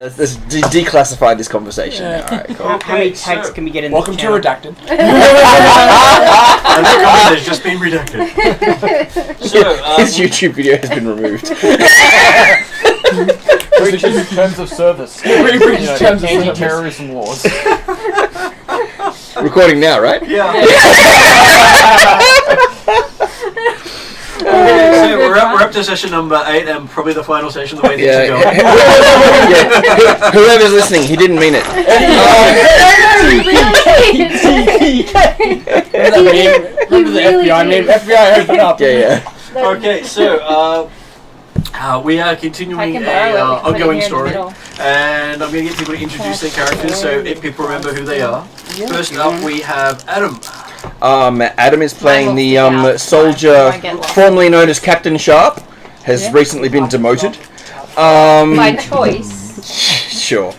Let's declassify this conversation. Yeah. All right, cool. How many tags can we get in Welcome this to Redacted. And that comment has just been redacted. So, his YouTube video has been removed. Breaches terms of service. Breaches terms of service. Anti-terrorism laws. Recording now, right? Yeah. So we're up to session number 8 and probably the final session the way things are going. Whoever's listening, he didn't mean it. Remember the FBI name? FBI, open up. Yeah. Okay, so we are continuing an ongoing story, and I'm going to get people to introduce their characters so if people remember who they are. First up, we have Adam. Adam is playing the soldier formerly known as Captain Sharp. Has recently been demoted. By choice. Sure.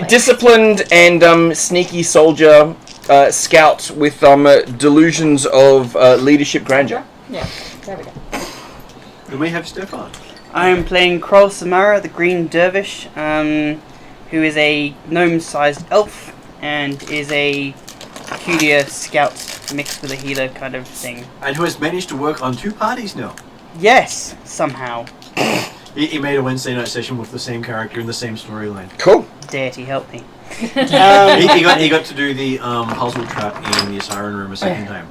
Disciplined and sneaky soldier scout with delusions of leadership grandeur. Yeah, there we go. And we have Stefan. I am playing Kroll Samara, the Green Dervish, who is a gnome-sized elf and is a peculiar scout mixed with a healer kind of thing. And who has managed to work on 2 parties now. Yes, somehow. He made a Wednesday night session with the same character in the same storyline. Cool. Deity help me. He got to do the puzzle trap in the Siren Room a second time.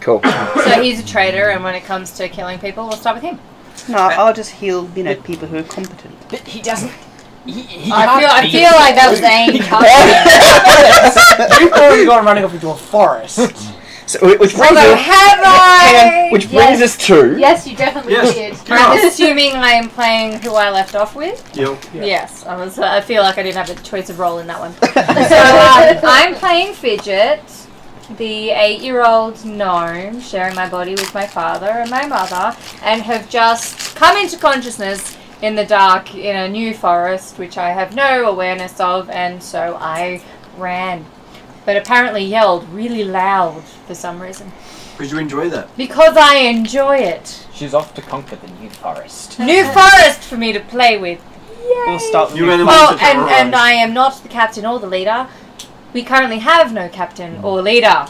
Cool. So he's a traitor, and when it comes to killing people, we'll start with him. No, I'll just heal, people who are competent. But he doesn't... I feel like that was aimed. You've already gone running off into a forest. So, which brings us to... Yes, you definitely did. I'm assuming I am playing who I left off with. Yep. Yes, I feel like I didn't have a choice of role in that one. So I'm playing Fidget, the 8-year-old gnome, sharing my body with my father and my mother, and have just come into consciousness in the dark in a new forest, which I have no awareness of, and so I ran. But apparently yelled really loud for some reason. Did you enjoy that? Because I enjoy it. She's off to conquer the new forest. New forest for me to play with. Yay! We'll start with and I am not the captain or the leader. We currently have no captain or leader.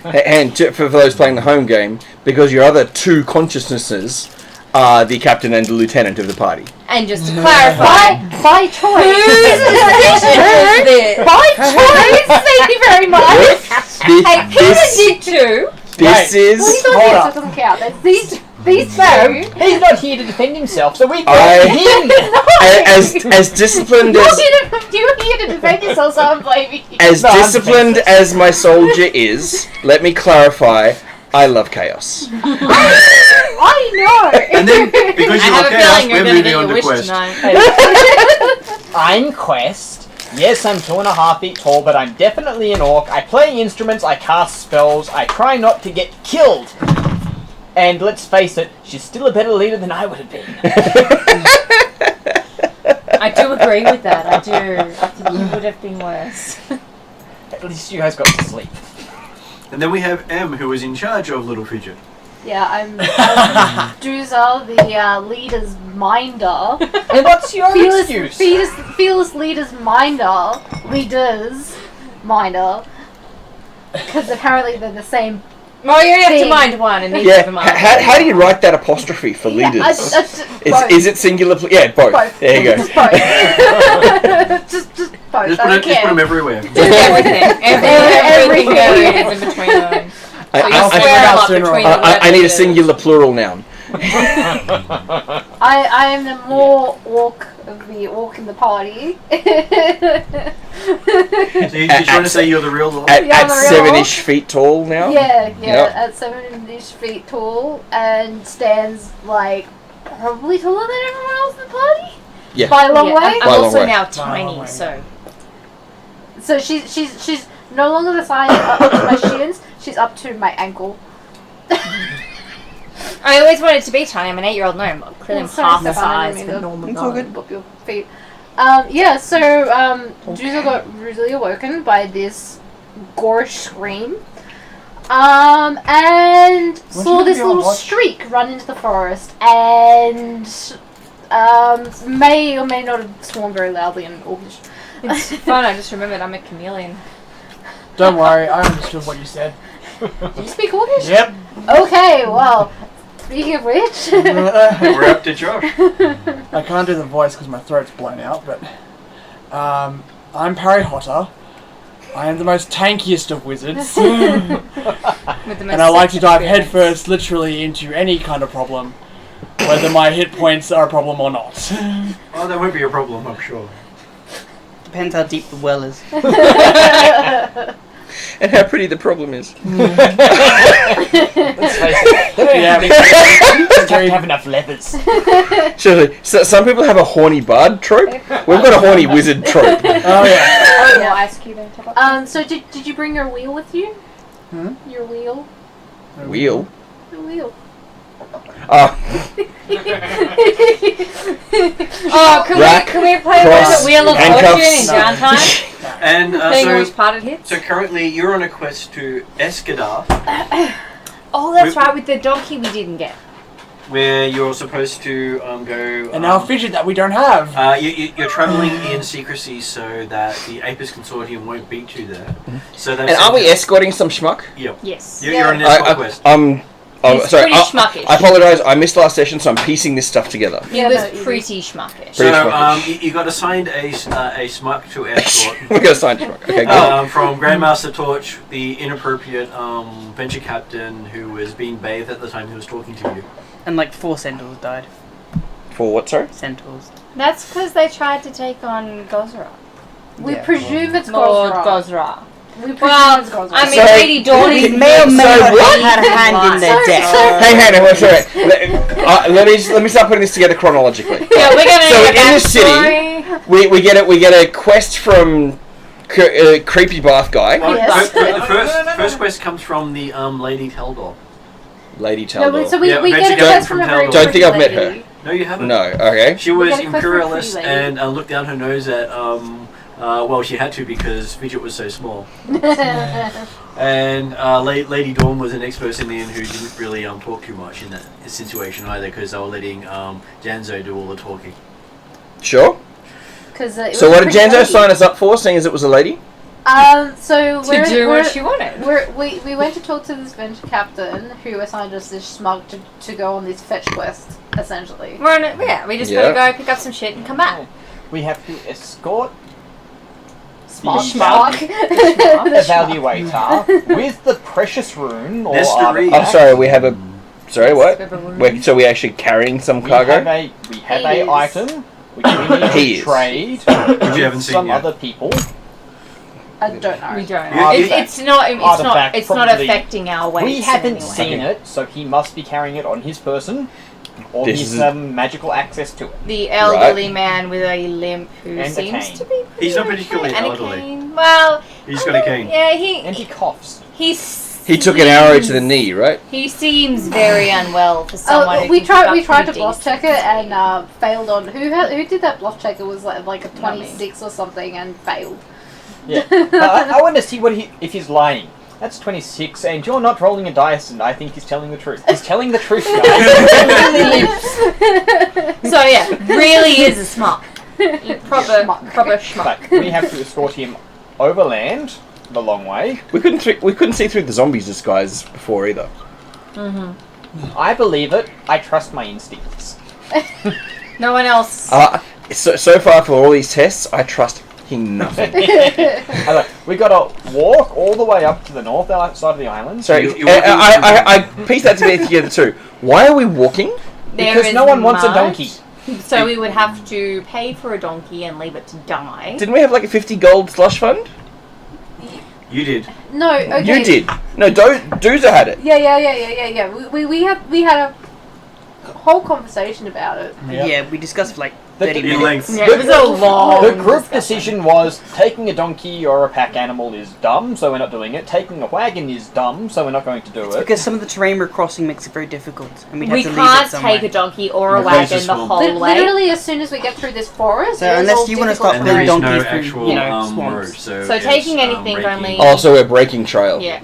And for those playing the home game, because your other 2 consciousnesses are the captain and the lieutenant of the party. And just to clarify, by choice. Whose decision is this? By choice. Thank you very much. Hey, Peter did too. This is. Well, he's not here, so it doesn't count. That's these 2. He's not here to defend himself, so we go him. As disciplined as. You're here to defend yourself, so I'm blaming you. As disciplined as my soldier is, let me clarify. I love chaos. I know. And then, because you love chaos, we're moving on to Quest. I'm Quest. Yes, I'm 2.5 feet tall, but I'm definitely an orc. I play instruments, I cast spells, I try not to get killed. And let's face it, she's still a better leader than I would have been. I do agree with that, I do. You would have been worse. At least you guys got to sleep. And then we have M, who is in charge of Little Fidget. Yeah, I'm Druza, the leader's minder. And what's your excuse? Fearless leader's minder. Leaders minder. Because apparently they're the same. Well, you have to mind one and these have to mind. How do you write that apostrophe for leaders? Is it singular? Yeah, both. There you go. Just both. just both. Just put them everywhere. Just everything. Everything there is in between them. So I need a singular plural noun. I am the more orc of the orc in the party. So you're trying to say you're the real orc? At 7-ish feet tall now? Yeah, at 7-ish feet tall and stands like probably taller than everyone else in the party. Yeah. By a long way. I'm also now tiny, so she's no longer the size up to my shins. She's up to my ankle. I always wanted to be tiny. I'm an 8-year-old gnome. Clearly I'm half the size of a normal gnome. Up your feet. So Druza got rudely awoken by this gorish scream. And saw this little streak run into the forest and may or may not have sworn very loudly in Orcish. It's fun. I just remembered I'm a chameleon. Don't worry, I understood what you said. Do you speak Orcish? Yep. Okay, well, speaking of which... We're up to Josh. I can't do the voice because my throat's blown out, but I'm Parry Hotter. I am the most tankiest of wizards. With the most And I like to dive experience. headfirst literally into any kind of problem, whether my hit points are a problem or not. Oh, that won't be a problem, I'm sure. Depends how deep the well is. And how pretty the problem is. Let's face it. They Yeah. don't have to have enough levers. Seriously, so some people have a horny bard trope. We've got a horny wizard trope. Oh yeah. Oh, yeah. Ice cube on top of so did you bring your wheel with you? Your wheel? Wheel. The wheel. Oh, Oh, Rack, can we play cross, the Wheel of handcuffs. Fortune in downtime? And Being always so parted hits? so currently you're on a quest to Escadar, Oh, that's right, with the donkey we didn't get. where you're supposed to go. And now a fidget that we don't have. You're travelling in secrecy so that the Apis Consortium won't beat you there. So and are we escorting some schmuck? Yep. Yes. You're on an escort quest. Oh, He's sorry. pretty schmuckish. I apologise. I missed last session, so I'm piecing this stuff together. He Yeah, was no, pretty schmuckish. So Pretty schmuckish. you got assigned a smuck to escort. We got a sign schmuck. Okay, good. From Grandmaster Torch, the inappropriate venture captain who was being bathed at the time he was talking to you. And like 4 centaurs died. For what, sorry? Centaurs. That's because they tried to take on Gozra. We Yeah. presume it's Lord Gozra. Gozra. We presume Well, it's Gozra. I mean, So- Lady Dawn is may or may So not what? have had a hand in their Sorry, death. sorry. Hang on, sorry. Let me start putting this together chronologically. Yeah, we're gonna So need a in the city, backstory. we get a quest from creepy bath guy, Oh, Yes. the first quest comes from the Lady Teldor. Lady No, Taldor. so we Yeah, get a Venture quest from from a very Taldor. Don't think I've pretty met lady. No, you haven't. No, okay. She was get a quest from a imperialist pretty lady. and looked down her nose at well, she had to because Fidget was so small. And Lady Dawn was an ex-Persinian who didn't really talk too much in that situation either because they were letting Janzo do all the talking. Sure. So what did Janzo sign us up for, seeing as it was a lady? So To do what she wanted. we went to talk to this venture captain who assigned us this smug to go on this fetch quest, essentially. We're on it. Yeah, we just Yeah. gotta go pick up some shit and come back. We have to escort Smug. Schmuck. Smug. evaluator with the precious rune or Mystery. artifact. I'm sorry, we have a... Sorry, what? So we're actually carrying some We have cargo? a He is. item which we need He to is. trade you with haven't seen some yet. other people. I don't know. We don't. Yeah, It's not. Artifact, It's not probably. affecting our weight. We haven't anyway. seen it, so he must be carrying it on his person, or This he's is- magical access to it. The elderly man with a limp who And a seems cane. to be. He's not pretty particularly okay. And a elderly. cane. Well, He's got a cane. yeah, And he coughs. He took an arrow to the knee, right? He seems very unwell for someone. who we can tried. pick We up tried to pretty bluff check it decent and failed on. Who did that bluff check? It was like a Not me. 26 or something and failed. Yeah. I want to see if he's lying. That's 26, and you're not rolling a dice, and I think he's telling the truth. He's telling the truth, guys. So yeah, really is a smart. Proper schmuck. But we have to escort him overland the long way. We couldn't see through the zombies' disguise before either. I believe it. I trust my instincts. No one else. So far for all these tests, I trust fucking nothing. We gotta walk all the way up to the north side of the island. Sorry, You- I pieced that together too. Why are we walking? There because is no one wants a mud, donkey. So we would have to pay for a donkey and leave it to die. Didn't we have like a 50 gold slush fund? You did. No, okay. You did. No, Doozer had it. Yeah. We had a whole conversation about it. Yep. Yeah, we discussed for like The- 30 In minutes. length. Yeah, it was a long. The group decision was taking a donkey or a pack animal is dumb, so we're not doing it. Taking a wagon is dumb, so we're not going to do it. Because some of the terrain we're crossing makes it very difficult, and we'd have We to leave can't it somewhere. take a donkey or a The place wagon is the full. whole way. Literally, as soon as we get through this forest, So it is unless all you wanna difficult stop And the there is donkeys no through, actual you know, road, swamps. so So it's, taking anything raking. only- Also, we're breaking trail. Yeah.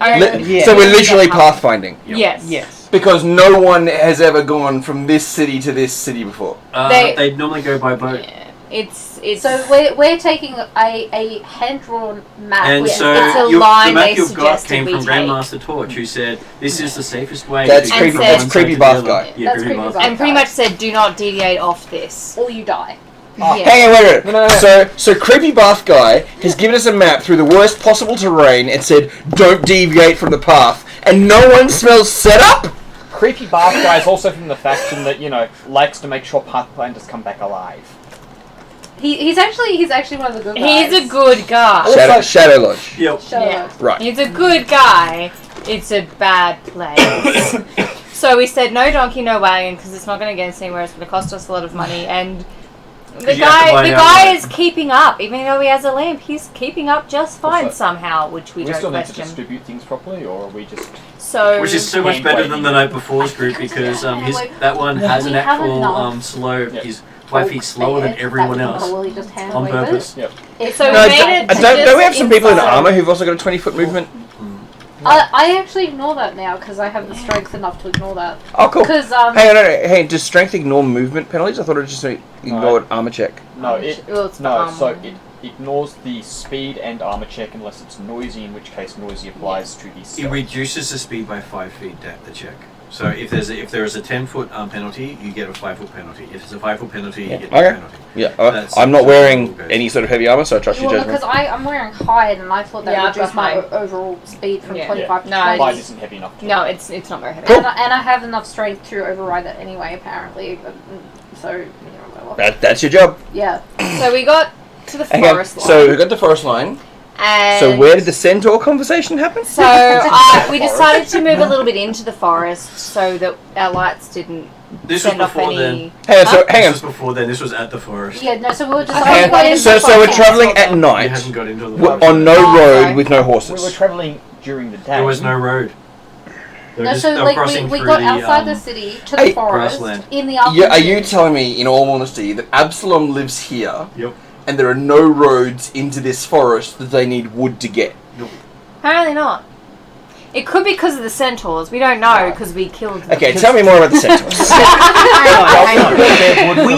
So we're literally pathfinding. Yep. Yes. Yes. Because no one has ever gone from this city to this city before. They normally go by boat. Yeah. It's So we're taking a hand-drawn map. And Yeah, so it's a the line map they you've got suggested came we from take. Grandmaster Torch, who said this is the safest way. That's to creepy. get That's from creepy one bath side to the guy. other. Yeah, That's creepy creepy bath bath guy. and pretty much said, do not deviate off this. or you die. Oh. Yeah. Hang on, wait. No. So creepy bath guy has given us a map through the worst possible terrain and said, "Don't deviate from the path," and no one smells setup. Creepy bath guy is also from the faction that likes to make sure Pathfinders come back alive. He's actually one of the good guys. He's a good guy. Shadow Lodge. Yep. Yeah. Right. He's a good guy. It's a bad place. So we said no donkey, no wagon, because it's not going to get us anywhere. It's going to cost us a lot of money. And the you have to buy guy it outright. is keeping up. Even though he has a lamp, he's keeping up just fine Also, somehow, which we We don't still need to question. distribute things properly, or are we just... So Which is so much Hand better waving. than the night before's group because that one has an We have actual enough. slow. Yeah. He's 5 feet slower than everyone else Just hand on wave it. purpose. Yep. So No, we made it to don't we have just some people in inside. armor who've also got a 20-foot movement? I actually ignore that now because I have the strength enough to ignore that. Oh, cool. Because Hang on, hey, does strength ignore movement penalties? I thought it just ignored armor check. No, It's no. So armor. it ignores the speed and armor check unless it's noisy, in which case noisy applies to the It stealth. reduces the speed by 5 feet. The check. So if there is a 10-foot penalty, you get a 5-foot penalty. If it's a 5-foot penalty, you get a Okay. penalty. Yeah, That's- I'm not that's wearing how it goes. any sort of heavy armor, so I trust your well, judgment. because I'm wearing hide, and I thought that Yeah, would I've reduce got my mine. overall speed from Yeah. 25 to No, 20. Five isn't heavy enough. No, it's not very heavy. Cool. And I have enough strength to override that anyway, apparently. So, whatever. That's your job. Yeah. So we got to the Okay, forest line. so we got the forest line. And So where did the centaur conversation happen? So we decided to move a little bit into the forest so that our lights didn't This was send off before any. then. Hang on, so Huh? hang This on. was before then. This was at the forest. Yeah, no, so we were just Okay, Hang on. So we're traveling at You night hadn't got into the w- forest. on no Oh, road okay. with no We were horses. traveling during the day. There was no road. They were No, just- so they were like crossing we through got the, outside the city to the Hey, forest grassland. in the afternoon. Yeah, are you telling me, in all honesty, that Absalom lives here Yep. and there are no roads into this forest that they need wood to get? Apparently not. It could be because of the centaurs. We don't know because we killed them. Okay, tell me more about the centaurs. Hang on. We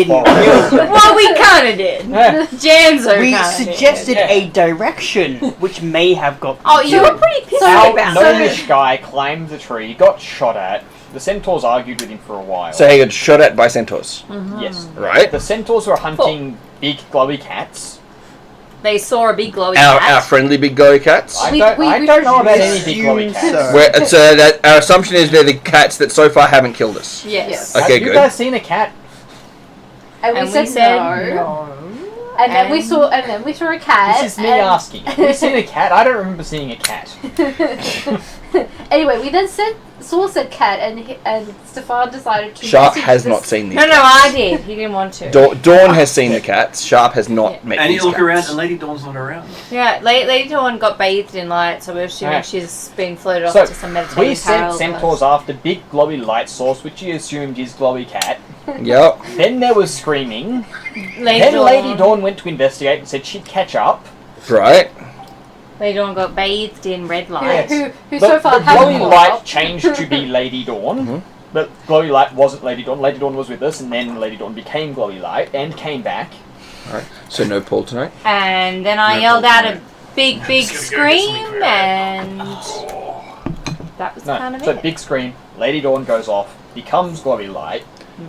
didn't forest. Well, we kind of did. Yeah. Janzo We kinda suggested did. a direction which may have got. Oh, you were pretty pissed Our about gnomish guy climbed the tree, got shot at. The centaurs argued with him for a while. So he got shot at by centaurs, yes. right? The centaurs were hunting big glowy cats. They saw a big glowing Our cat. friendly big glowy cats. I We don't know about any big glowy assumed cats. so. Where, so that our assumption is they're the cats that so far haven't killed us. Yes. Okay, Have you good. guys seen a cat? And we said no. And then we saw a cat. This is me and- asking. Have you seen a cat? I don't remember seeing a cat. Anyway, we then saw said cat, and Stefan decided to. Sharp message has this- not seen these. No, I did. He didn't want to. Dawn has seen the cats. Sharp has not Yeah. met And these you look cats. around, and Lady Dawn's not around. Yeah, Lady Dawn got bathed in light, so we're assuming Yeah. she's been floated off So, to some meditative We sent parallel centaurs after big glowy light source, which he assumed is glowy cat. Yep. Then there was screaming. Lady Then Dawn, Lady Dawn went to investigate and said she'd catch up. Right. Lady Dawn got bathed in red Who, light. who The, so far the hasn't glowy caught light up. changed to be Lady Dawn. Mhm. But glowy light wasn't Lady Dawn. Lady Dawn was with us, and then Lady Dawn became glowy light and came back. Alright. So no Paul tonight. And then I No yelled fault, out no. a big, big Just gonna go get something scream, for and that was No, kind of so it. big scream. Lady Dawn goes off, becomes glowy light,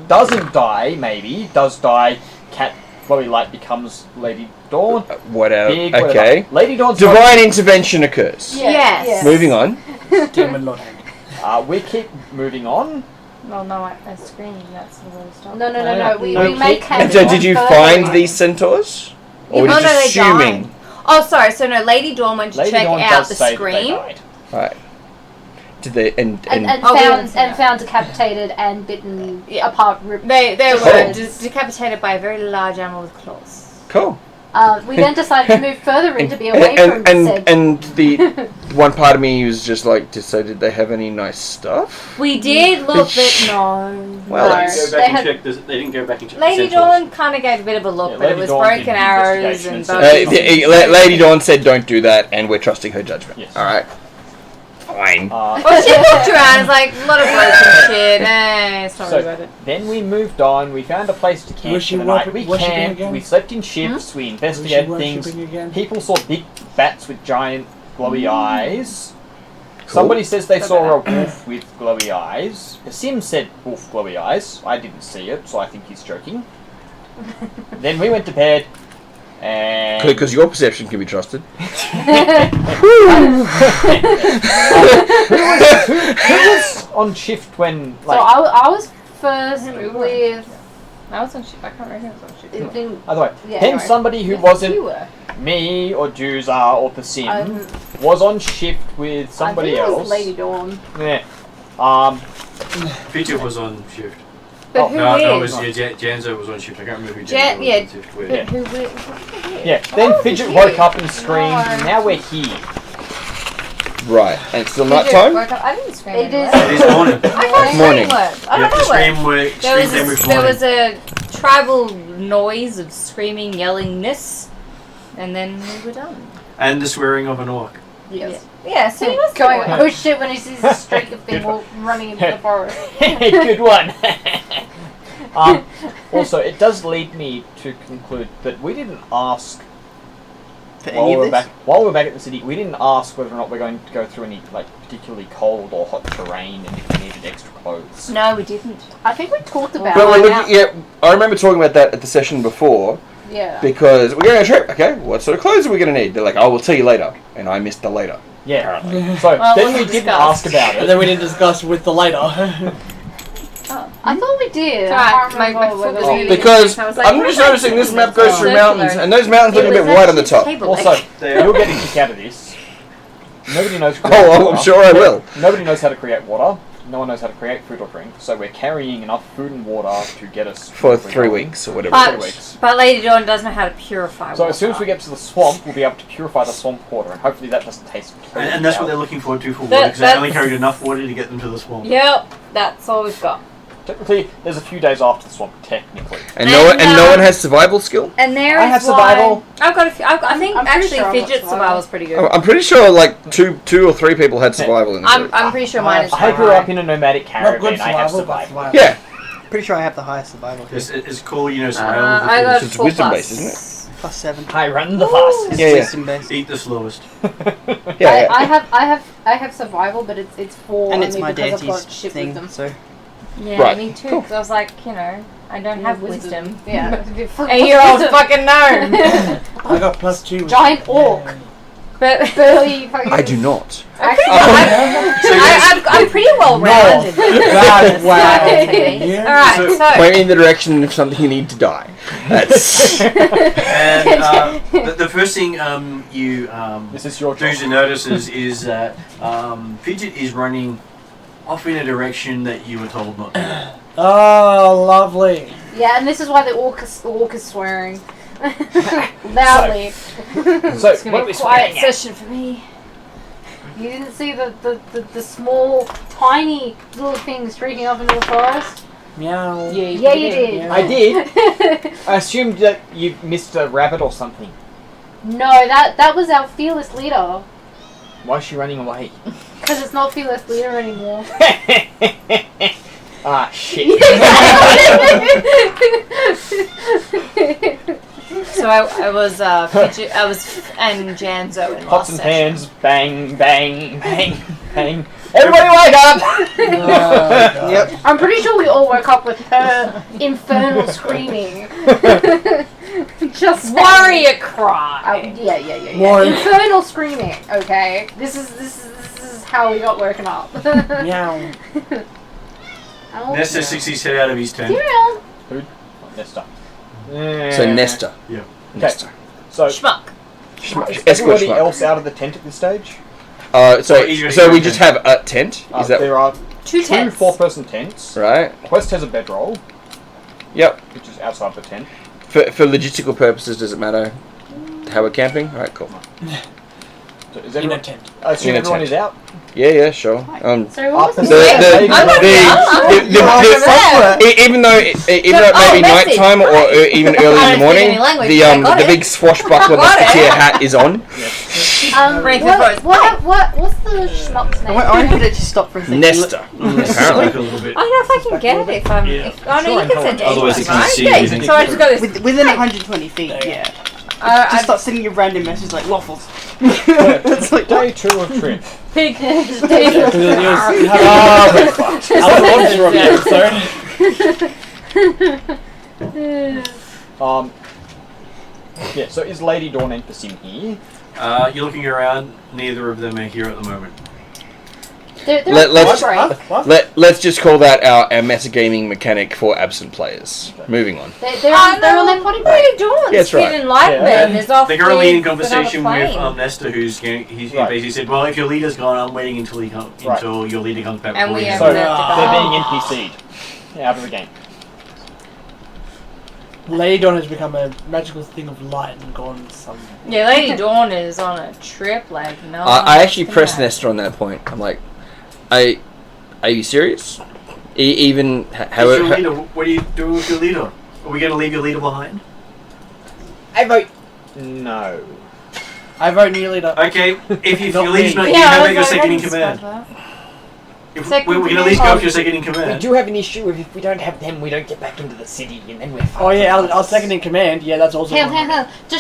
doesn't die. Maybe does die. Cat glowy light becomes Lady Dawn. Whatever. Big. Whatever. Okay. Lady Dawn's Divine intervention occurs. Yes. Moving on. Demon Lord Hand. We keep moving on. Well, no, I screamed. That's the way to stop. No. We No, made keep- cat. So did you find these centaurs? Or were you Oh, no, just they assuming? died. Oh, sorry. So no, Lady Dawn went to Lady check Dawn out does the say that they scream. died. Right. Did they And Oh, we haven't seen that. found decapitated and bitten Yeah. apart. Ripped. They were Shreds. decapitated by a very large animal with claws. cool. We then decided to move further in to be away from said. and the one part of me was just like, so did they have any nice stuff? We did look, but no. Well, No. They that's- didn't go They back and had- check. They didn't go back and check. the Lady centaurs. Dawn kind of gave a bit of a look, Yeah, but it Lady was Dawn did broken the arrows investigation and and bows. said- Lady Dawn said, "Don't do that," and we're trusting her judgment. Yes. All right. fine. Well, she looked around. It's like a lot of broken shit. It's not really worth it. Then we moved on. We found a place to camp for the night. We camped. We slept in shifts. We investigated things. People saw big bats with giant glowy eyes. Somebody says they saw a wolf with glowy eyes. Sim said wolf glowy eyes. I didn't see it, so I think he's joking. Then we went to bed, and Because your perception can be trusted. who was on shift when? So Like, I was first with. I was on shit. I can't remember who was on shit. either way, Yeah, then anyway. somebody who You wasn't were. me or Juza or the Sim was on shift with somebody I think it else. was Lady Dawn. Yeah. Fidget was on shift. But who No, is? it was Janzo was on shift. I can't remember who Janzo was on shift with. Yeah. Who? Yeah. Then Fidget woke up and screamed, and now we're here. Right, and it's still night time? I didn't scream. It anywhere. is. It is morning. I can't Morning. scream words. I You don't have to know words. scream them with There morning. was a tribal noise of screaming, yellingness, and then we were done. And the swearing of an orc. Yes. Yeah, so he was Going, going. oh shit, when he sees a streak of people running into the forest. Good one. Also, it does lead me to conclude that we didn't ask For while any we of were this? back. While we were back at the city, we didn't ask whether or not we're going to go through any like particularly cold or hot terrain, and if we needed extra clothes. No, we didn't. I think we talked about But we're it. looking, yeah, I remember talking about that at the session before, Yeah. because we're going on a trip, okay? What sort of clothes are we going to need? They're like, oh, we'll tell you later. And I missed the later. Yeah, apparently. So Well, then we'll we didn't discuss. ask about And it. then we didn't discuss with the later. I thought we did. It's I alright, can't my remember foot whether was we really- did. Because I was like, I'm what just am I noticing this doing? map goes through Circular. mountains, and those mountains look a bit white on the top. Also, you'll get a kick out of this. Nobody knows. Oh, I'm sure I will. Nobody knows how to create water. No one knows how to create food or drink. So we're carrying enough food and water to get us For through 3 weeks or whatever. But, 3 weeks. but Lady Dawn does know how to purify So water. as soon as we get to the swamp, we'll be able to purify the swamp water, and hopefully that doesn't taste. And that's what they're looking forward to for water, That- because they only that's- carried enough water to get them to the swamp. Yep, that's all we've got. Technically, there's a few days after the swamp. Technically, And no one has survival skill? And there I is have why- survival. I've got a few. I think I'm pretty actually sure I've got Fidget's survival. survival's pretty good. I'm pretty sure like two or three people had survival in the group. I'm pretty sure mine is I grew up in a nomadic Not caravan. good I have survival, but survived. survival. Yeah. Pretty sure I have the highest survival. It's cool, you know, survival. I got It's 4 wisdom plus. based, isn't it? +7. I run the fastest. It's Yeah, yeah. wisdom based. Eat the slowest. Yeah, I have survival, but it's for And it's only my because I've deity's got shit thing, with them. so... Yeah, Right, me too. cool. Because I was like, I don't have wisdom. Yeah. 8-year-old fucking gnome. I got +2. Giant orc. But Burly fucking. I do not. I'm pretty well rounded. Wow. All right, So- so Point me in the direction of something you need to die. That's And the first thing you This is your do job. to notice is that Fidget is running off in a direction that you were told not to. Oh, lovely. Yeah, and this is why the orc is swearing loudly. So it's gonna what are be we a quiet swearing at? session for me. You didn't see the small, tiny little thing streaking off into the forest? Meow. Yeah, you did. I did. I assumed that you missed a rabbit or something. No, that was our fearless leader. Why is she running away? Because it's not fearless leader anymore. Ah, shit. So I was Fidget, I was and Janzo in Pots last and session. pans, bang, bang, bang, bang. Everybody wake up! Yep. I'm pretty sure we all woke up with her infernal screaming. Just Warrior cry. yeah. Warrior. Infernal screaming. Okay, this is how we got woken up. Meow. Oh, Nesta 60's head out of his tent. Kirill. Oh, Nesta. so Nesta. Yeah. Nesta. So, Schmuck. is Escort everybody schmuck. else out of the tent at this stage? So Easier so to we get just in. have a tent. Is that There are 2 two tents. 4-person tents. right? Quest has a bedroll, Yep. which is outside the tent. For logistical purposes, does it matter how we're camping? All right, cool. So is In everyone, a tent. I assume In a everyone tent. is out. Yeah, sure. So what was The, the the, I'm not even though it may be message. nighttime or even early in the I don't speak morning, any language, the but I got the it. big swashbuckler Got it. musketeer hat is on. Rank the voice. what's the schmuck's name? I could actually stop for a second. Nesta. Apparently. Like a little bit. I don't know if I can get it if I'm. Yeah. If, oh no, Sure, you can send it. Otherwise anyone, you can't right? see Yeah, anything. so I just go this. Within 120 feet, yeah. Just I start sending you random messages like waffles. It's like, Day 2 of trip. pig. Yeah, so is Lady Dawn and Pasim here? You're looking around. Neither of them are here at the moment. Let's just call that our metagaming mechanic for absent players. Moving on. They're on their potty What are break. you doing? Yeah, that's right. Kid Enlightenment is off. They're currently in with conversation another with plane. Nesta, who's going. He Right. basically said, "Well, if your leader's gone, I'm waiting until Right. until your leader comes back." And before we you have So go." left to they're go. being NPC'd. Yeah, out of the game. Lady Dawn has become a magical thing of light and gone somewhere. Yeah, Lady Dawn is on a trip like no. I actually one's pressed gonna. Nesta on that point. I'm like, are you serious? Even It's your however. leader. What are you doing with your leader? Are we going to leave your leader behind? I vote no. I vote new leader. Okay, if Not your leader's me. not Yeah, here, I how was about your like, I second in didn't command? spell that. If Second we're going to at command. least go for your second in We command. do have an issue if we don't have them, we don't get back into the city, and then we're fucked. Oh yeah, our second in command. Yeah, that's also. Hang on. Do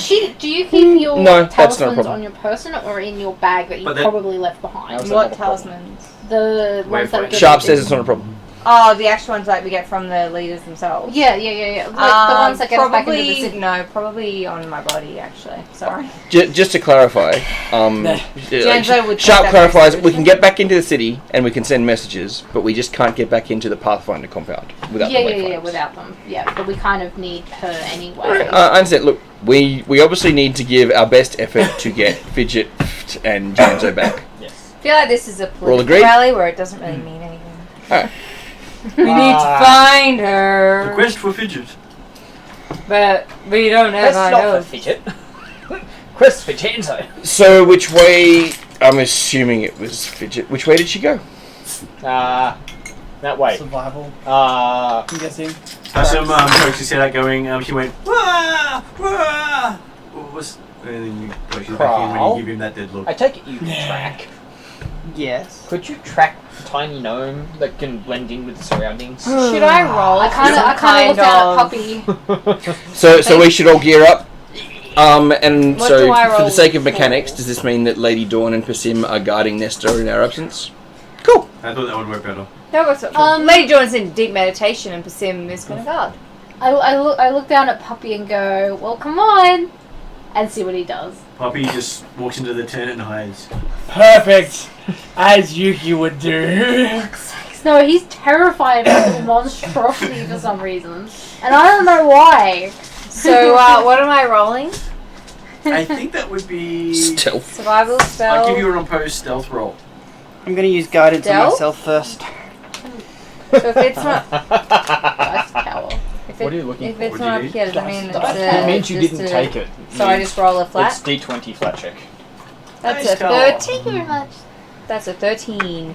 you keep your No, that's not a talismans problem. on your person or in your bag that you But that- probably left behind? How's What that not a problem? talismans? The ones that Waypoint. are given Sharp to- says it's not a problem. Oh, the actual ones that we get from the leaders themselves. Yeah. Like the ones that get us back into the probably city. no, probably on my body actually. Sorry. Just to clarify, Nah. Janzo would Sharp take that clarifies message. we can get back into the city and we can send messages, but we just can't get back into the Pathfinder compound without the wayfinders. Without them. Yeah, but we kind of need her anyway. I understand. Look, we obviously need to give our best effort to get Fidget and Janzo back. Yes. I feel like this is a all political agreed? rally where it doesn't really mean anything. Alright. We need to find The her, quest for Fidget. but we don't have Quest our not for nose. Fidget. Quest for Janzo. So which way? I'm assuming it was Fidget. Which way did she go? That way. Survival. Uh, I'm guessing. Some folks who said that going, she went, wah, wah. What was, and then you go, she's back in when Prowl. you give him that dead look. I take it you can track. yes. Could you track a tiny gnome that can blend in with the surroundings? Should I roll? I kind of looked at Puppy. So we should all gear up. And What so do I for the roll sake of for? mechanics, does this mean that Lady Dawn and Pasim are guarding Nesta in our absence? Cool. I thought that would work better. That was Lady Dawn's in deep meditation and Pasim is going to guard. I look down at Puppy and go, well, come on, and see what he does. Poppy just walks into the tent and hides. Perfect, as Yuki would do. No, he's terrified of the monstrosity for some reason, and I don't know why. So what am I rolling? I think that would be... Stealth. Survival spell. I'll give you an opposed stealth roll. I'm going to use guidance on Stealth? myself first. So if it's not, Dice tower. if What are you looking if for? it's What not do you up here, does that mean it's It means you just didn't a- take it. So I just roll a flat. It's D20 flat check. That's Nice a call. 13. Thank you very much. That's a 13.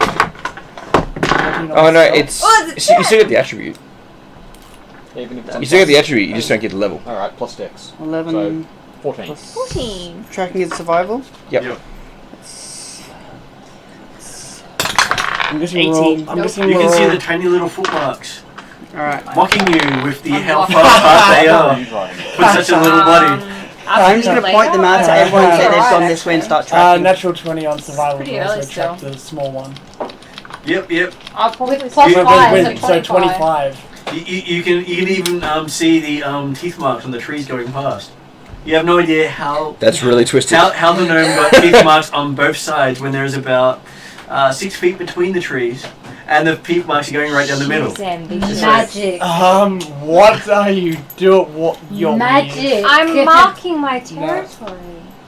Oh no, it's Oh, it's you still get the attribute. Even if it's on You still get the plus. attribute. You just don't get the level. Alright, plus dex. 11. So, 14. plus 14. Tracking is survival. Yep. I'm guessing 18. I'm guessing You can we're see all- the tiny little footmarks Alright. mocking you with the how walking. far they are with such a little body. I'm just going to point them out to everyone and say they've gone this way and start tracking. natural 20 on survival. pretty but also early track still. the small one. Yep. I'll probably With plus You- 5, So 25. You can even see the teeth marks on the trees going past. You have no idea how That's really twisted. how the gnome got teeth marks on both sides when there's about 6 feet between the trees, and the teeth marks are going right down the middle. She's ambitious. Magic. What are you doing? What you're weird. Magic. I'm marking my territory.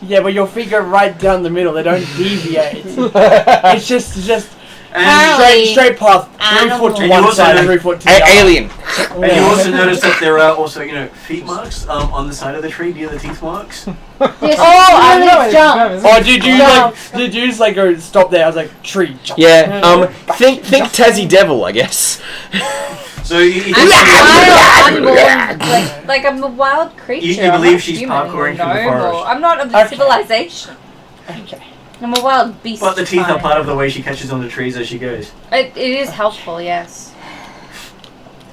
Yeah, but your finger right down the middle. They don't deviate. It's just Apparently, Straight path. 3 foot to And one you also side, know- 3 foot to the other. Alien. And you also notice that there are also, feet marks on the side of the tree near the teeth marks. Yes, I know it's jump. Oh, did you just like go stop there? I was like, tree jump. Yeah. Think Tassie Devil, I guess. So you I'm a wild, unborn, like I'm a wild creature. You I'm believe not she's human, parkouring through the no, forest. I'm not of the civilization. Okay. I'm a wild beast. But the teeth are kind. part of the way she catches on the trees as she goes. It is helpful, yes.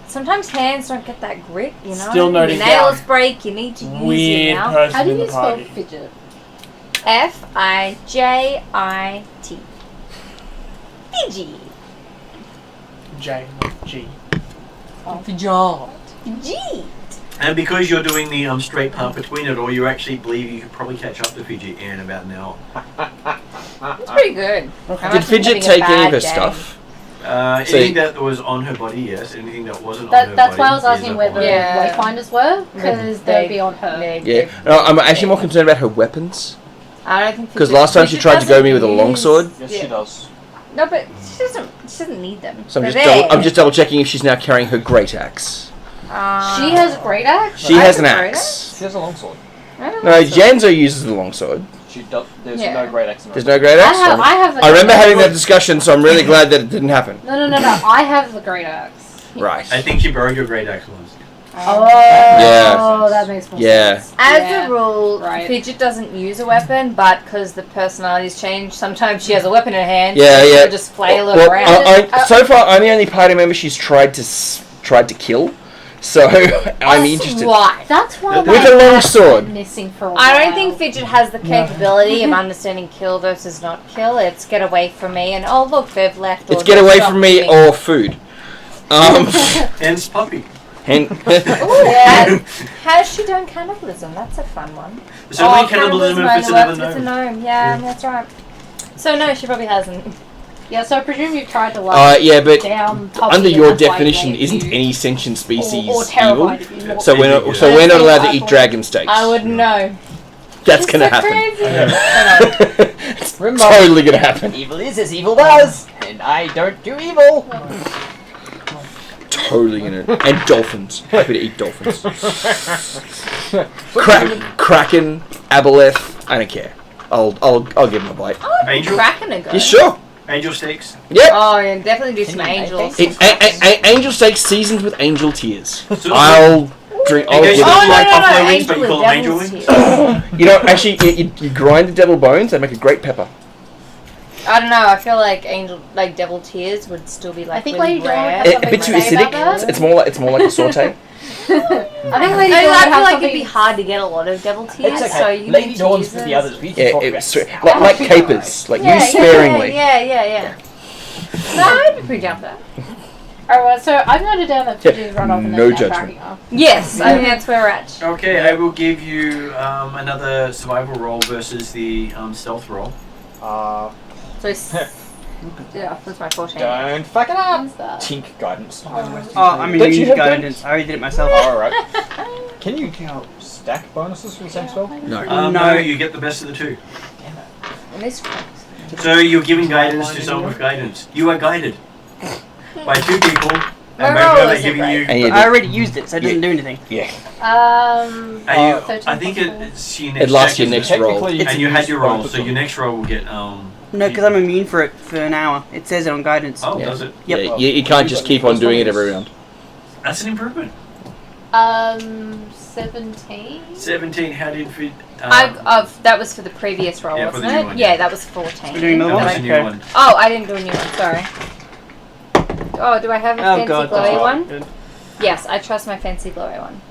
Sometimes hands don't get that grip, you know. Still noting your nails down. break. You need to use Weird your mouth. person How do in the you spell party. fidget? F-I-J-I-T. Fiji. J, not G. G. And because you're doing the straight path between it all, you actually believe you could probably catch up to Fidget in about an hour. That's pretty good. Did Fidget take any of her stuff? Anything that was on her body, yes. Anything that wasn't on her body. That's why I was is asking up where on the her. Yeah. wayfinders were, because they'd be on her. Yeah. No, I'm actually more concerned about her weapons. I don't think Because Fidget- last time she Fidget tried to go me with a doesn't longsword. Yes, Yeah. she does. No, but she doesn't need them. So I'm They're just, I'm just double checking if she's now carrying her great axe. She has a great axe. She I has have an a great axe. She has a longsword. I don't No, know, so- Janzo uses the longsword. She does. There's Yeah. no great axe in her. There's no great axe. I have. I remember having that discussion, so I'm really glad that it didn't happen. No. I have the great axe. Right. I think she borrowed your great axe once. Oh, Yeah. that makes more Yeah. sense. As Yeah. a rule, Right. Fidget doesn't use a weapon, but because the personalities change, sometimes she has a weapon in her hand. Yeah, so yeah. she'll just flail it Well, around. so far, I'm the only party member she's tried to kill. So I'm interested. Right. That's why With my a long axe sword. went missing for a while. I don't think Fidget has the capability of understanding kill versus not kill. It's get away from me, and oh look, they've left. It's or get they've away stopped from me or food. Hence puppy. And Has she done cannibalism? That's a fun one. There's only cannibalism if it's only another works with a gnome. gnome. Yeah, that's right. So no, she probably hasn't. Yeah, so I presume you've tried to like yeah, but down puppy under and your that's why it definition, made isn't you- any sentient species or evil? terrified of you. So we're not allowed to eat dragon steaks. I wouldn't know. That's It's gonna so happen. crazy. It's totally gonna happen. Evil is as evil does, and I don't do evil. Totally gonna. And dolphins. Happy to eat dolphins. Kraken, aboleth. I don't care. I'll give him a bite. Angel? Cracking a go. You sure? Angel steaks? Yep. Oh, yeah, definitely do some Can you make angels. things? Angel steaks seasoned with angel tears. So- I'll drink. You I'll guys give don't it. like no, buffalo wings, angel but you with call them angel devil's wings? tears. You know, actually, you grind the devil bones. They make a great pepper. I don't know. I feel like devil tears would still be like I think really Lady Dawn rare. has A something bit too to say about acidic. that? It's more like a saute. I think Lady I Dawn feel has like something. it'd be hard to get a lot of devil tears. It's So okay. you Lady need Dawn's to for the use others. We just Yeah, talk it's about like capers, like use sparingly. Yeah. No, I'd be pretty down for that. Alright, so I've noted down that Fidget's run off and no then judgment. backing up. Yes, I think that's where we're at. Okay, I will give you another survival roll versus the stealth roll. So, yeah, that's my 14. Don't fuck it up. What's that? Tink guidance. Oh, I'm Don't immune you to have guidance. I already did it myself. Alright. Can you stack bonuses for the same spell? No. No, you get the best of the two. And this So you're giving guidance to someone with guidance. You are guided by two people, My and both roll of them are isn't giving great. you. And you I already used it, so it doesn't do anything. yeah. Are you, 13 I think possible. it's your next It lasts check, your isn't next roll. Technically, And you had your roll, bonus so on your it. next roll will get No, because I'm immune for it for an hour. It says it on guidance. Oh, Yeah. does it? Yep. Yeah, you can't just keep on doing it every round. That's an improvement. 17. 17. How did fit? that was for the previous roll, Yeah, for wasn't the new it? one, Yeah, yeah. that was 14. We're doing That another was one? a new Okay. one. Oh, I didn't do a new one, sorry. Oh, do I have a Oh fancy god, glowy that's one? good. Yes, I trust my fancy glowy one.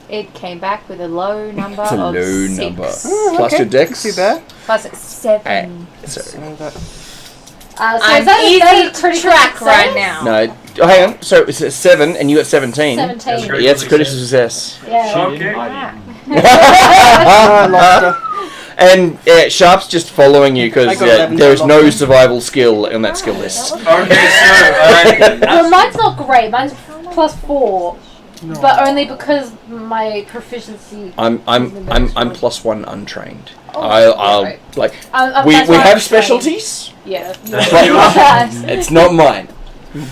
It came back with a low number It's a of low 6. number. Oh, Plus okay. your dex. Not too bad. Plus it's 7. Sorry. So I'm is that easy that to critical track right success? now. No. Oh, hang on. So it's a 7, and you got 17. 17. That's Yeah, it's a critical success. Yeah. Okay. Alright. I lost her. And Sharp's just following you because I got 11, there is so I no lost. survival skill on that skill list. Okay, so Well, mine's not great. Mine's +4, but only because my proficiency. I'm +1 untrained. I'll right. like we that's why have I'm specialties. Yeah. That's what you are. It's not mine.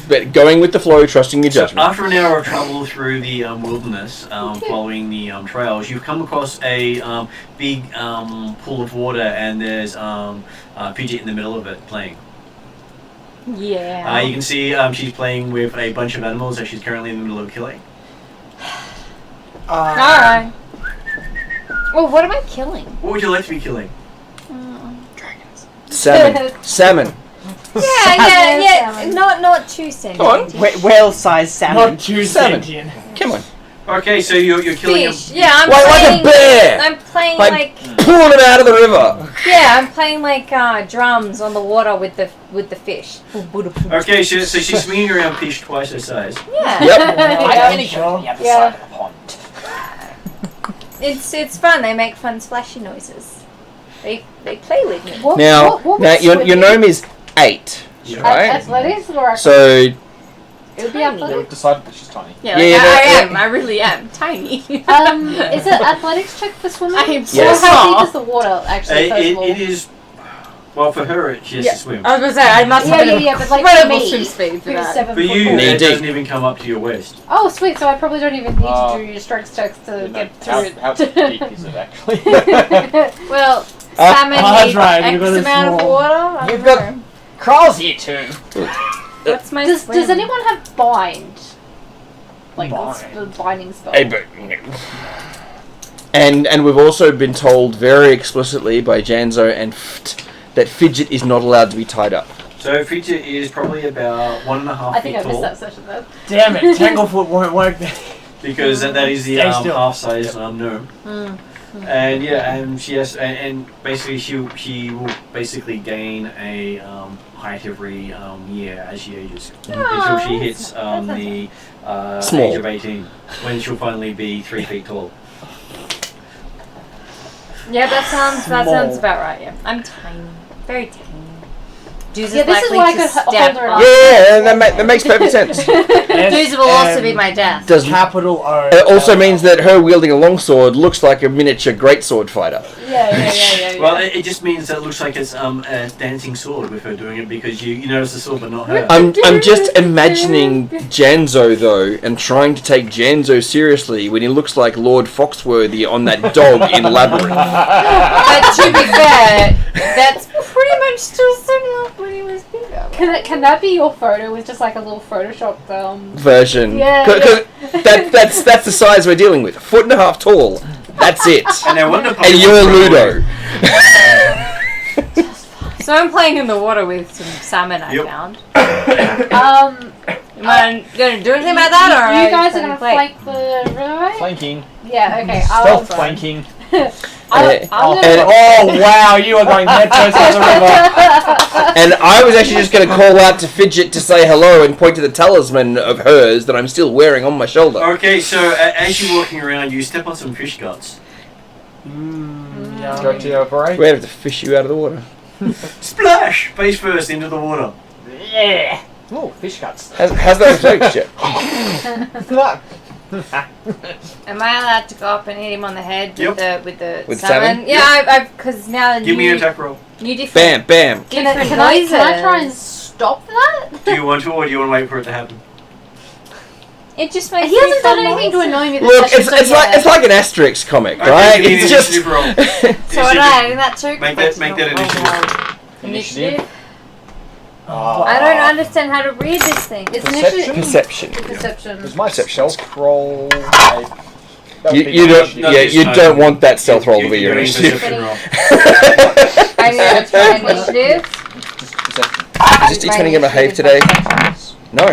But going with the flow, trusting your So judgment. after an hour of travel through the wilderness, following the trails, you've come across a big pool of water, and there's Fidget in the middle of it playing. Yeah. You can see she's playing with a bunch of animals that she's currently in the middle of killing. Alright. Well, what am I killing? What would you like to be killing? Salmon. Yeah. Not too Go on. sentient. Whale-sized salmon. Not too Salmon. sentient. Come on. Okay, so you're killing Fish. Yeah, I'm Like playing. a bear. I'm playing Like like pulling it out of the river. yeah, I'm playing like drums on the water with the fish. Okay, so she's swinging around fish twice her size. Yeah. Yep. I'm gonna go to the other side of the pond. It's fun. They make fun splashy noises. They play with me. Now your swimming? gnome is 8, Yeah. right? Athletics or So it would be They've athletics. decided that she's tiny. Yeah, Yeah, I yeah. am. I really am tiny. Is it athletics check for swimming? I am So Yes. how deep is the water actually? First of all? It is. Well, for her, she has to swim. I was gonna say I must Yeah, have yeah, an yeah, but like incredible for me, swim speed for who's that. 7 For foot you, four. Knee it deep. doesn't even come up to your waist. Oh, sweet. So I probably don't even need to do your strength checks to You know, get how, through how it. deep is it actually? Well, salmon that's need right, X you've got a amount of small- water. I You've don't got- know. Crawls here too. What's my Does swim? anyone have bind? Like Bind. the binding spell. Hey, but, and we've also been told very explicitly by Janzo and Ft that Fidget is not allowed to be tied up. So Fidget is probably about 1.5 I think feet I missed tall, that session though. Damn it, Tanglefoot won't work there. because that is the Stay still. half-size gnome. And yeah, and she has, and basically she will basically gain a height every year as she ages, until she hits the Small. age of 18, when she'll finally be 3 feet tall. Yeah, that sounds Small. about right. Yeah, I'm tiny, very tiny. Dooz Yeah, this is likely why I to could step hold her on- up. Yeah, that makes perfect sense. Dooz will also be my death. Does Capital O. It also means that her wielding a longsword looks like a miniature greatsword fighter. Yeah. Well, it just means that it looks like it's a dancing sword with her doing it, because you notice the sword but not her. I'm just imagining Janzo though, and trying to take Janzo seriously when he looks like Lord Foxworthy on that dog in Labyrinth. But to be fair, that's pretty much still similar when he was bigger. Can that be your photo with just like a little Photoshop Version. Yeah, 'Cause that's the size we're dealing with. 1.5 feet tall. That's it. And I wonder. And you're Ludo. So I'm playing in the water with some salmon I Yep. found. Um Am I gonna do anything about that, or you am I guys just are gonna play? flank the river? Flanking. Yeah, okay. Stealth flanking. I'm gonna And, Oh wow, you are going head first on the river. and I was actually just going to call out to Fidget to say hello and point to the talisman of hers that I'm still wearing on my shoulder. Okay, so as you're walking around, you step on some fish guts. Go to your variety. We have to fish you out of the water. Splash! Face first into the water. Yeah. Ooh, fish cuts. How's that worked, Jet? Am I allowed to go up and hit him on the head with the With salmon? salmon? Yeah, I've because now Give me an attack roll. new different Bam, bam. Can I noises. try and stop that? Do you want to, or do you want to wait for it to happen? It just makes He hasn't done anything to annoy me this Look, session, it's like an Asterix comic, right? give me an It's just initiative roll. So what I adding that too? Make that initiative. Initiative. Oh. I don't understand how to read this thing. It's Perception? perception. Perception. Was my Perception. stealth roll? You don't want that stealth roll to be your You're initiative. perception roll. I'm gonna try initiative. Just perception. Is this D20 gonna behave today? No.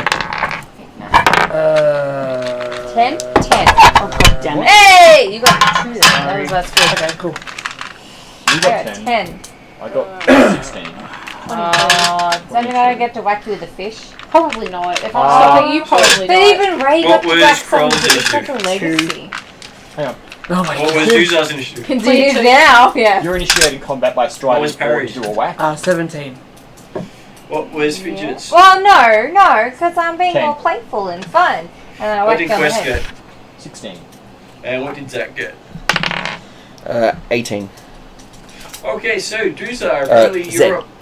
10? 10. Oh, damn it. Hey! You got 2 then. That was last good. Okay, cool. You I got got 10. 10. I got 16. Does that mean I don't get to whack you with a fish? Probably not. If I'm Ah. stopping you, probably But not. even Ray What got to was whack someone Kroll's with it's such a initiative? legacy. Oh my What was god. Zuza's initiative? Can do it now, yeah. You're initiating combat by striding was forward parried? to do a whack. 17. What was Fidget's? Well, no, because I'm being 10. all playful and fun. And then I What whack did you on the Quest head. get? 16. And what did Zach get? 18. Okay, so Doomsday, really,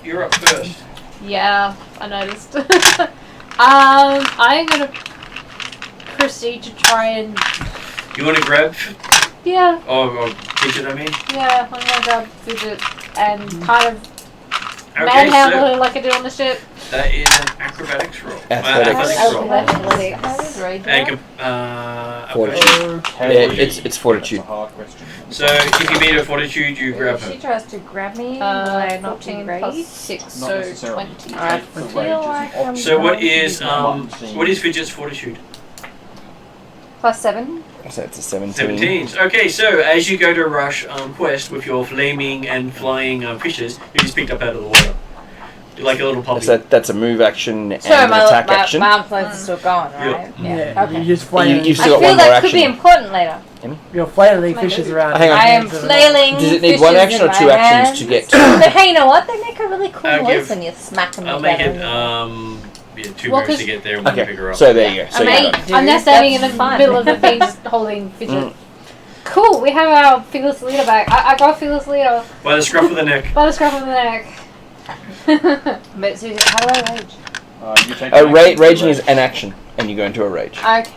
you're up first. Yeah, I noticed. I'm gonna proceed to try and. You want to grab? Yeah. Or Fidget, I mean? Yeah, I'm gonna grab Fidget and kind of Okay, manhandle so her like I did on the ship. that is an acrobatics roll. Athletics. Athletics. And Fortitude. Okay. It's fortitude. That's a hard question. so if you meet her fortitude, you grab If she her. tries to grab me, will I not be 14 raised? plus 6, Not so necessarily. 20. I The feel range is like an I'm So what going is to what is Fidget's fortitude? plus 7. So it's a 17. 17s. Okay, so as you go to rush Quest with your flaming and flying fishes, you just picked up out of the water. You're like a little puppy. That's a move action and So an attack action. my arm floats are still going, right? Yeah. Okay. You just flailing. You've I still got feel one more that could be action. important later. You're flailing fishes around. Hang on. I am flailing Does it need fishes one action in or two my actions hands. to get to? But hey, you know what? They make a really cool I'll noise give- when you smack them I'll make together. it 2 Well, moves to 'cause- get there and one to pick Okay, her up. so there you go. So I'm you eight. got it. I'm now standing in the That's fun. middle of the thing just holding Fidget. Mm. Cool, we have our Fearless Leader back. I got Fearless Leader By the scruff of the neck. by the scruff of the neck. But Susie, how do I rage? You take an action to Raging is rage. an action, and you go into a rage. Okay.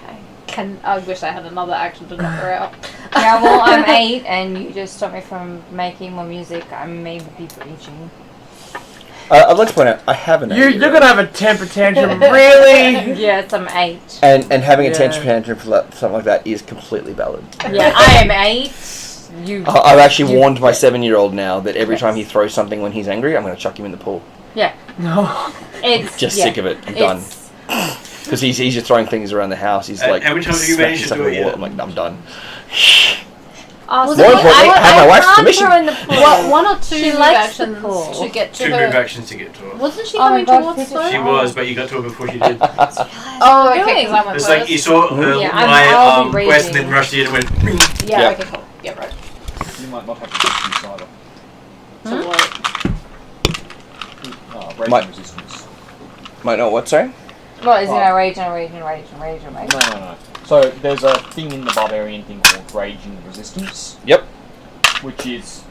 I wish I had another action to knock her out. Yeah, well, I'm 8, and you just stopped me from making more music. I may be raging. I'd like to point out, I have an 8. You're gonna have a temper tantrum, really? Yes, I'm 8. And having a Yeah. tantrum for something like that is completely valid. Yeah, I am 8. You. I've actually warned my 7-year-old now that every time he throws something when he's angry, I'm going to chuck him in the pool. No. It's Just yeah, sick of it. I'm done. it's- Because he's just throwing things around the house. He's like, how many times have you smacking managed to stuff do in it the wall. yet? I'm like, I'm done. Oh, Was so it More one- importantly, I have my wife's can't permission. throw in the pool. What, one or two She move likes the actions pool. to get to 2 her? move actions to get to her. Wasn't she Oh my coming God, towards Fidget. us? She was, but you got to her before she did. Oh, okay, because I went It's first. like you saw her Yeah, my I'll be Quest and raging. then rushed in and went. Bing. Yeah, Yeah. okay, cool. Yeah, right. You might not have resistance either. So what? Raging Might- resistance. Might know what, sorry? What is it? Oh. I rage. No. So there's a thing in the barbarian thing called raging resistance. Yep. Which is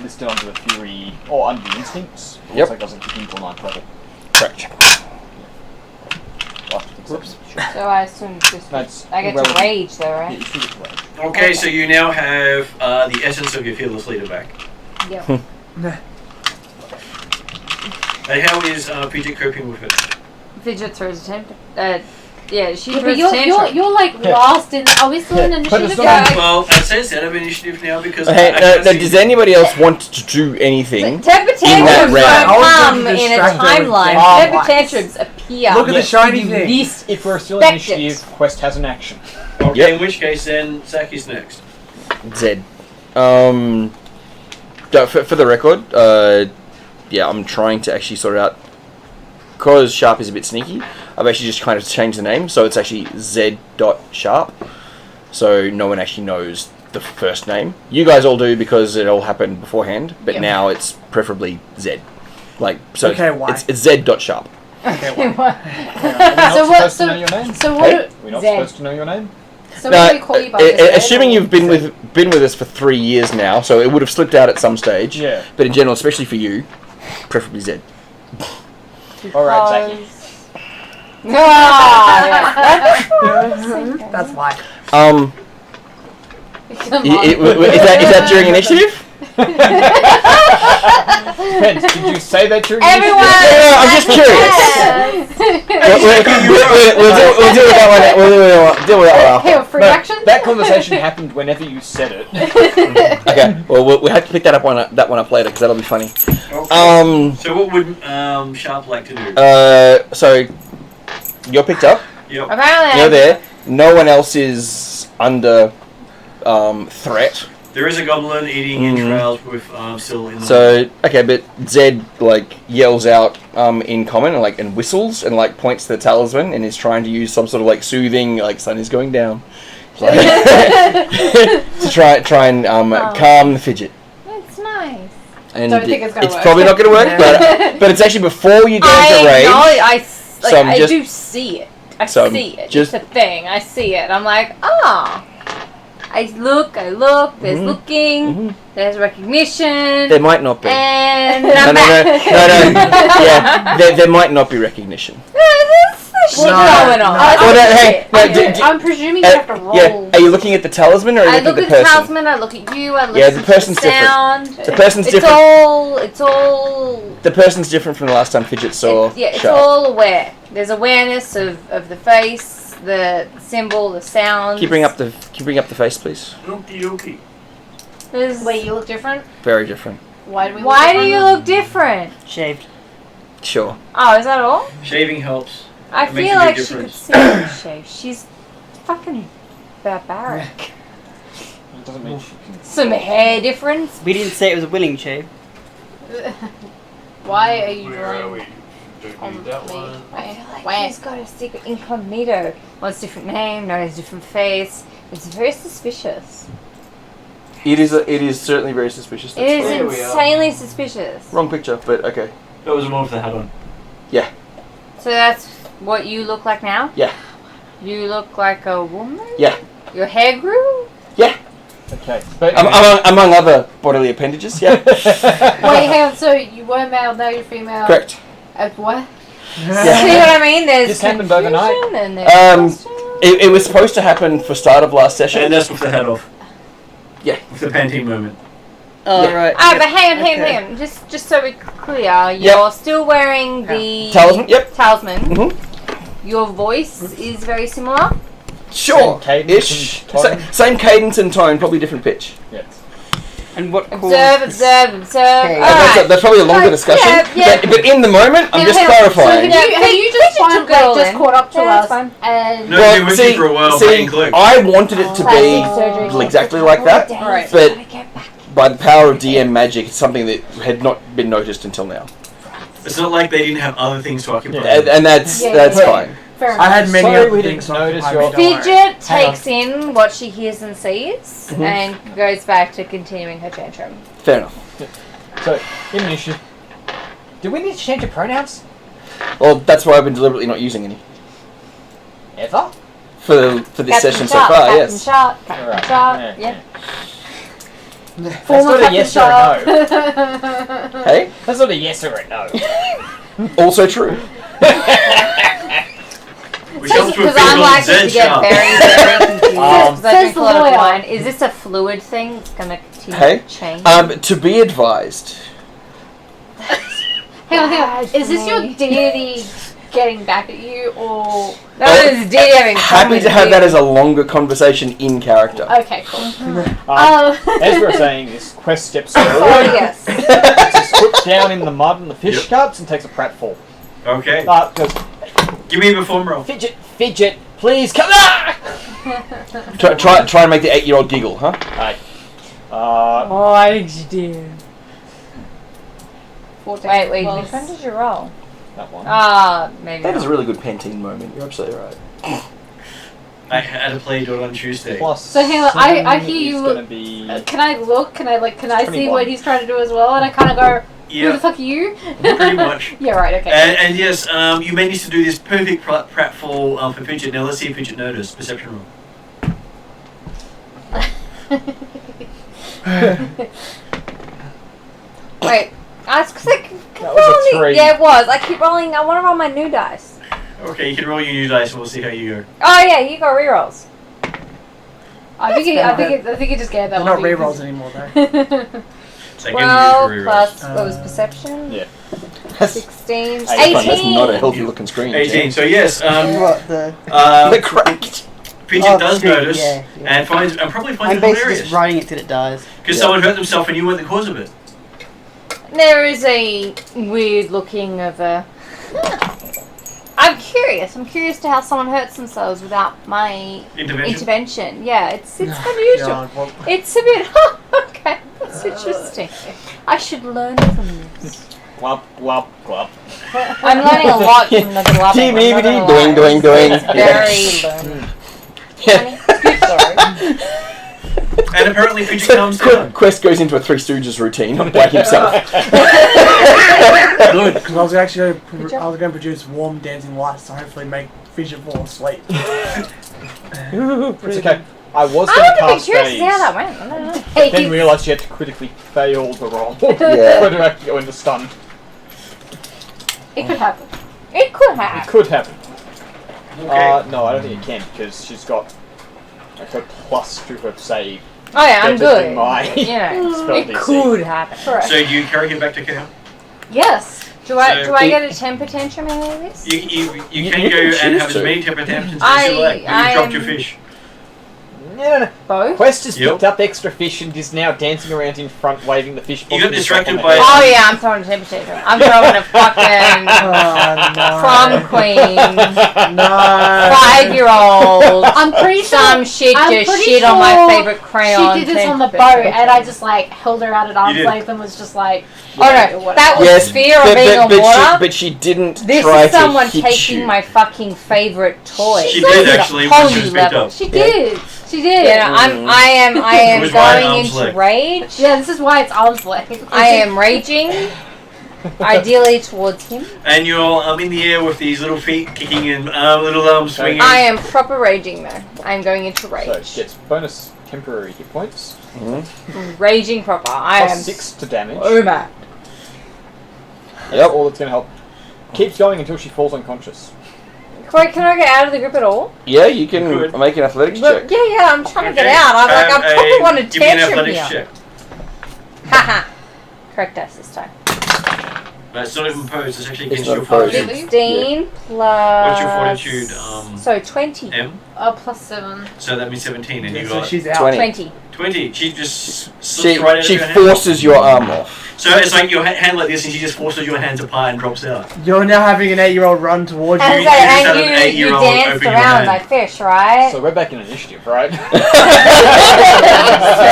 listed under the fury or under the instincts. It Yep. also doesn't kick until 9th level. Correct. Whoops. So I assume it's just That's I get to irrelevant. rage though, Yeah, right? you still get to rage. Okay, so you now have the essence of your fearless leader back. Yeah. And how is Fidget coping with it? Fidget throws a temper. Yeah, she Yeah, throws but a tantrum. you're like last in. Are we still in but initiative? it's not- Well, it says out of initiative now because Hey, I can't see- does anybody else want to do anything? Temper that tantrums round. don't I come was in a distracted with timeline. damn Temper lights. tantrums appear. Look at the shiny at thing. least if we're still in Expect it. initiative, Quest has an action. Okay, Yep. in which case then Zach is next. Zed. For the record, yeah, I'm trying to actually sort it out. Because Sharp is a bit sneaky, I've actually just kind of changed the name, so it's actually Z.Sharp. So no one actually knows the first name. You guys all do because it all happened beforehand, but Yeah. now it's preferably Z. Like, so Okay, why? it's Z.Sharp. Okay, Are we not So what- supposed to know your name? So what? Hey? We're not Zed. supposed to know your name? So what do we call you by this? Assuming you've been with us for 3 years now, so it would have slipped out at some stage. Yeah. But in general, especially for you, preferably Z. Alright, Zachy. That's why. Come Is on. that during initiative? Depends, did you say that during Everyone! Yeah, I'm just curious. We'll deal with that one. We'll deal with that one Hey, after. free No, action? that conversation happened whenever you said it. Okay. Well, we'll have to pick that one up later because that'll be funny. Okay. So what would Sharp like to do? So you're picked up. Yep. Apparently, You're there. No one else is under threat. There is a goblin eating entrails with still in the So okay, but Zed like yells out in common and whistles and like points to the talisman and is trying to use some sort of like soothing like sun is going down to try and calm the fidget. it's nice. And Don't think it's gonna work. probably not going to work, but it's actually before you go into rage. So I'm I just- do see it. I so I'm see it. just- It's a thing. I see it. I'm like, ah. I look, there's looking, there's recognition. There might not be. And No. Yeah, there might not be recognition. There's shit going on. I'm presuming you have to roll. Yeah, are you looking at the talisman or are you I looking look at the at the person? talisman, I look at you, I look Yeah, at the person's sound. different. The person's different. It's all... The person's different from the last time Fidget saw it's Sharp. all aware. There's awareness of the face, the symbol, the sound. Can you bring up the face, please? Okie dokie. Wait, you look different? Very different. Why do we? Why do you look different? Shaved. Sure. Oh, is that all? Shaving helps. I It makes feel a big like she could difference. see me shave. She's fucking barbaric. It doesn't mean she can. Some hair difference. We didn't say it was a willing shave. Why are you Where are drawing we? Don't do that one. I feel like Why? he's got a secret incognito. Well, it's a different name, no, it's a different face. It's very suspicious. It is certainly very suspicious. It is There we are. insanely suspicious. Wrong picture, but okay. That was the one with the hat on. So that's what you look like now? Yeah. You look like a woman? Yeah. Your hair grew? Okay. But Among other bodily appendages, yeah. Wait, hang on. So you were male, now you're female. Correct. What? See what I mean? There's This happened overnight. confusion and there's question. It was supposed to happen for start of last session. And that's with the hat off. Yeah. With the Pantene moment. Oh, Yeah. right. Alright, but hang Okay. on. Just so we're clear, you're still wearing the Talisman? Yep. talisman. Mm-hmm. Your voice is very similar. Sure. Same cadence Ish. and tone. Same cadence and tone, probably different pitch. Yes. And what caused Observe, this- observe. Okay. Alright. That's probably a longer discussion. yeah. But in the moment, I'm just Hang on, clarifying. So have you just Fidget took it all in. caught up to Yeah, that's us fine. and No, you've been with you for a while, see, paying cloak. I wanted it to be Surgery. exactly like that, Right. but by the power of DM magic, it's something that had not been noticed until now, It's not like they didn't have other things to occupy. and that's Yeah. fine. fair I enough. had many Sorry other we things didn't notice occupied your- me, don't worry. Fidget Hang on. takes in what she hears and sees Mhm. and goes back to continuing her tantrum. Fair enough. So, issue. Do we need to change your pronouns? Well, that's why I've been deliberately not using any Ever? for this Captain session Sharp, so far. Captain Yes. Sharp, Captain Alright. Sharp, yeah. That's not a yes or a no. Hey, That's not a yes or a no. also true. Which helps with Because I'm visual likely Zed to get sharp. very confused because I Says drink the a lot of lawyer. wine. Is this a fluid thing? It's going to continue Hey, to change? To be advised. Hang on. Bad Is this for your me. deity getting back at you, or That is dead having Happy to have that as a longer conversation in character. okay, cool. As we're saying, this quest steps Oh, forward, yes. just puts down in the mud and the fish Yep. cups and takes a pratfall. Okay. Goes, Give me a perform roll. Fidget, please come on! Try and make the 8-year-old giggle, huh? Oh, I think you did. 14 Wait, plus- which one did you roll? That one. Ah, maybe That not. is a really good Pantene moment. You're absolutely right. I had to play it on Tuesday. Plus So hang on, I hear is you- gonna be... Can I look? Can I see 21. what he's trying to do as well? And I kind of go, who the Yeah, fuck are you? pretty much. Yeah, right. Okay. And yes, you managed to do this perfect pratfall for Fidget. Now let's see if Fidget noticed. Perception roll. Wait, that's because I keep That was a rolling. 3. Yeah, it was. I keep rolling. I want to roll my new dice. Okay, you can roll your new dice and we'll see how you go. Oh, yeah, you got rerolls. I think he just gave that They're one. not rerolls anymore, though. It's like 12 MU for plus, rerolls. what was perception? Yeah. 16, That's fun. 18. That's not a healthy looking screen. 18. So yes, What the? The cracked. Fidget Oh, does shit, notice yeah. and finds and probably finds I'm it basically hilarious just writing it till it dies. because Yeah. someone hurt themselves and you weren't the cause of it. There is a weird looking of a... I'm curious. I'm curious to how someone hurts themselves without my intervention. Yeah, it's unusual. God, well, It's a bit... okay, that's interesting. I should learn from this. Glub, glub, glub. I'm learning a lot from the glubbing. Doing, doing, doing. It's very learning. Yeah. Sorry. And apparently Fidget So, comes down. Quest goes into a Three Stooges routine by himself. good, because I was actually Good job. going to produce warm dancing lights to hopefully make Fidget fall asleep. It's okay. I was I going to would be cast curious to see how phase. that went. I don't know. Hey, Then realised you had to critically fail the roll. Yeah. For to actually go into stun. it could happen. It could It have. could happen. Okay. No, I don't think it can because she's got like her plus to her save. Oh yeah, I'm better than good. my You know, spell it DC. could happen. Correct. So do you carry him back to camp? Yes. Do I So- get a temper tantrum out of this? You You can can go and choose have as to. many temper tantrums as I- you like. I You dropped your am- fish. No. Both? Quest has Yep. picked up extra fish and is now dancing around in front, waving the fish. You got distracted on the by- head. Oh yeah, I'm throwing a temper tantrum. I'm throwing a fucking prom queen, No. 5-year-old. I'm pretty sure. Some shit I'm just pretty shit on my sure favorite crayon. She did this on the temper boat, tantrum. and I just like held her out at arm's did. length and was just like, Oh no, that was Yes, fear of being on water. but she didn't This try is someone to hit taking you. my fucking favorite toy. She This did is a actually, whole when she new was picked level. up. she did. She did. Yeah, I am was right going arm's into length. rage. Yeah, this is why it's arm's length. I am raging, ideally towards him. And you're in the air with these little feet kicking and little arms swinging. I am proper raging though. I am going into So rage. it gets bonus temporary hit points. Raging proper. I Plus am 6 to damage. Uma. That's all that's going to help. Keeps going until she falls unconscious. Wait, can I get out of the grip at all? Yeah, you can Good. make an athletics Look, check. yeah, I'm trying to get Okay, out. I'm like, I probably want to give me an tantrum athletics here. check. Haha. Correct dice this time. But it's not even opposed, it's actually It's against not your opposed. fortitude. 16 plus... What's your fortitude? So 20. M? +7. So that means 17, and you So got she's out. 20. 20. 20. She just She, slips right out she of your hand. forces your arm off. So it's like your hand like this, and she just forces your hands apart and drops out. You're now having an 8-year-old run towards And, you. so, just and had an you 8-year-old danced open your around hand. like fish, right? So we're back in initiative, right? So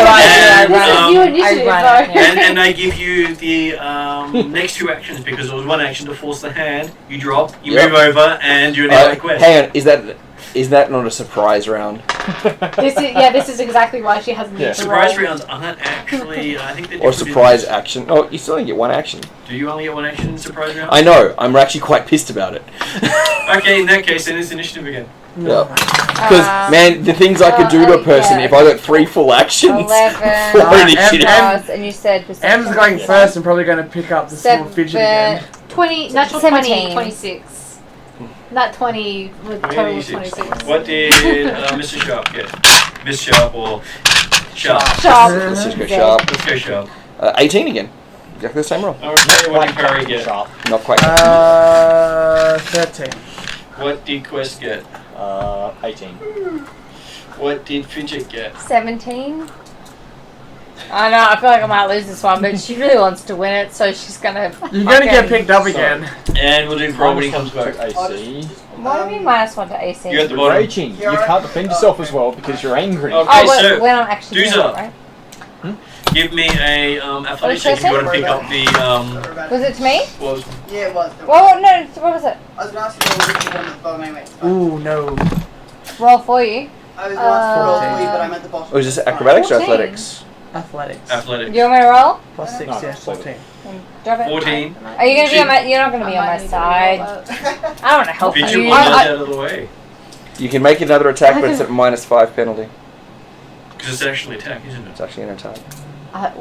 I And, This is new um, initiative, I run though. it, yeah. and they give you the next 2 actions because there was 1 action to force the hand. You drop, you Yep. move over, and you're now in quest. Hang on, is that not a surprise round? This is exactly why she hasn't Yeah. used the Surprise roll. rounds aren't actually. I think they're Or different surprise in- action? Oh, you still only get 1 action. Do you only get 1 action in surprise round? I know. I'm actually quite pissed about it. Okay, in that case, then it's initiative again. Yeah. Because man, the things I could do to a person yeah. if I got 3 full actions 11. for initiative. Plus, and you said perception. M's going first and probably going to pick up the small fidget again. 20, natural 17. 20, 26. Not 20, with total was 26. What did Mr. Sharp get? Miss Sharp or Sharp? Sharp. Let's just go Zed. sharp. Let's go Sharp. 18 again. Exactly the same roll. Okay, what did Parry get? Sharp. Not quite. 13. What did Quest get? 18. What did Fidget get? 17. I know, I feel like I might lose this one, but she really wants to win it, so she's gonna. You're going to get picked up again. And we'll do Brawl when he comes back. AC. What do you mean -1 to AC? You're at the You're bottom. raging. You can't defend yourself as well because you're angry. Okay. Oh, but so, when I'm actually doing Doozer. it, right? Give me a athletics What check if you want to did pick I up the Was it to me? was Yeah, it was. Well, no, what was it? I was going to ask you to roll which one at the bottom anyway. Ooh, no. Roll for you. I was going to ask you to roll for you, 14. but I'm at the bottom. Or is this acrobatics or 14. athletics? Athletics. athletics. Do you want me to roll? Plus 6, No, yeah, it's 14. And drop it. 14. Are you gonna be She- on my? You're not gonna be on my side. I don't want to help Fidget you. will nudge out of the way. You can make another attack, but it's at -5 penalty. Because it's actually attack, isn't it? It's actually an attack.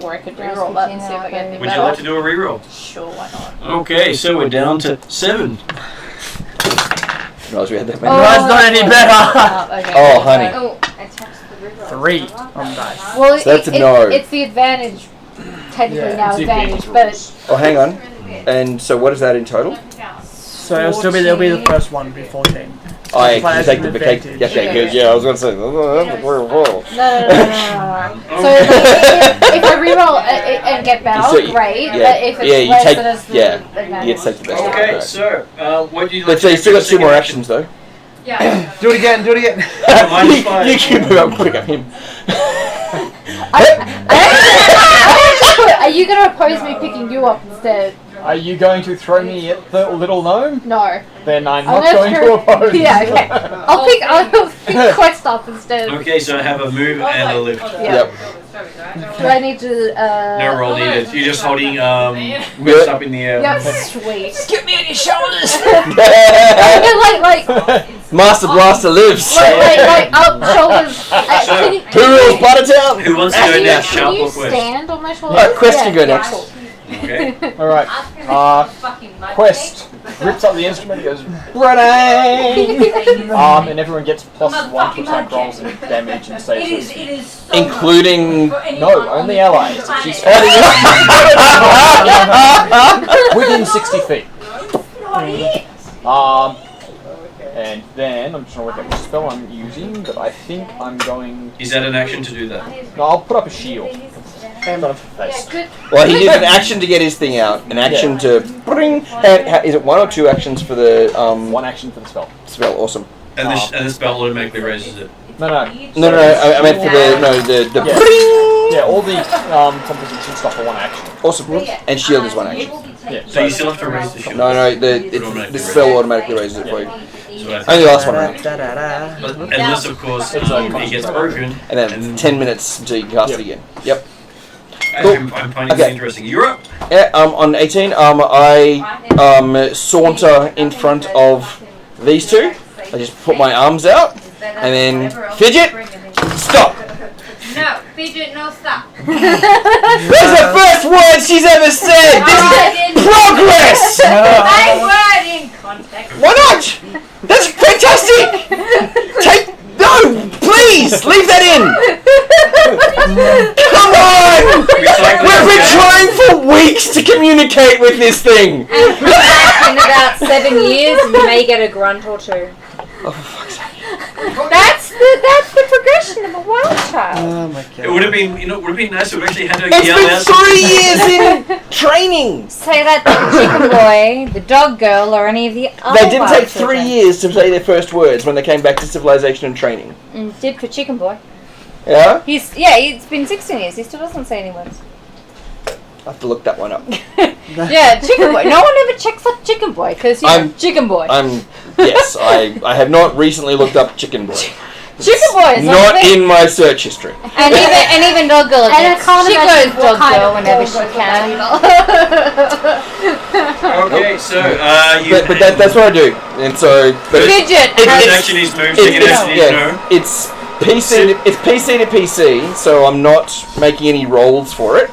Or I could reroll that and see if I get any Would you better. like to do a reroll? Sure, why not? Okay, so we're down to 7. Didn't realize we had that many. No, it's not any better. Okay. Oh, honey. Oh, I touched the reroll. 3 on dice. Well, So that's a no. It's the advantage, technically Yeah, now it's the advantage, advantage but Oh, hang on. And so what is that in total? So it'll still be, there'll be the first one, be 14. Oh, yeah, Play can you as take an the advantage. okay, okay, good. Yeah, I was going to say. no. So if I reroll and get better, So you- great. yeah, But if it's yeah, you less, take- then it's the yeah, advantage. you get to take the best. Okay, Okay. so what do you like Let's say you to still do got for 2 more second actions though. Do it again, do it again. Minus 5. You can move up quick at him. Are you going to oppose me picking you up instead? Are you going to throw me at the little gnome? No. Then I'm I'm not gonna going throw- to oppose. Yeah, okay. I'll pick Quest up instead. Okay, so I have a move and a lift. Yeah. Yep. Do I need to? No roll needed. You're just holding Good. lift up in the air. Yeah, sweet. Get me on your shoulders. like Master Blaster lives. Like up shoulders. Who rules Buttertown? Who wants to go next? Can Sharp you or Quest? stand on my shoulders? Alright, Quest can go next. Okay. Alright. Quest rips up the instrument and goes, Brennan! And everyone gets +1 to attack rolls and damage and saves. Including... No, only allies. She's within 60 feet. And then I'm just gonna work out which spell I'm using, but I think I'm going. Is that an action to do that? No, I'll put up a shield. In front of her face. Well, he used an action to get his thing out, an action to bring. Is it 1 or 2 actions for the 1 action for the spell. Spell, awesome. And the spell automatically raises it. No. I meant for the yeah, all the composition stuff are 1 action. Awesome. And shield is 1 action. Yeah. So you still have to raise the shield. No, the spell automatically raises it for you. So Only last one round. unless of course he gets broken. And then 10 minutes until you cast it again. Yep. I'm finding this interesting. You're up. Yeah, on 18, I saunter in front of these two. I just put my arms out, and then Fidget, stop. No, Fidget, no stop. That's the first word she's ever said. This is progress. My word in context. Why not? That's fantastic. No, please leave that in. Come on. We've been trying for weeks to communicate with this thing. And come back in about 7 years, and you may get a grunt or 2. Oh, for fuck's sake. That's the progression of a wild child. Oh my god. It would have been, would have been nice if we actually had to It's yell been out. 3 years in training. Say that to the chicken boy, the dog girl, or any of the other They didn't wild take 3 children. years to say their first words when they came back to civilization and training. Did for chicken boy. Yeah? It's been 16 years. He still doesn't say any words. I have to look that one up. Yeah, chicken boy. No one ever checks up chicken boy because chicken boy. Yes, I have not recently looked up chicken boy. Chicken boy is not in my search history. And even dog girl. And I can't she imagine goes what dog kind girl of whenever dog she girl can. Okay, so But that's what I do, and so. But Fidget. First action is move. Second action is no. It's PC. It's PC to PC, so I'm not making any rolls for it.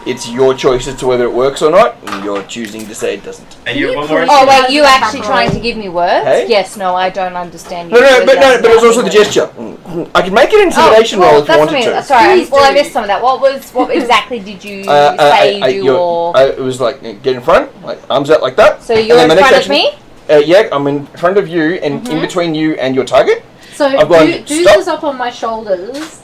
It's your choice as to whether it works or not, and you're choosing to say it doesn't. And you have one more. Oh wait, you actually trying to give me words? Hey? Yes, no, I don't understand. But it was also the gesture. I can make an intimidation roll if you wanted to. Sorry, I missed some of that. What exactly did you say you do? It was like get in front, like arms out like that. So you're in front of me? Yeah, I'm in front of you, and in between you and your target. So Deuce is up on my shoulders.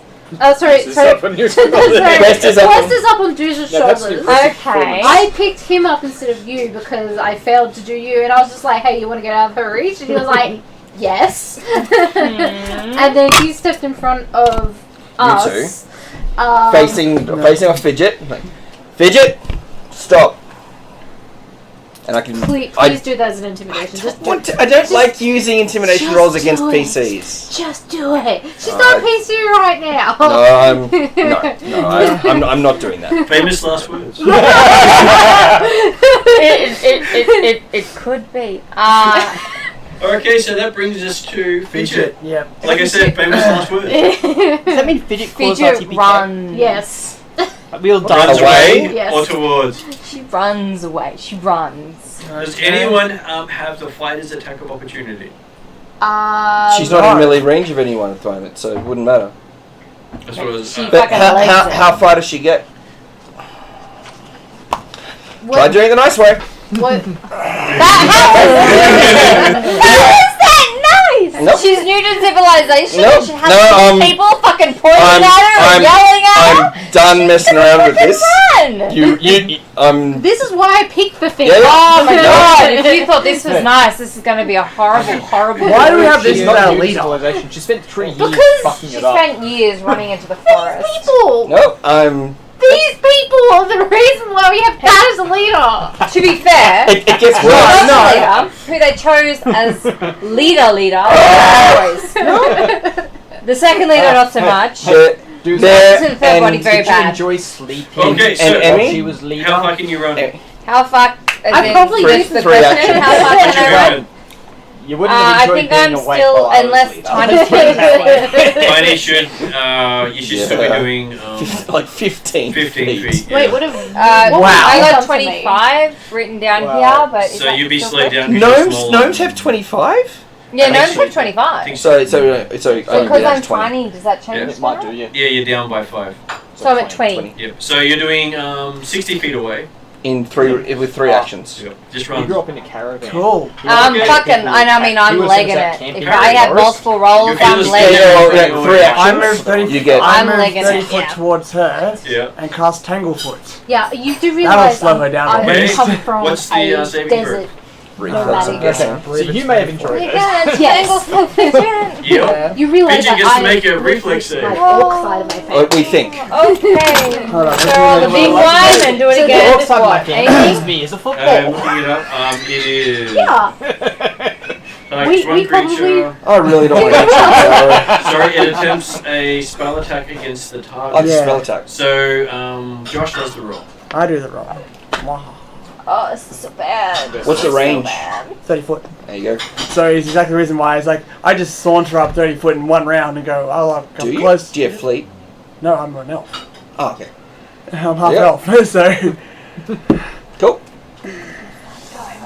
Sorry. Quest is up on your shoulders. Quest is up on Deuce's shoulders. Okay. I picked him up instead of you because I failed to do you, and I was just like, "Hey, you want to get out of her reach?" And he was like, "Yes." And then he stepped in front of us. You two. Facing a Fidget. Like, Fidget, stop. And I can. Please do that as an intimidation. I don't like using intimidation rolls against PCs. Just do it. She's not PC right now. I'm not doing that. Famous last words. It could be. Okay, so that brings us to Fidget. Yeah. Like I said, famous last words. Does that mean Fidget claws our Fidget TPK? runs. Yes. We'll die Runs away Yes. or towards. She runs away. She runs. Does anyone have the fighter's attack of opportunity? She's not in melee range of anyone at the moment, so it wouldn't matter. That's what I was. But how far does she get? Try doing it the nice way. What? Nope. She's new to civilization. Nope. She has people fucking pointing at her and yelling at her. I'm done messing around with this. Run! This is why I picked the thing. Yeah. Oh my god! If you thought this was nice, this is going to be a horrible, horrible. Why do we have this She's as not our new to leader? civilization. She spent 3 years Because fucking she it up. spent years running into the forest. People. No, These people are the reason why we have Pat as a leader. To be fair, it gets the worse. first leader, who they chose as leader, boys. The second leader, not so much. The Third body, very Did you bad. enjoy sleeping? Okay, so and Emmy? She was leader. How far can you run? How far? I probably Three use the three question. actions. How far What's can your I run? movement? You wouldn't have I enjoyed think being I'm awake still, while I was unless leader. Tiny Tiny should, you should still be doing like 15 feet. Wait, what I Wow. got 25 written down here, but So you'd be slowed down. Gnomes have 25? Yeah, gnomes have 25. So Because I'm tiny, does that change? It might do, yeah. Yeah, you're down by 5. So I'm at 20. Yep. So you're doing 60 feet away. With 3 actions. Yep. Just You run. grew up in a caravan. Cool. I'm legging it. If I had multiple rolls, I'm legging it. 3 I move actions. 30 You get. I'm I move legging 30 it, foot yeah. towards her Yeah. and cast Tanglefoot. Yeah, you do That'll realize slow her down a I bit. come from What's the, a saving desert. Reflex, I'm guessing. So you may have enjoyed You this. can Yes. tangle Yep. You realize Fidget that gets to I make a am reflex save. my orc side of my face. What we think. Okay. Hold on, So the big one and do it The again. orc side of my What? family 80? used me as a I'm football. looking it up. It is. Yeah. Like one we probably- creature. I really don't want to action. Sorry, it attempts a spell attack against the I target. just spell attack. So, Josh does the roll. I do the roll. Wow. Oh, this is so bad. What's the range? 30 foot. There you go. So it's exactly the reason why it's like I just saunter up 30 foot in one round and go, oh, I'll Do come you? close. Do you have fleet? No, I'm an elf. Oh, okay. I'm half Yep. elf, so Cool.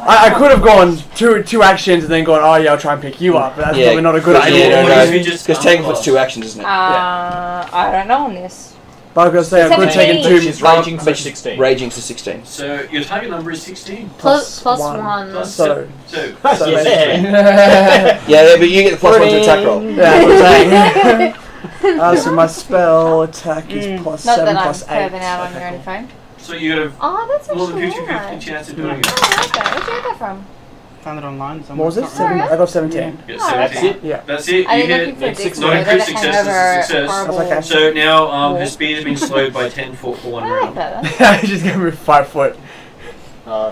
I could have gone two actions and then gone, oh yeah, I'll try and pick you up, but that's probably not a good What idea. if you just Because Tanglefoot's 2 actions, isn't it? I don't know on this. But I was gonna say I could have taken 17. two. She's raging for But she's 16. Raging to 16. So your target number is 16. Plus one. one. Plus So- 2. So Yeah. Yeah, but you get the +1 to attack roll. Yeah, so my spell attack is plus Not 7 that I'm plus 8. curving out on your own phone. So you got Oh, that's a more than actually 50-50 nice. chance of doing it. Oh, okay. Where'd you get that from? Found it online somewhere. What was it? Can't remember. 7? I got 17. Yeah, Oh, 17. Yeah. That's it. I You didn't hit. looking for a It's dick not a crit to success. hang It's a over success. horrible. That's okay. So now Wolf. his speed has been slowed by 10 foot for 1 I like round. that. She's gonna move 5 foot.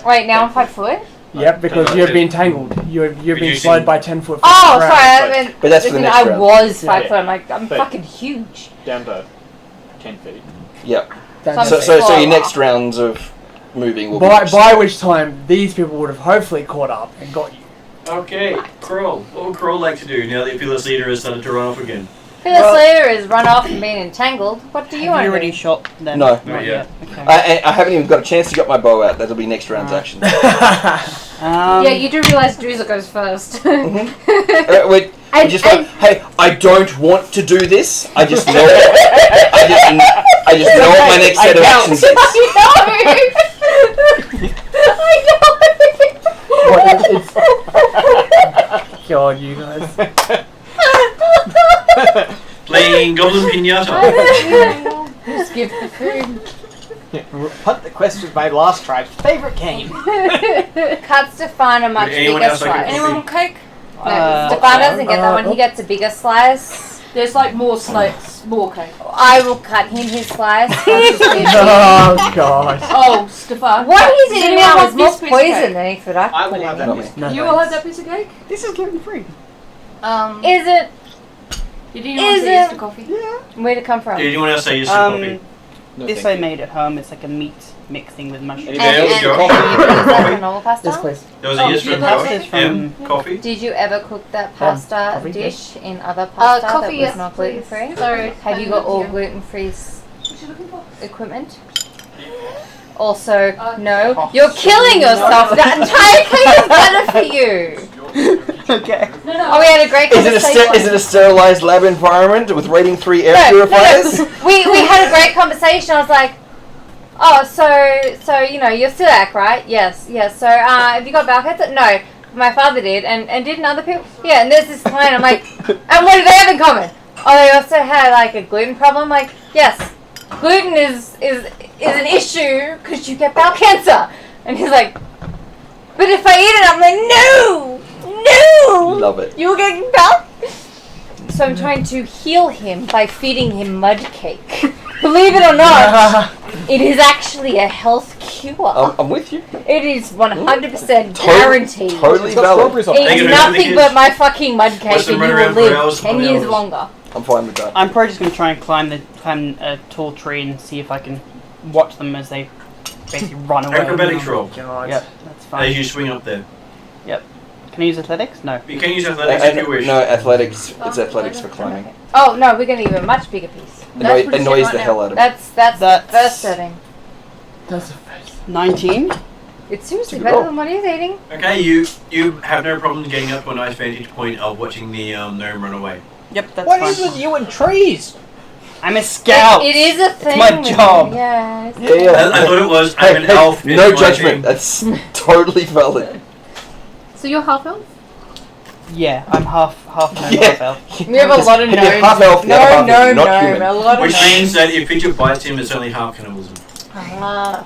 Wait, now I'm 5 foot? Yep, because you've been tangled. You've been Reducing- slowed by 10 foot. Oh, round. sorry. I meant, But that's for the thinking next I round. was 5 Yeah. foot. I'm like, I'm But- fucking huge. Down to 10 feet. Yep. That's So it. So Well, your next rounds of moving will be... By which time these people would have hopefully caught up and got you. Okay, Kroll. What would Kroll like to do now that your fearless leader has started to run off again? Phyllis Slayer is run off and being entangled. What do you Have want you to already do? shot them? No. Not yet. Okay. I haven't even got a chance to get my bow out. That'll be next round's action. Yeah, you do realize Druza goes first. Wait, And- just like, and- hey, I don't want to do this. I just know I just know what my next set of actions is. God, you guys. Playing Goblin Pinata. Just give the food. Punt the quest was my last tribe's favourite game. Cut Stefan a much Would anyone bigger else like a slice. coffee? Want cake? No, Stefan doesn't get that one. He gets a bigger slice. There's like more slices, more cake. I will cut him his slice. Oh, God. Oh, Stefan. What is Does it anyone now? want It's more this piece of poison cake? than anything I I put will in have it. that. Not me. No, You thanks. all have that piece of cake? This is gluten free. Is it? Did anyone Is say yes it- to coffee? Where'd it come from? Did anyone else say yes to coffee? No, This I thank you. made at home. It's like a meat mixing with mushrooms. Anything else, and Josh? you use that for normal pasta? Yes, please. There was a yes you from like Josh. this from- M. Coffee. Did you ever cook that pasta coffee, dish in other pasta coffee, that was yes, not please. gluten free? Sorry. Have you got all Yeah. gluten free What you looking for? equipment? Also, no. You're killing yourself. That entire cake is better for you. Okay. Oh, we had a great Is it conversation. is it a sterilized lab environment with rating 3 air No, purifiers? we had a great conversation. I was like, oh, so you know, you're Sidak, right? Yes. So have you got bowel cancer? No. My father did, and didn't other people? Yeah, and there's this client. I'm like, and what do they have in common? Oh, they also had like a gluten problem. I'm like, yes, gluten is an issue because you get bowel cancer. And he's like, but if I eat it, I'm like, no, Love it. you're getting bowel. So I'm trying to heal him by feeding him mud cake. Believe it or not, it is actually a health cure. I'm with you. It is 100% guaranteed. Totally It's got valid. strawberries on Eat it. Take it over to the nothing kids. but my fucking mud Watch cake them and run you around will for live hours 10 upon years hours. longer. I'm fine with that. I'm probably just going to try and climb a tall tree and see if I can watch them as they basically run away. Acrobatics roll. God. Yep, that's As fine. you swing up there. Okay. Can I use athletics? No. You can use athletics if you wish. No, athletics. It's athletics for climbing. Oh no, we're gonna give it a much bigger piece. Annoys the hell out of me. That's That's- first setting. That's a face. 19. It's seriously Good better roll. than what he's eating. Okay, you have no problem getting up to a nice vantage point of watching the gnome run away. Yep, that's What fine. is with you and trees? I'm a scout. It is a thing. my with- job. Yeah. Yeah. I thought it was. I'm an elf. No it's my judgment. thing. That's totally valid. So you're half elf? Yeah, I'm half gnome, Yeah. half elf. We have a lot of Yeah, gnomes. half elf, No, yeah, half no, elf, not no. human. A lot of Which gnomes. means that if Fidget bites him, it's only half cannibalism. Ah.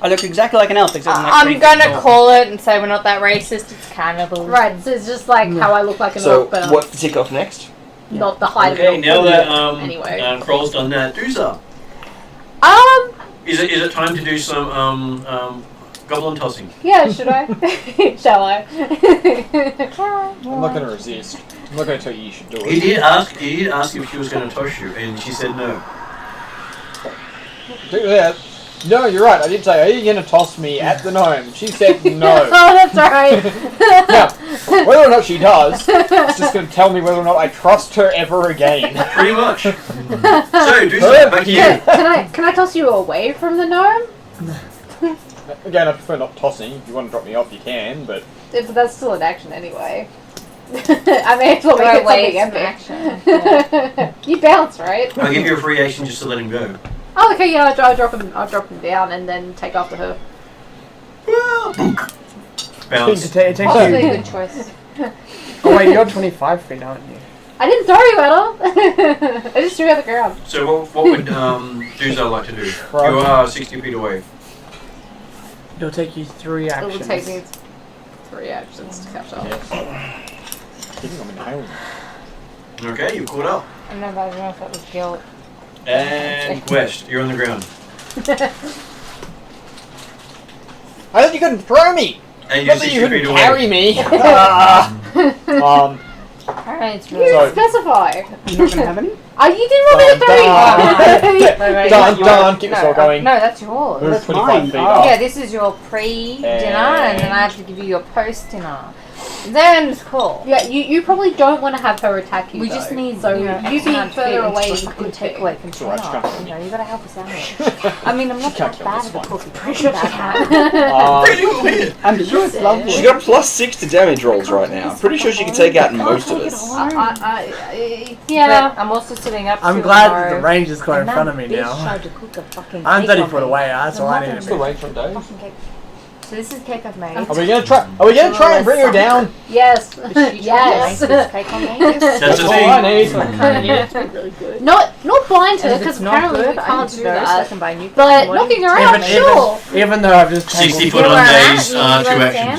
I look exactly like an elf, except I'm like I'm 3 gonna foot tall. call it and say we're not that racist. It's cannibal. Right, so it's just like how I look like an So, elf, but what to tick off next? not the height Okay, of now an that elf. Anyway. Kroll's done that, do some. Is it time to do some goblin tossing? Yeah, should I? Shall I? I'm not going to resist. I'm not going to tell you should do it. He did ask if she was going to toss you, and she said no. Do that. No, you're right. I did say, are you going to toss me at the gnome? She said no. Oh, that's right. Now, whether or not she does, it's just going to tell me whether or not I trust her ever again. Pretty much. So, do some. Back to you. Can I toss you away from the gnome? Again, I prefer not tossing. If you want to drop me off, you can, but... But that's still an action anyway. I may as well Throw make away it some something action. epic. You bounce, right? I'll give you a free action just to let him go. Oh, okay, yeah, I'll drop him down and then take after her. Bounce. It takes Possibly you. a good choice. Oh wait, you're 25 feet, aren't you? I didn't throw you at her. I just threw you at the ground. So what would Doomsday like to do? You are 60 feet away. It'll take you 3 It actions. will take me 3 actions to catch up. I think I'm inhaling. Okay, you caught up. I don't know if that was guilt. And West, you're on the ground. I thought you couldn't throw me! And Not you're that you 60 feet couldn't away. carry me! Alright, it's You really didn't specify. You're not gonna have any? You didn't want me to throw you. Done, keep us all going. No, that's yours. Move That's 25 mine. feet Oh. up. Yeah, this is your pre-dinner, and then I have to give you your post-dinner. Then it's cool. Yeah, you probably don't want to have her attack you. We though. just need, so you know, you being time to further fit away into a could good take takeaway Alright, container. she can't You know, you gotta help us out. I mean, I'm not She can't that kill bad this at the one. cookie. Pretty sure she can. I'm sure it's lovely. She's got a +6 to damage rolls right now. I'm pretty sure she can take out most of us. Yeah. But I'm also sitting up. I'm to glad tomorrow, that the range is quite in and front of me that bitch now. tried to cook a fucking I'm cake 30 on foot me. away, that's all I need What's to the be. range from Dave? Fucking cake. So this is cake I've made. Are we gonna try and bring her down? Yes. She tried to make Yes. this cake on me. That's the all I thing. need. Really good. Not blind her And if because it's not apparently good, we I can't can do go so I that. can buy new But cookies. knocking around, sure. Even though I've just 60 taken foot You on know where I'm days, at? 2 You actions.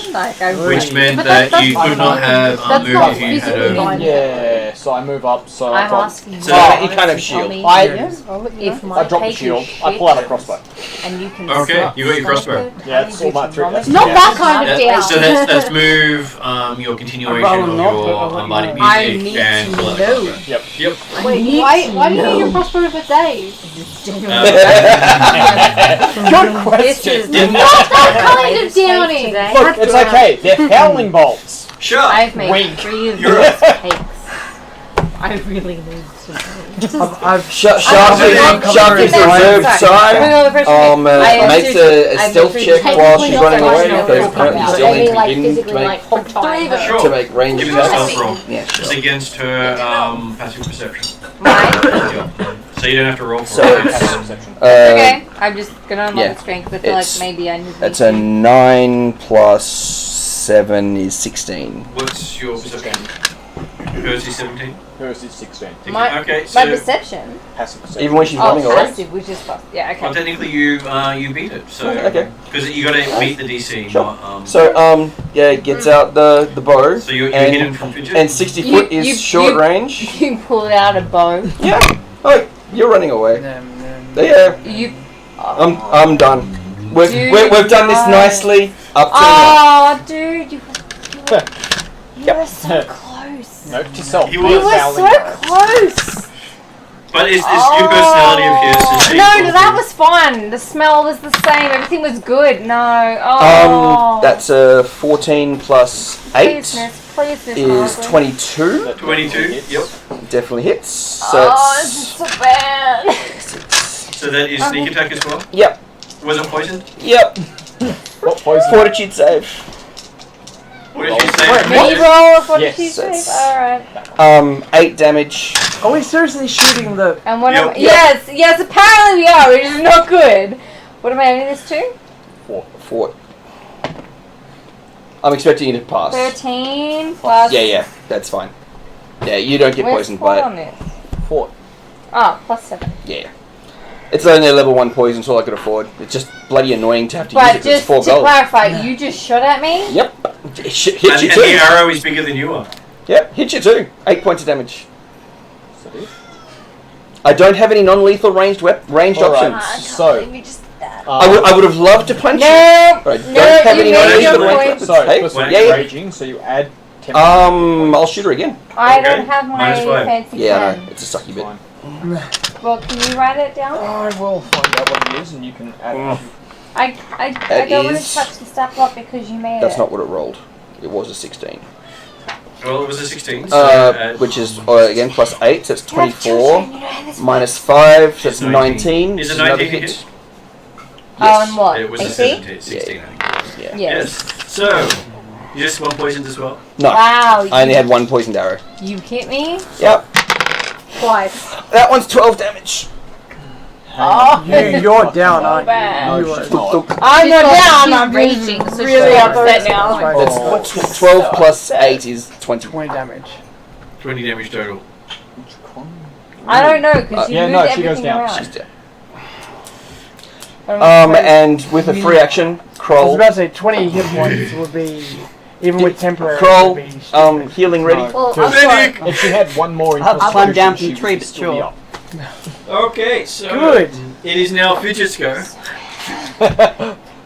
understand? Like, I Which really- meant But that that's you not could not have That's moved not if you had physically a... blind. Yeah, so I move up, so I I'm drop, asking So you you kind of to tell shield. me if my I drop the cake shield, is I pull out a shit crossbow. and you can Okay, stop you got your crossbow. smoking, Yeah, how it's do you all my do trick. vomit? Not that kind of down. So let's move your continuation I'd rather of not, your but I'll let you bardic know. I music need and to pull out a know. crossbow. Yep. Yep. Wait, why do you need your crossbow for days? Good This question. is Didn't- the Not that kind I of just made downing. today. Look, it's okay. They're howling bolts. Sure. I've made Wink. 3 of You're these cakes. I really need to know. I've Sharpie's reserved time. Makes a stealth check while she's running away because apparently you still need to begin to make hog tie her. Sure. to make range Give me a attacks. stealth roll. Yeah, It's sure. against her passive perception. Mine? Yeah. So you don't have to roll for So it. it's, Okay, I'm just gonna unlock yeah, the strength, but I feel like it's- maybe I need It's a 9 plus 7 is 16. What's your perception? Hers is 17. Hers is 16. My, Okay, my so perception. Passive perception. Even when she's Oh, running away. passive, which is plus. Yeah, well, okay. technically you beat it. So Okay. because you got to beat the DC. Sure. Not, So yeah, gets out the bow. so you're and- hidden from Fidget. And 60 You- foot is you- short you- range. You pull out a bow. Yeah. Oh, you're running away. Yeah. You. I'm done. We've Dude, we've done this no. nicely up to now. Oh, dude, you were so close. Note to self. He be was- You a were howling so bolt. close. But is your personality appears to No, that was fun. The smell was the same. Everything was good. No. Oh. That's a 14 plus 8 Please, is 22. 22. Yep. Definitely hits. So This is so bad. So that is sneak attack as well. Yep. Was it poisoned? Yep. What poison? Fortitude save. What did you say? May you roll a fortitude Yes. save? Alright. 8 damage. Are we seriously shooting the... And what Yep. yes, apparently we are, which is not good. What am I adding this to? 4. I'm expecting you to pass. 13 plus... Yeah, that's fine. Yeah, you don't get Where's poisoned four by on it. this? 4. Oh, plus 7. Yeah. It's only a level 1 poison, so all I could afford. It's just bloody annoying to have to use But it because it's just 4 to gold. clarify, you just shot at me? Yep. Hit you And too. the arrow is bigger than you are. Yep, hit you too. 8 points of damage. So this. I don't have any non-lethal ranged ranged Alright. options. So, I would have loved to punch you, No! but I No, don't have you any made non-lethal your ranged point. weapons. so Hey, plus yeah. raging, so you add 10. I'll shoot her again. I Okay. don't have my -5. fancy Yeah, pen. no, it's a sucky bit. Fine. Well, can you write it down? I will find out what it is, and you can add it. I That don't want to is- touch the stat block because you made That's it. not what it rolled. It was a 16. Well, it was a 16. So, Which is, again, plus 8, so it's You have 24. children, you know how this Minus 5, so It's it's 19. Is it Another 19 hit. hit? Oh, and what? It was a AC? 17, 16, I think. Yeah. Yes. So, you just one poisoned as well? No, Wow. I only had 1 poisoned arrow. You hit me Yep. Twice. That one's 12 damage. Oh. You're down, aren't bad. you? No, she's not. I'm not down. I'm raging, just so really she's upset not now. Oh. That's 12 plus 8 is 20. 20 damage. 20 damage total. I don't know because you Yeah, moved no, she everything goes down. around. She's dead. I'm afraid- And with a free action, I was Kroll, about to say 20 hit points would be, even with temporary, Kroll, would be stupid. healing ready. No. Well, Two. I'm sorry. If she had one more in I'll climb Constitution, down from she the tree, would but still be sure. up. Okay, so Good. it is now Fidget's go.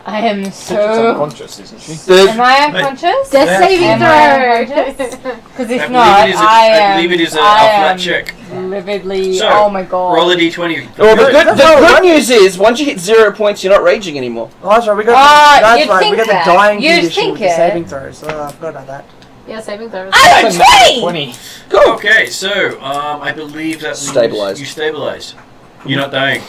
I am She's so. unconscious, isn't she? Am I unconscious? Death saving Am I throw. unconscious? Because I if believe not, it is a- I I am. believe it is a I flat am check. Lividly. So, oh my god. Roll a d20. Well, the good news is, once you hit 0 points, you're not raging anymore. Oh, that's right, we got Ah, the, you'd that's right, we think got that. the dying You'd condition think with the it. saving throws. I forgot about that. Yeah, saving throws. I That's got a 20! 20. Go! Okay, so I believe that means Stabilized. you stabilize. You're not dying.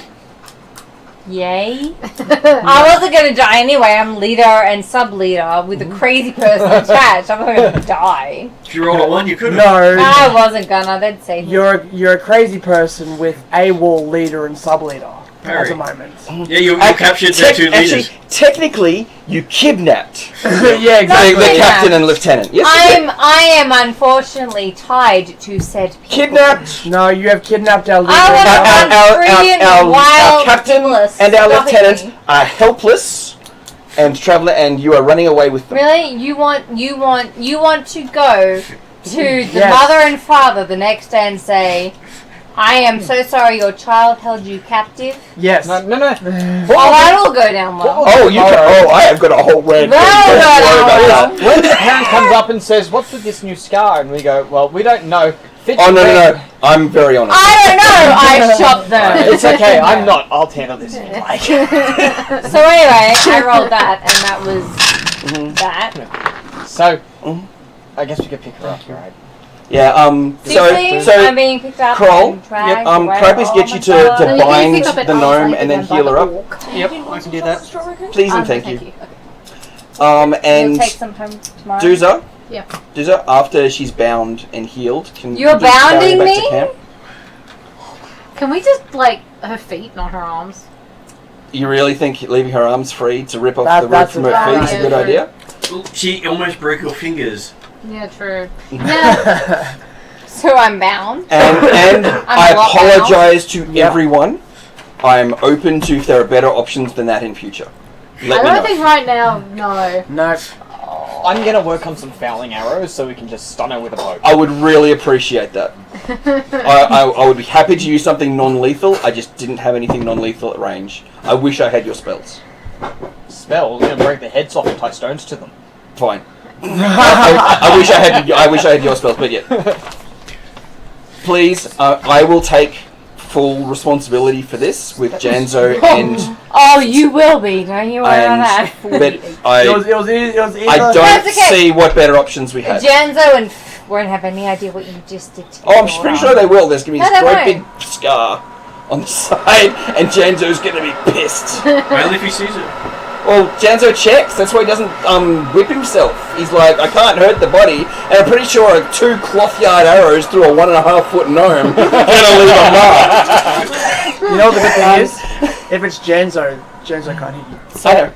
Yay. I wasn't gonna die anyway. I'm leader and sub leader with a crazy person attached. I'm not gonna die. If you roll a 1, you couldn't. No, I wasn't gonna. They'd say you're a crazy person with AWOL leader and sub leader at Parry. the moment. Yeah, you captured their two leaders. Actually, technically, you kidnapped Yeah, the exactly. captain and lieutenant. Yes, you did. I am unfortunately tied to said people. Kidnapped No, you have kidnapped our leader. I and wanna our- run free in the our wild captain endless, and our stopping lieutenant me. are helpless and traveler, and you are running away with them. Really? You want to go to the Yes. mother and father the next day and say, I am so sorry your child held you captive. Yes. No. Oh, that'll go down well. Oh, you can, I have got a whole red. That'll go down well. When the parent comes up and says, "What's with this new scar?" and we go, "Well, we don't know." Fidget Oh no, red. no, no! I'm very honest. I don't know. I shot them. It's okay. I'm not. I'll handle this. If you like. So anyway, I rolled that, and that was that. So, I guess we could pick her up, right? Seriously, So I'm being picked up Kroll, and dragged Yep, away. Krapis Oh get my you God. to No, you can bind pick up an the gnome outside and then again by heal the her up. walk. Yep, I can do that. Please and thank you. Okay. You'll And take some time tomorrow. Dooza. Yeah. Dooza, after she's bound and healed, can You're you just carry her bounding back me? to camp? Can we just, like, her feet, not her arms? You really think leaving her arms free to rip off That- the rope that's from a her bad feet is a idea. good idea? She almost broke your fingers. Yeah, true. Yeah. So I'm bound. And I locked apologise to Yep. everyone. I am open to if there are better options than that in future. I Let me don't know. think right now, no. No. I'm gonna work on some fouling arrows so we can just stun her with a bow. I would really appreciate that. I would be happy to use something non-lethal. I just didn't have anything non-lethal at range. I wish I had your spells. Spells, we're gonna break their heads off and tie stones to them. Fine. I wish I had. I wish I had your spells, but yeah. Please, I will take full responsibility for this with Janzo and. Oh, you will be, don't you worry about that. But It was I either... don't That's okay. see what better options we have. Janzo and won't have any idea what you just did to Oh, I'm your pretty daughter. sure they will. There's gonna be No, this they great won't. big scar on the side, and Janzo's gonna be pissed. Only if he sees it. Well, Janzo checks. That's why he doesn't whip himself. He's like, I can't hurt the body, and I'm pretty sure 2 cloth yard arrows through a 1.5 foot gnome are gonna leave a mark. You know what the good thing is? If it's Janzo can't hit you. I know.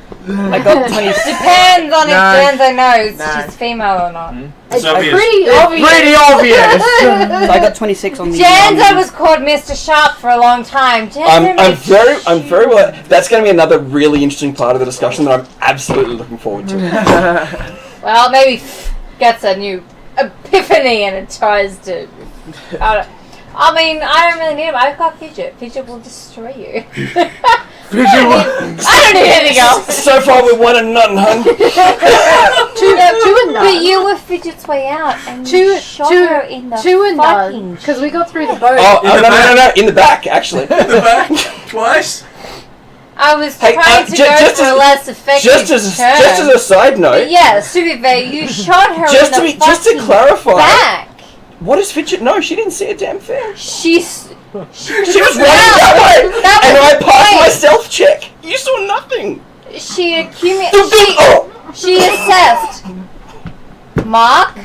I got 26. Depends on No. if Janzo knows No. she's female or not. It's obvious. Pretty obvious. Pretty obvious. So I got 26 on the. Janzo was called Mr. Sharp for a long time. I'm very well. That's going to be another really interesting part of the discussion that I'm absolutely looking forward to. Well, maybe gets a new epiphany and it tries to. I mean, I don't really need him. I've got Fidget. Fidget will destroy you. I don't need anything else. So far, we're 1 and none, hun. Two and none. But you were Fidget's way out and Two- you shot two- her in the 2 and none. fucking Because we got through the boat. Oh, In the no, in the back, actually. In the back, twice. I was Hey, trying to just go for a less effective Just as turn. a side note, Yes, to be fair, you shot her just in to the be, just to fucking clarify, back. what does Fidget know? She didn't see a damn thing. She She was running that way, That and was I passed my fine. stealth check. You saw nothing. She accumulated. Oh, She assessed mark,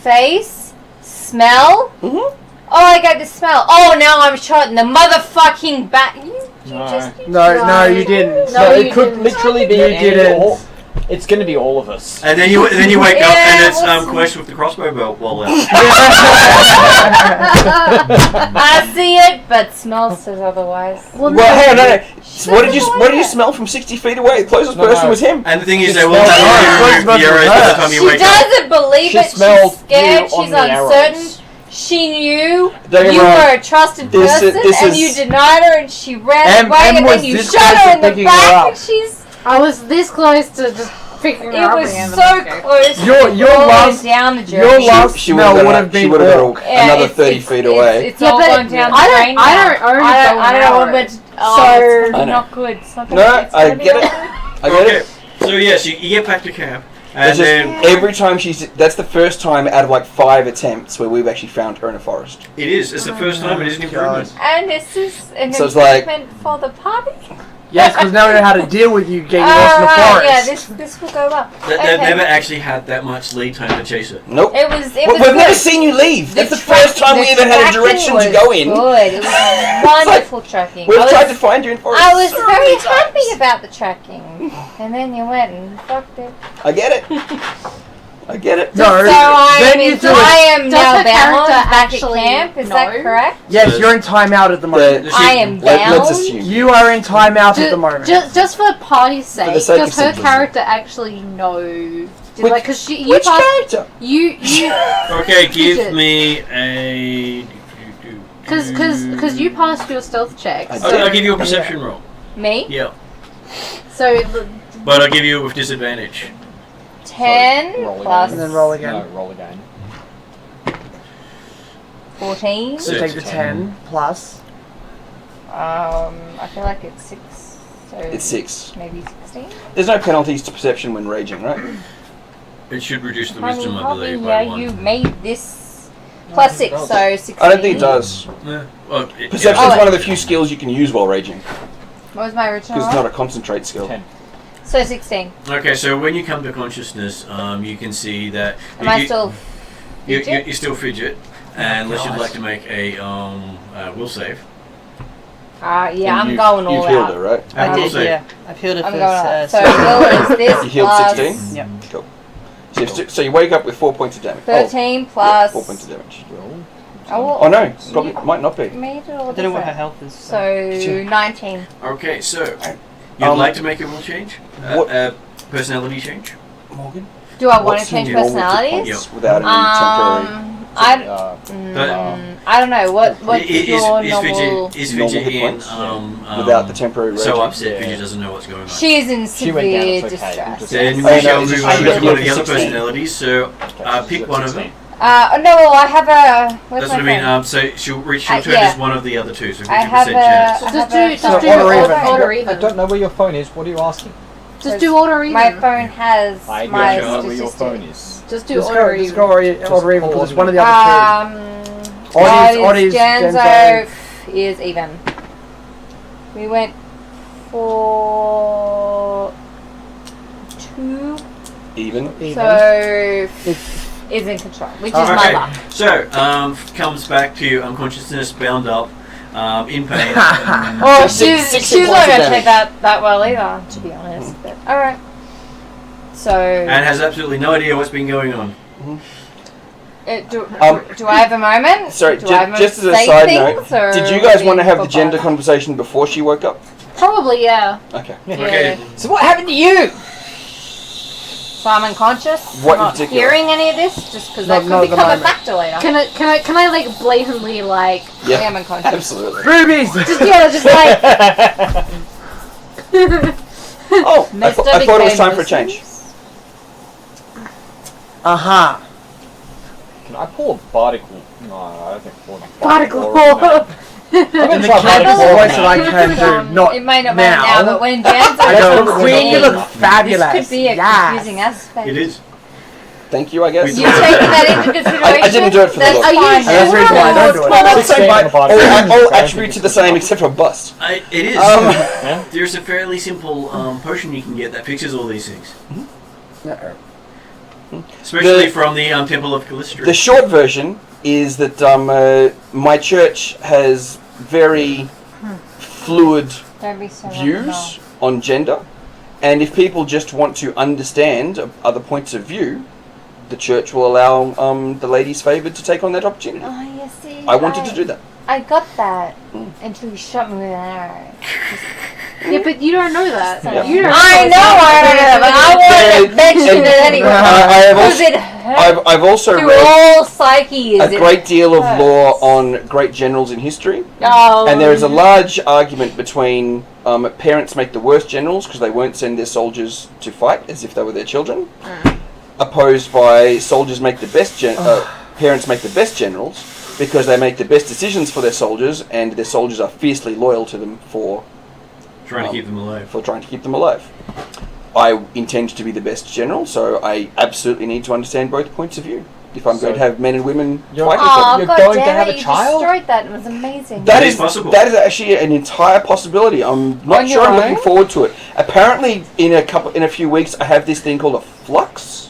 face, smell. mhm. Oh, I got the smell. Oh, now I'm shot in the motherfucking back. You No. just. No, you didn't. No, it you could didn't. literally be You any didn't. or it's going to be all of us. And then you wake up Yeah, and it's what's- Quest with the crossbow bolt wall out. I see it, but smell says otherwise. Well, Well, hang on, no. She What doesn't did you like it. smell from 60 feet away? The closest No, person no. was him. And the thing is, She they will smells- not Oh, remove the arrows by the time you She wake up. doesn't believe She it. She's smelled scared. you on She's the uncertain. arrows. She knew Don't get me you wrong. were a trusted This person, is- and you denied her, and she ran Em away, and was then you this shot close her to in the picking her back, up. and she's. I was this close to just picking her It up was again. so close. Your to going last- down the journey. your last She smell would've would been- have been she would've been orc. Yeah, another it's- 30 it's- feet it's- away. It's Yeah, all but going down the I don't- drain I now. don't own I bow and don't. arrow. But So- it's I know. not good. It's not No, gonna, it's I gonna be get all it. good. I get Okay, it. so yes, you get back to camp, It's and just then every time that's the first time out of like 5 attempts where we've actually found her in a forest. it's the first time, it is an improvement. And this is an So it's like- improvement for the party. Yes, because now we know how to deal with you getting lost in the Alright, forest. yeah, this will go well. They've Okay. never actually had that much lead time to chase it. Nope. It was We've good. never seen you leave. That's the first time we even had a tracking direction to was go in. Good. It was wonderful tracking. We've I tried was- to find you in forest. I was so very many happy times. about the tracking, and then you went and fucked it. I get it. I get it. No, So I then am, you do it. I am Does now her bound character back at actually camp. Is that know? correct? Yes, you're in timeout at the moment. I am Let's bound. assume. You are in timeout at the moment. Just for party's sake, the sake of does her simplicity. character actually know? Which- Like, because you Which passed, character? you Okay, give Fidget. me a. because you passed your stealth check. I So, did. I'll give you a perception roll. Me? Yeah, so but I'll give you it with disadvantage. 10 roll plus And then roll again. No, roll again. 14. So take the 10 plus. I feel like it's 6. So It's 6. maybe 16. There's no penalties to perception when raging, right? It should reduce the Honey, wisdom, I help me believe, here. by 1. You made this plus 6, so 16. I don't think it does. Yeah. Well, Perception is Oh, one of the few skills you can use while raging, What was my original? because it's roll? not a concentrate skill. 10. So 16. Okay, so when you come to consciousness, you can see that Am I still you fidget? still fidget, unless you'd like to make a will save. Yeah, I'm You- going all You've healed out. her, right? I will did, save. yeah. I've healed it I'm for going out. So six. will is this You healed plus 16? Yep. Cool. So you wake up with 4 points of damage. 13 Oh, plus. 4 points of damage. Oh, Oh no, probably might not be. made it all I don't know what her different. health is. So 19. Okay, so you'd like to make a will change, what- personality change. Morgan? Do I want What's to change your normal hit personalities? points without any temporary? I don't know. What's Is your normal? Fidget normal hit in points? Without the temporary raging? so upset Yeah. Fidget doesn't know what's going on. She is in She went down, severe it's okay. distress. Then Oh, we no, shall it's move just- on you to got one of the other 16. personalities. So pick one of them. No, well, I have a. Where's That's what my I mean. So she'll turn yeah. as one of the other two. So 50% I have chance. Just do order even. order I even. don't know where your phone is. What are you asking? Just do order even. My phone has I my don't know where your statistic. phone is. Just do Just order go even. order even because it's one of the other Um, Janzo is even. We went for 2. Even. So is in control, which is my luck. So comes back to unconsciousness, bound up, in pain. Oh, Six she's points not of gonna damage. take that well either, to be honest. But all right. So. And has absolutely no idea what's been going on. Do I have a moment? Sorry, do I have a just as a say side things, note, or did you guys we want to have the forgot? gender conversation before she woke up? Probably, yeah. Okay. Okay. So what happened to you? So I'm unconscious. What I'm in not particular? hearing any of this, just because Not- that not could at the become a moment. factor later. Can I like blatantly like I am unconscious. Absolutely. Rubies! just like Oh, I Mr. thought it was became time for a change. Aha. Can I pull a bardicle? No, I don't think pulling a Bardicle. I'm gonna And the try capable bardicle. voice that I can do, not It may not now. matter now, but when Jan's I comes go, Queen, you in, look fabulous. this could be a Yes. confusing aspect. It is. Thank you, I guess. We You're taking that into consideration. I didn't do it for the That's look. Are you fine. And that's the reason why I don't do it. Well, it's same by Bardicle. all attributes are the same except for bust. It is. Yeah? There's a fairly simple potion you can get that fixes all these things. Especially from the Temple of Callisto. The short version is that my church has very fluid Don't be so views on gender, and if people just want to understand other points of view, the church will allow the ladies favoured to take on that opportunity. Oh, you see. I wanted to do that. I got that until you shot me with an arrow. yeah, but you don't know that. Yeah. You don't I know I don't know, but I wanted to mention it anyway. I have Because also, it hurts I've also to read all psyches. a It great deal of hurts. lore on great generals in history, Oh. and there is a large argument between parents make the worst generals because they won't send their soldiers to fight as if they were their children, opposed by soldiers make the best parents make the best generals because they make the best decisions for their soldiers, and their soldiers are fiercely loyal to them for Trying to keep them alive. trying to keep them alive. I intend to be the best general, so I absolutely need to understand both points of view if I'm going to have men and women You're- fight each other. Oh, You're God going to damn have it, a you child? destroyed that. It was amazing. That It is is possible. That is actually an entire possibility. I'm not On sure your I'm looking own? forward to it. Apparently, in a few weeks, I have this thing called a flux,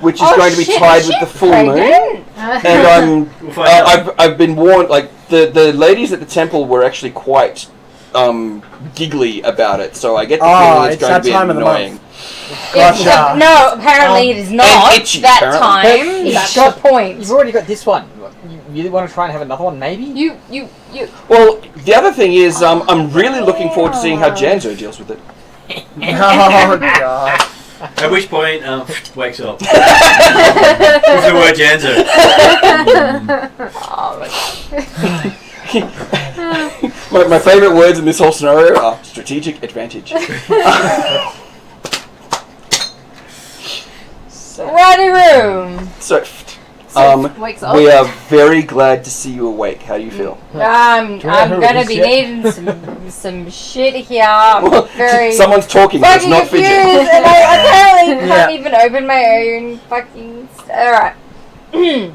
which is going to be tied with the full moon. And We'll find out. I've been warned. Like the ladies at the temple were actually quite giggly about it. So I get the feeling it's going to be that time of the annoying. month. Gotcha. No, apparently it is not itchy, that apparently. time. That's the point. You've already got this one. You really want to try and have another one, maybe? You. Well, the other thing is, I'm really looking forward to seeing how Janzo deals with it. Oh, God. At which point, wakes up. With the word Janzo. My favourite words in this whole scenario are strategic advantage. Righty room. So, wakes up. we are very glad to see you awake. How do you feel? I'm Do you know who gonna it is be yet? needing some shit here. I'm very Someone's talking, but it's fucking not confused, Fidget. and I apparently Yeah. can't even open my own fucking. Alright. Give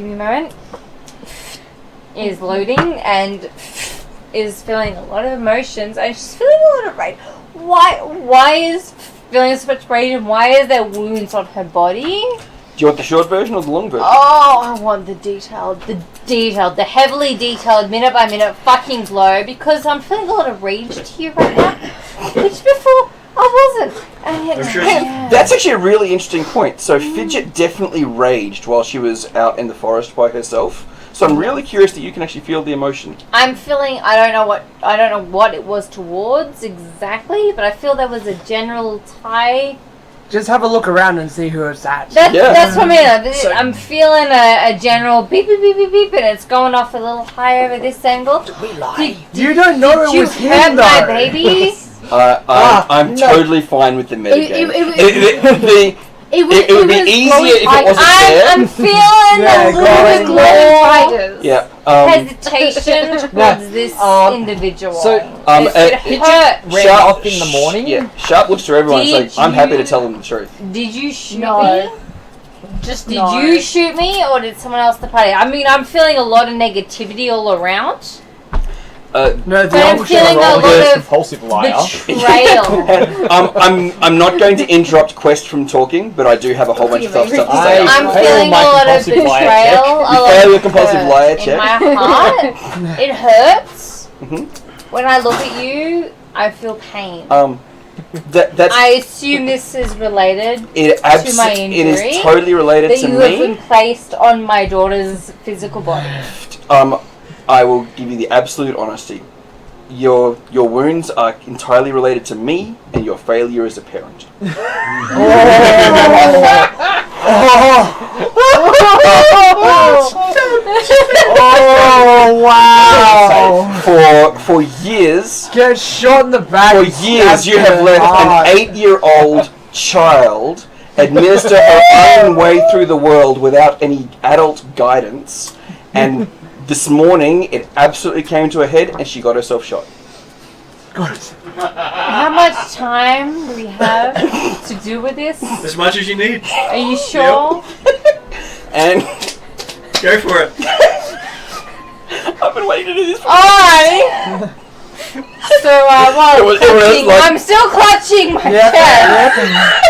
me a moment. Is loading and is feeling a lot of emotions. And she's feeling a lot of rage. Why is feeling so much rage, and why is there wounds on her body? Do you want the short version or the long version? Oh, I want the heavily detailed, minute by minute fucking glow, because I'm feeling a lot of rage here right now, which before I wasn't. And yet, I'm sure That's actually a really interesting point. So Fidget definitely raged while she was out in the forest by herself. So I'm really curious that you can actually feel the emotion. I'm feeling I don't know what it was towards exactly, but I feel there was a general tie. Just have a look around and see who it's at. That's what I mean. So- I'm feeling a general beep beep beep beep beep, and it's going off a little high over this angle. We lie. You don't know Did it you was him, hurt my though. baby? I'm no. totally fine with the metagame. It- It would be was easier glowing if it wasn't tigers. there. I'm feeling Yeah, a It was little glowing more tigers. Yeah. hesitation towards this individual. So, it hurt. Ran off in the morning. Yeah. Sharp looks to everyone and Did says, "I'm happy to you- tell them the truth." Did you shoot No. me? Just Did no. you shoot me, or did someone else at the party? I mean, I'm feeling a lot of negativity all around. No, But I'm feeling a lot of compulsive liar. betrayal. I'm not going to interrupt Quest from talking, but I do have a whole bunch of stuff to say. I'm feeling a lot of compulsive liar betrayal. check. A You lot fail of your compulsive hurt liar in check. my heart. It hurts. Mhm. When I look at you, I feel pain. That's I assume this is related it. to my It injury is totally related that to you have me. been placed on my daughter's physical body. I will give you the absolute honesty. Your wounds are entirely related to me and your failure as a parent. Oh wow! For years, Get shot in the back. for and years, stabbed you in have the let heart. an 8-year-old child administer her own way through the world without any adult guidance, and this morning it absolutely came to a head, and she got herself shot. How much time do we have to do with this? As much as you need. Are you sure? And Go for it. I've been waiting to do this. Alright. So while It was like- I'm still clutching my Yeah. chest.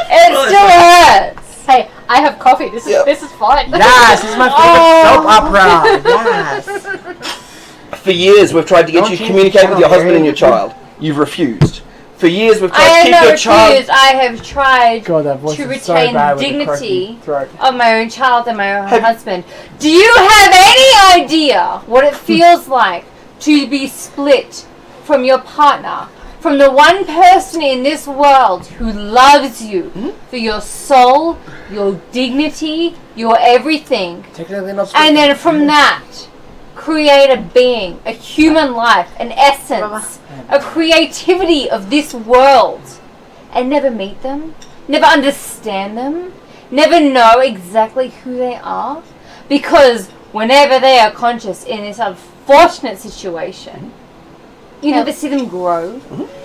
It still hurts. Hey, I have coffee. This is Yep. this is fine. Yes, this is my favorite soap opera. Yes. For years, we've tried to get Don't you to change communicate the with your channel, husband and your Gary. child. You've refused. For years, we've I tried to have keep not your child. refused. I have tried God, that voice to is so retain bad with the dignity croaky throat. of my own child and my own Have- husband. Do you have any idea what it feels like to be split from your partner, from the one person in this world who loves you for your soul, your dignity, your everything, Technically not. and then from that create a being, a human life, an essence, a creativity of this world, and never meet them, never understand them, never know exactly who they are? Because whenever they are conscious in this unfortunate situation, you never see them grow.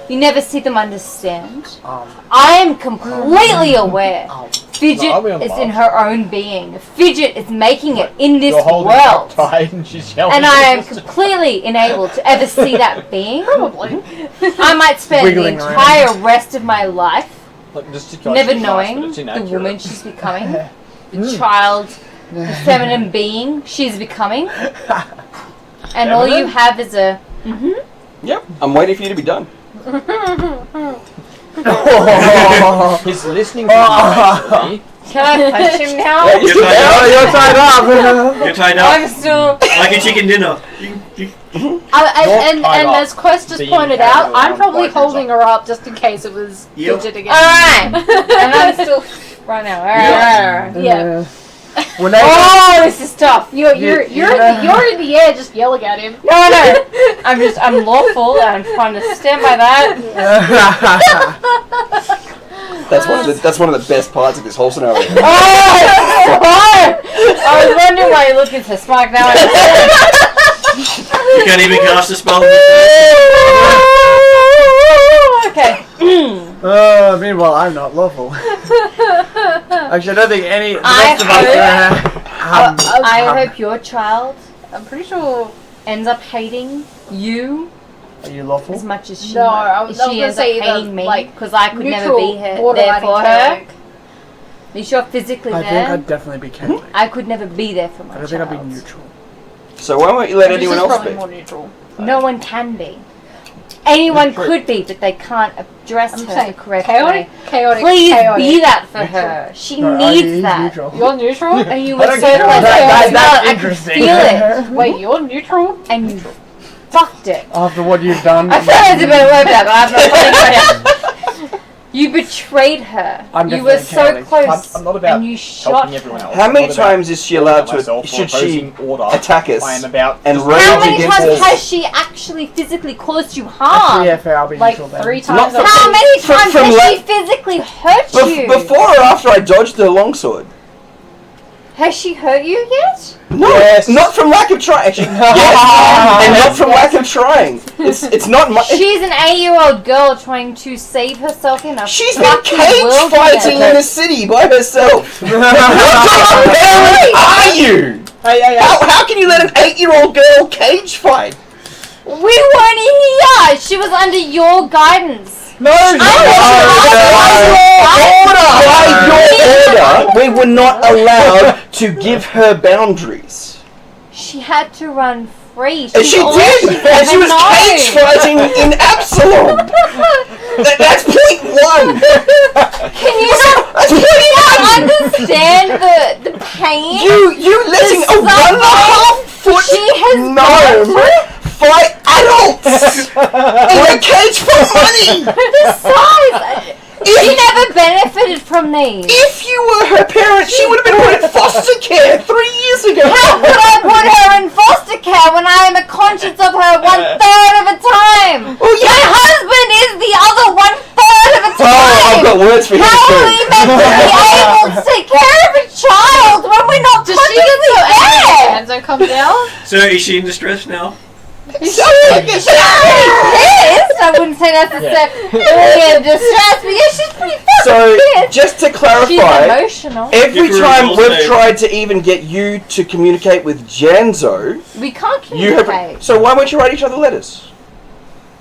You never see them understand. I am completely aware. Fidget No, I'll be on the is bar. in her own being. Fidget is making it in this You're holding world. her tight and she's yelling. And I am completely unable to ever see that being. Probably. I might spend the Wiggling around. entire rest of my life Look, this situation never is nice, but knowing it's the inaccurate. woman she's becoming, the child, the feminine being she's becoming. And all you have is a Yep, I'm waiting for you to be done. He's listening to you, actually. Can I punch him now? Yeah, You're tied Oh, up. you're tied up. You're tied I'm up. still. Like a chicken dinner. And tied up as Quest just being pointed carried out, I'm around probably by holding her up just in case it was Yep. Fidget again. Alright! And I'm still. Right now. Alright. Yeah. When they Oh, this is tough. You're in the air just yelling at him. No. I'm lawful and I'm trying to stand by that. That's one of the best parts of this whole scenario. Oh, I was wondering why you're looking so smart now. You can't even cast a spell. Okay. Meanwhile, I'm not lawful. Actually, I don't think any. The I rest of us I hope your child I'm pretty sure. ends up hating you Are you lawful? as much as she No, I was she gonna ends say up either, hating me like, because I could never Neutral, be there borderline for her. Catholic. Are you sure physically I there? think I'd definitely be Catholic. I could never be there for my I don't child. think I'd be neutral. So why won't you let This anyone is else probably be? more neutral. No one can be. Anyone Neutral. could be, but they can't address I'm her saying the correct chaotic, way. chaotic, Please chaotic. be that for Neutral. her. She No, needs he's that. neutral. You're neutral? And you I were don't so care close about that. to That's I could interesting. feel it. Wait, you're neutral? And you fucked it. After what you've done. I feel like it's a better word for that, but I'm not putting it You betrayed her. I'm You were definitely so cowardly. close, I'm not about and you shot helping everyone else. How I'm many not about times is she allowed helping myself to? or Should she opposing order. attack us? I am about and just rage How many against times us? has she actually physically caused you harm? Actually, yeah, fair, I'll be Like neutral then. 3 Not times. for- How many From- times from has la- she physically hurt you? Before or after I dodged the longsword? Has she hurt you yet? No, Yes. not from lack of trying. Actually, yes, and not from lack of trying. It's not my. She's an 8-year-old girl trying to save herself in a She's been fucking cage wilderness. fighting in the city by herself. What kind of parent are you? Hey. How can you let an 8-year-old girl cage fight? We weren't here. She was under your guidance. No, By your order, we were not allowed to give her boundaries. She had to run free. And she did, and she was cage fighting in Absalom. That's point one. Can you That's point one. understand the pain? You letting a Somehow 1.5 foot she has gnome fight adults in a cage for money. the size. She never benefited from these. If you were her parent, she would have been put in foster care 3 years ago. How could I put her in foster care when I am a conscience of her 1/3 of a time? Oh, yeah. My husband is the other 1/3 of a time. Oh, I've got words for him How are we too. meant to be able to take care of a child when we're not Does she get consciously so angry there? when Enzo comes down? So is she in distress now? Pissed. I wouldn't say necessarily in distress, but yeah, she's pretty fucking So, pissed. just to She's clarify, emotional. every Give her a time roll we've save. tried to even get you to communicate with Janzo, We can't you have. communicate. So why won't you write each other letters?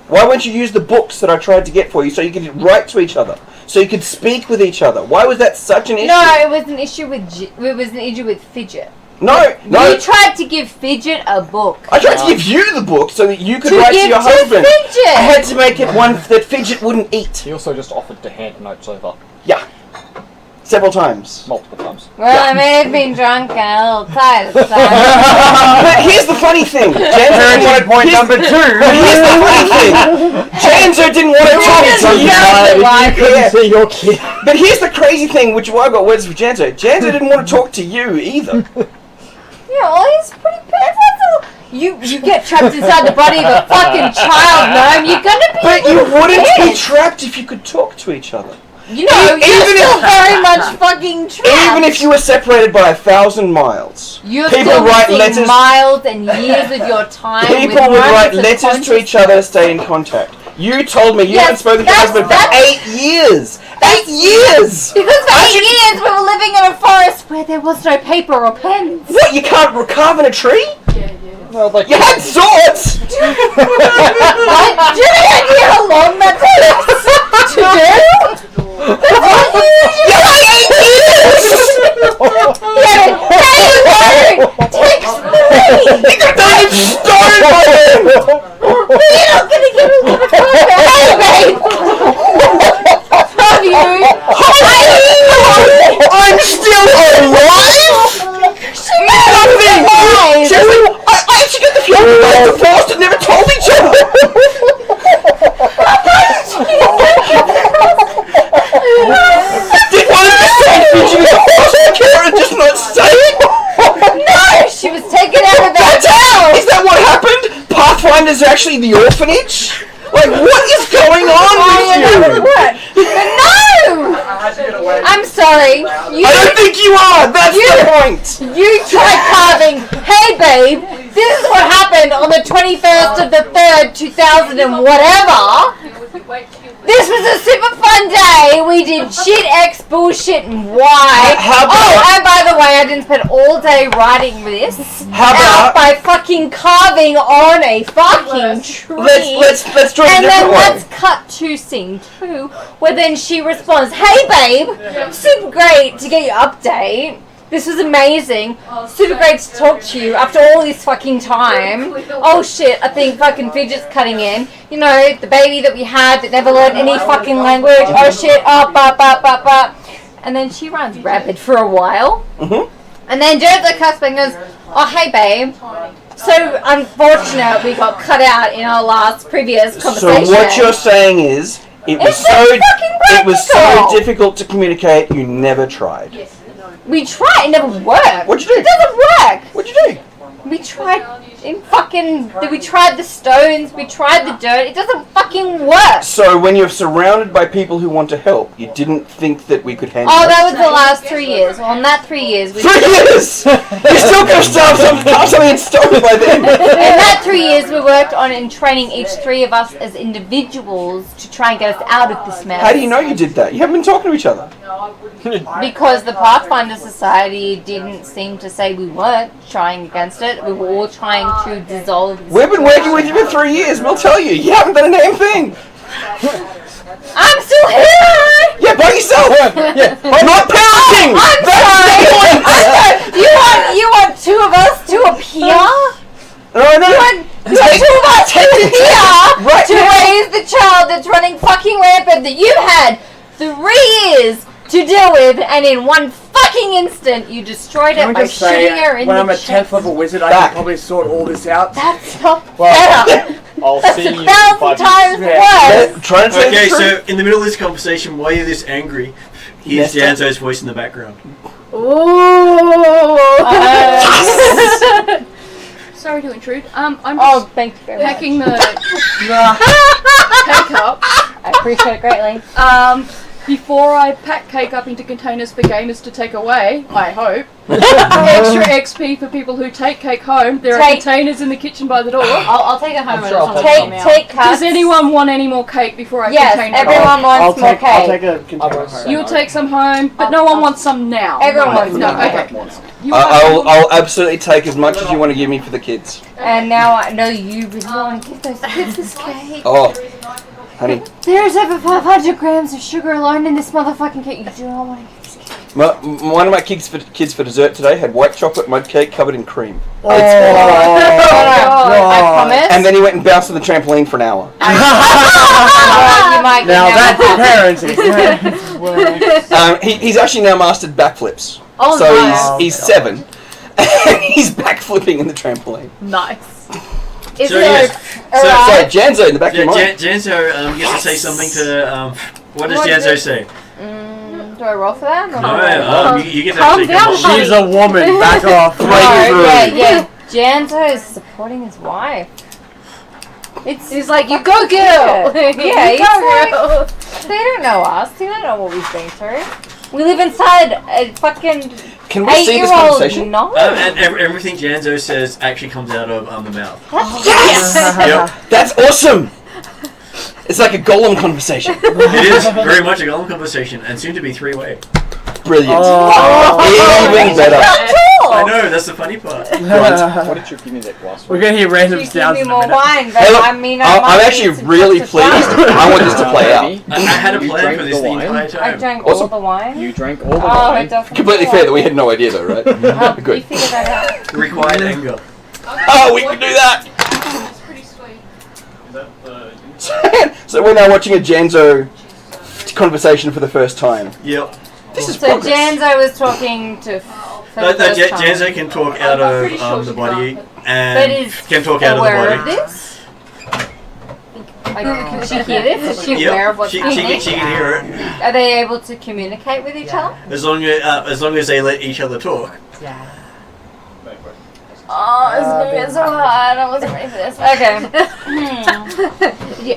Why won't you use the books that I tried to get for you so you could write to each other, so you could speak with each other? Why was that such an issue? No, it was an issue with Fidget. No. You tried to give Fidget a book. I tried to give you the book so that you could To write to give your to husband. Fidget. I had to make it one that Fidget wouldn't eat. He also just offered to hand notes over Yeah. Several times. multiple times. Well, I may have been drunk and a little tired at the time. But here's the funny thing. Janzo Point number 2. Here's the funny thing. Janzo didn't want to talk to you. You couldn't Yeah. see your kid. But here's the crazy thing, which is why I got words for Janzo. Janzo didn't want to talk to you either. Yeah, well, he's pretty pissed. You get trapped inside the body of a fucking child, gnome. You're gonna be. But you wouldn't be pissed. trapped if you could talk to each other. You know, Even you're still if- very much fucking trapped. Even if you were separated by 1,000 miles. You're people still write missing letters. miles and years of your time. People with would write moments of letters to each other, stay in contact. You told me you Yes, hadn't spoken to your that's- husband for that's- 8 years. 8 years! Because for 8 years we were living in a forest where there was no paper or pens. What, you can't carve in a tree? Well, like You had swords! Do you have any idea how long that takes to do? You had 8 years! Yeah, hey, word takes 3. You could have done it in stone by then! You're not gonna give a little hey, babe. Love you. I'm still alive? Nothing! Seriously, I actually get the feeling you guys divorced and never told each other! Did one of you say Fidget is a foster care and just not say it? No, she was taken out of that town. Is that what happened? Pathfinders are actually the orphanage? Like, what is going on with you? What? But no! I'm sorry. I don't think you are! That's the point! You tried carving. Hey, babe. This is what happened on the 21st of the 3rd, 2000 and whatever. This was a super fun day. We did shit X bullshit and Y. How about- Oh, and by the way, I didn't spend all day writing this. How out about- by fucking carving on a fucking tree. Let's try And a then different way. let's cut to scene 2, where then she responds, "Hey babe, super great to get your update. This was amazing. Super great to talk to you after all this fucking time. Oh shit, I think fucking Fidget's cutting in. You know, the baby that we had that never learned any fucking language. Oh shit, ba. And then she runs rapid for a while. Mhm. And then Jared cusp and goes, "Oh hey babe. So unfortunate we got cut out in our last previous So conversation." what you're saying is, It was so difficult to communicate. You never tried. We tried. It never worked. What'd you do? It doesn't work. What'd you do? We tried we tried the stones, we tried the dirt, it doesn't fucking work! So when you're surrounded by people who want to help, you didn't think that we could handle it? Oh, that was the last 3 years. Well, in that 3 years... 3 years! You still could have started something in stone by then! In that 3 years, we worked on in training each three of us as individuals to try and get us out of this mess. How do you know you did that? You haven't been talking to each other. Because the Pathfinder Society didn't seem to say we weren't trying against it. We were all trying to dissolve this. We've been working with you for 3 years. We'll tell you. You haven't done a damn thing. I'm still here! Yeah, by yourself. Yeah, not parenting. I'm sorry. You want two of us to appear? No. You want two of us to appear to raise the child that's running fucking rampant that you had 3 years to deal with, and in one fucking instant you destroyed it by shooting her in the chest. When I'm a 10th level wizard, I can probably sort all this out. That's not fair. I'll That's see you 1,000 times worse. Okay, so in the middle of this conversation, while you're this angry, here's Janzo's voice in the background. Ooh. Sorry to intrude. I'm thank you very much. packing the cake up. I appreciate it greatly. Before I pack cake up into containers for gamers to take away, I hope. Extra XP for people who take cake home. There are containers in the kitchen by the door. I'll take it home. Take cups. Does anyone want any more cake before I container it? Everyone wants more cake. I'll take a container home. You'll take some home, but no one wants some now. Everyone wants no, some. okay. I'll absolutely take as much as you want to give me for the kids. And now I know you really want to give those kids this cake. Oh, honey. There's over 500 grams of sugar alone in this motherfucking cake. You do not want to give this cake. One of my kids for dessert today had white chocolate mud cake covered in cream. I promise. And then he went and bounced on the trampoline for an hour. Now that's parenting. He's actually now mastered backflips. Oh, so nice. he's 7. And he's backflipping in the trampoline. Nice. Is So, it yes. So Janzo in the back of your mind. Janzo gets to say something to. What does Janzo say? do I roll for that? No, you get to Calm actually down, come on. She's a woman. Back off. Yeah. Janzo is supporting his wife. He's like, you go, girl. Yeah, you go, girl. They don't know us. They don't know what we've been through. We live inside a fucking Can we see this 8-year-old conversation? No. And everything Janzo says actually comes out of the mouth. Yes! Yep. That's awesome! It's like a golem conversation. It is very much a golem conversation, and soon to be 3-way. Brilliant. Even better. I know, that's the funny part. Why did you give me that glass? We're gonna hear random You give sounds me in a more minute. wine, but Hey, look, I mean, I'm actually really pleased. I want this to play out. I had a You plan drank for this the the wine? entire I time. drank Awesome. all the wine. You drank all the Oh, wine. it doesn't. Completely fair that we had no idea though, right? You Good. figured that out. Required anger. Oh, we can do that! It's pretty sweet. So we're now watching a Janzo conversation for the first time. Yep. This is So progress. Janzo was talking to. Janzo can talk out of the body But and is can talk out of the aware body. of this? Like, can she hear this? Is she Yep, aware of what's she happening? can hear it Are they able to communicate with each other? as long as they let each other talk. Oh, it's gonna get so hard. I wasn't ready for this. Okay.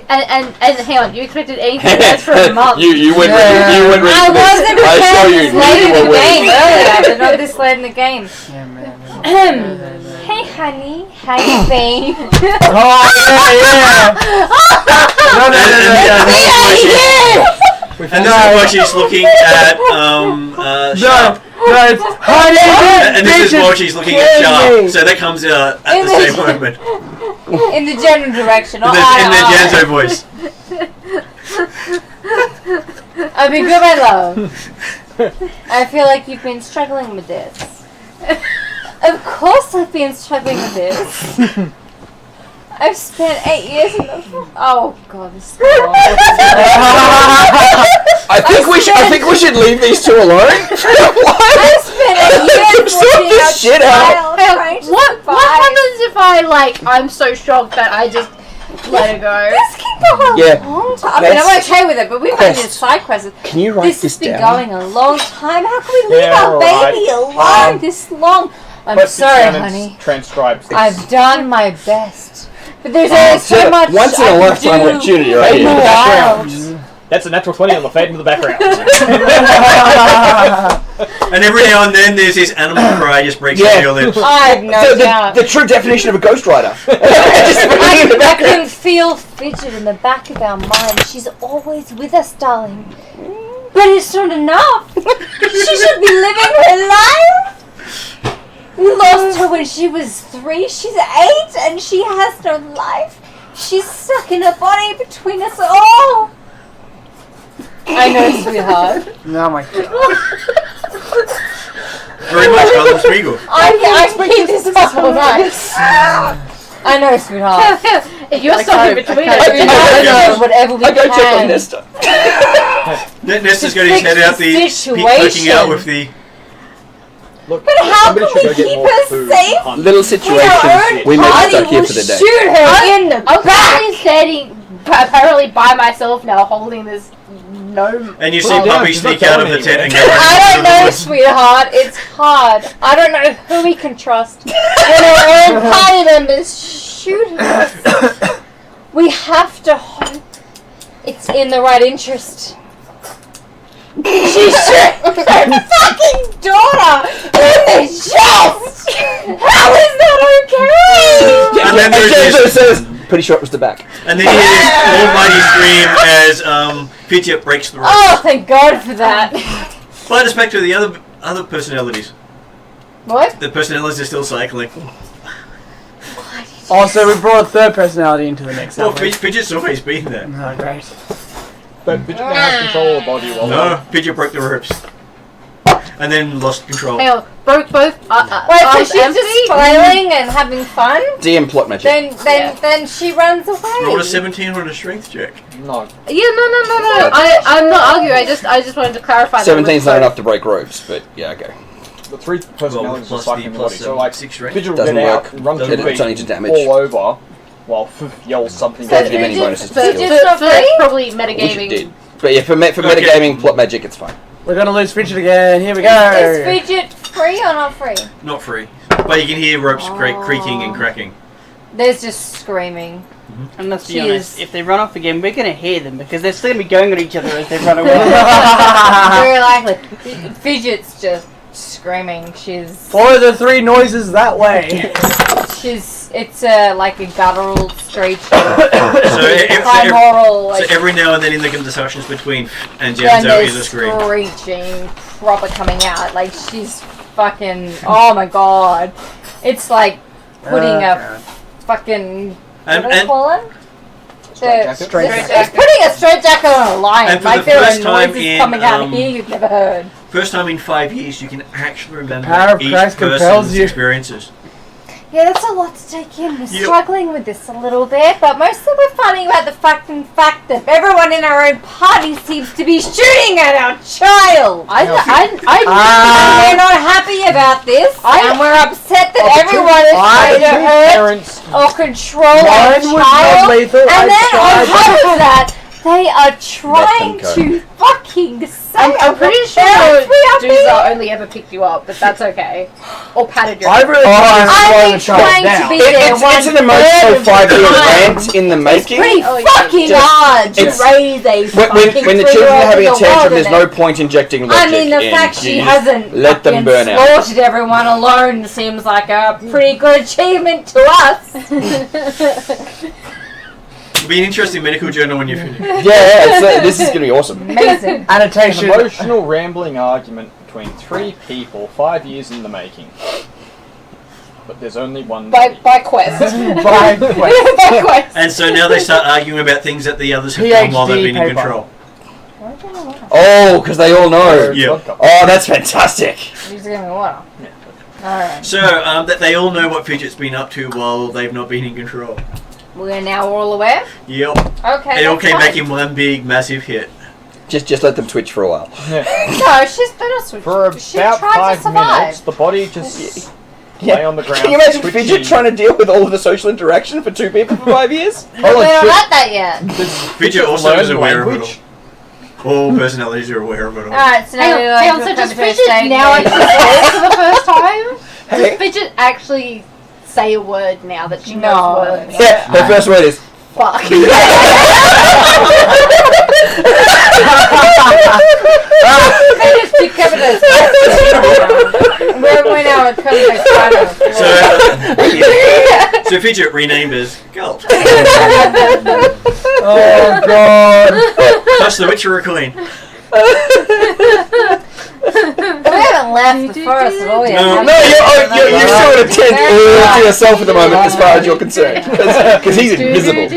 And hang on, you expected anything less for a month. You went ready. You went ready I for this. wasn't I saw prepared you. this late You in were the game ready. earlier, but not this late in the game. Yeah, man. Hey, honey. How you been? Oh, yeah. And this is why she's looking at Sharp. No, it's honey. And this is why she's looking at Sharp. So that comes out at the same moment. In the general direction. In the Janzo voice. I've been good, my love. I feel like you've been struggling with this. Of course I've been struggling with this. I've spent 8 years in the... Oh, God, this is so I think we should leave these two alone. I spent 8 years Sort working this out shit out. trying to What survive. happens if I'm so shocked that I just let her go. This can go a Yeah. long time. I mean, I'm okay with it, but we've made this side quest. Can you write This this has been down? going a long time. How can we leave Yeah, our baby right. alone this long? I'm But sorry, Shannon honey. transcribes this. I've done my best. But there's only so much Once in a I can lifetime do opportunity in right the here. wild. That's a natural 20 on the fade into the background. And every now and then there's this animal cry just breaks Yeah. out your lips. I have no doubt. The true definition of a Ghost Rider. I can feel Fidget in the back of our mind. She's always with us, darling. But it's not enough. She should be living her life. We lost her when she was 3. She's 8 and she has no life. She's stuck in a body between us all. I know, sweetheart. Oh my god. Very much Carlos Spiegel. I keep this up all night. I know, sweetheart. If you're stuck in between us, I know, whatever we I go can. check on Nesta. Nesta's got his head out the poking out with the. Look, But how somebody can should we go get keep more her food safe? and hunt. Little With our situation. own We may be party stuck here will for the day. shoot her in the I'm back. currently standing apparently by myself now, holding this gnome. And you see Well, yeah, Puppy she's not sneak out of going the tent and go anywhere. I don't running into the know, woods. sweetheart. It's hard. I don't know who we can trust. When our own party members shoot us, we have to hope it's in the right interest. She shot her fucking daughter in the chest! How is that okay? And then there's James this, says, pretty sure it was the back. and then you hear this almighty scream as Fidget breaks the rope. Oh, thank God for that. But it's back to the other personalities. What? The personalities are still cycling. Also, we brought a third personality into the mix. Well, haven't we? Fidget's always been there. Oh, great. But Fidget now has control of the body while No, Fidget broke the ropes. And then lost control. Hang on, broke both. Wait, so arms she's empty? just smiling and having fun? DM plot magic. Then she runs away. Roll a 17 on a strength check. No. Yeah, no. I'm not arguing. I just wanted to clarify. 17's not enough to break ropes, but yeah, okay. The 3 personalities are stuck in the body. So, like, 6 strength. Fidget will Doesn't get out, work. run to the It's only to feet, damage. fall over, while yells something. So Doesn't give any bonuses to skills. Fidget's not free? Probably Which it metagaming. did. But yeah, for Okay. metagaming plot magic, it's fine. We're gonna lose Fidget again. Here we go. Is Fidget free or not free? Not free. But you can hear ropes creaking and cracking. There's just screaming. And let's be She honest, is- if they run off again, we're going to hear them because they're still going to be going at each other as they run away. Very likely. Fidget's just screaming. She's Follow the 3 noises that way. it's like a guttural screech. So, Binaural, like, every now and then in the discussions between and and Genzo there's is a scream. screeching proper coming out. Like she's fucking. Oh my god! It's like putting a fucking. What do they And call it? Straitjacket? It's putting a straitjacket on a lion. And for Like the there first are time noises in, coming out here you've never heard. first time in 5 years you can actually remember Power of each Christ compels person's you. experiences. Yeah, that's a lot to take in. We're Yep. struggling with this a little bit, but mostly we're finding about the fact that everyone in our own party seems to be shooting at our child. I We're not happy about this, and we're upset that everyone is trying to hurt Parents. or control our Mine was not child. lethal. And then I on tried. top of that, they are trying go. to fucking save I'm pretty the sure parents we are being. Dooza only ever picked you up, but that's okay. Or patted your I head. really tried to slow I've the been child trying to down. be there It's an emotional 5-year rant in the making. pretty Oh, yeah. fucking Just- hard to it's- raise a fucking When the children are having a 3-year-old tantrum, in there's the no world, point injecting I logic mean, the in. fact she You just hasn't let them fucking burn out. slaughtered everyone alone seems like a pretty good achievement to us. It'll be an interesting medical journal when you finish. Yeah, this is gonna be awesome. Amazing. An Annotation. emotional rambling argument between 3 people, 5 years in the making. But there's only one. By quest. By quest. By quest. And so now they start arguing about things that the others have done while they've been in PhD control. Oh, because they all know. Yeah. Oh, that's fantastic. You're just giving me water. Alright. So that they all know what Fidget's been up to while they've not been in control. We're now all aware? Yep. Okay. It all that's came back fine. in one big massive hit. Just let them twitch for a while. No, they're not switching. For She about tried to 5 survive. minutes, the body just lay on the ground. Can you imagine twitching. Fidget trying to deal with all of the social interaction for 2 people for 5 years? We don't like that yet. Fidget also is learn aware language. of it all. All personalities are aware of it all. Alright, so now Hang we on, like hang on, to so come does to a Fidget stage now where actually say it for the first time? Hey. Does Fidget actually say a word now that she knows No. words? Yeah, her first word is Fuck. Fidget's becoming a we're now becoming a spider. So Fidget renamed as Gulp. Oh god. Touch the Witcher coin. We haven't left the forest at all yet. No. no, you're still in a tent all to yourself at the moment, as far as you're concerned, because he's invisible.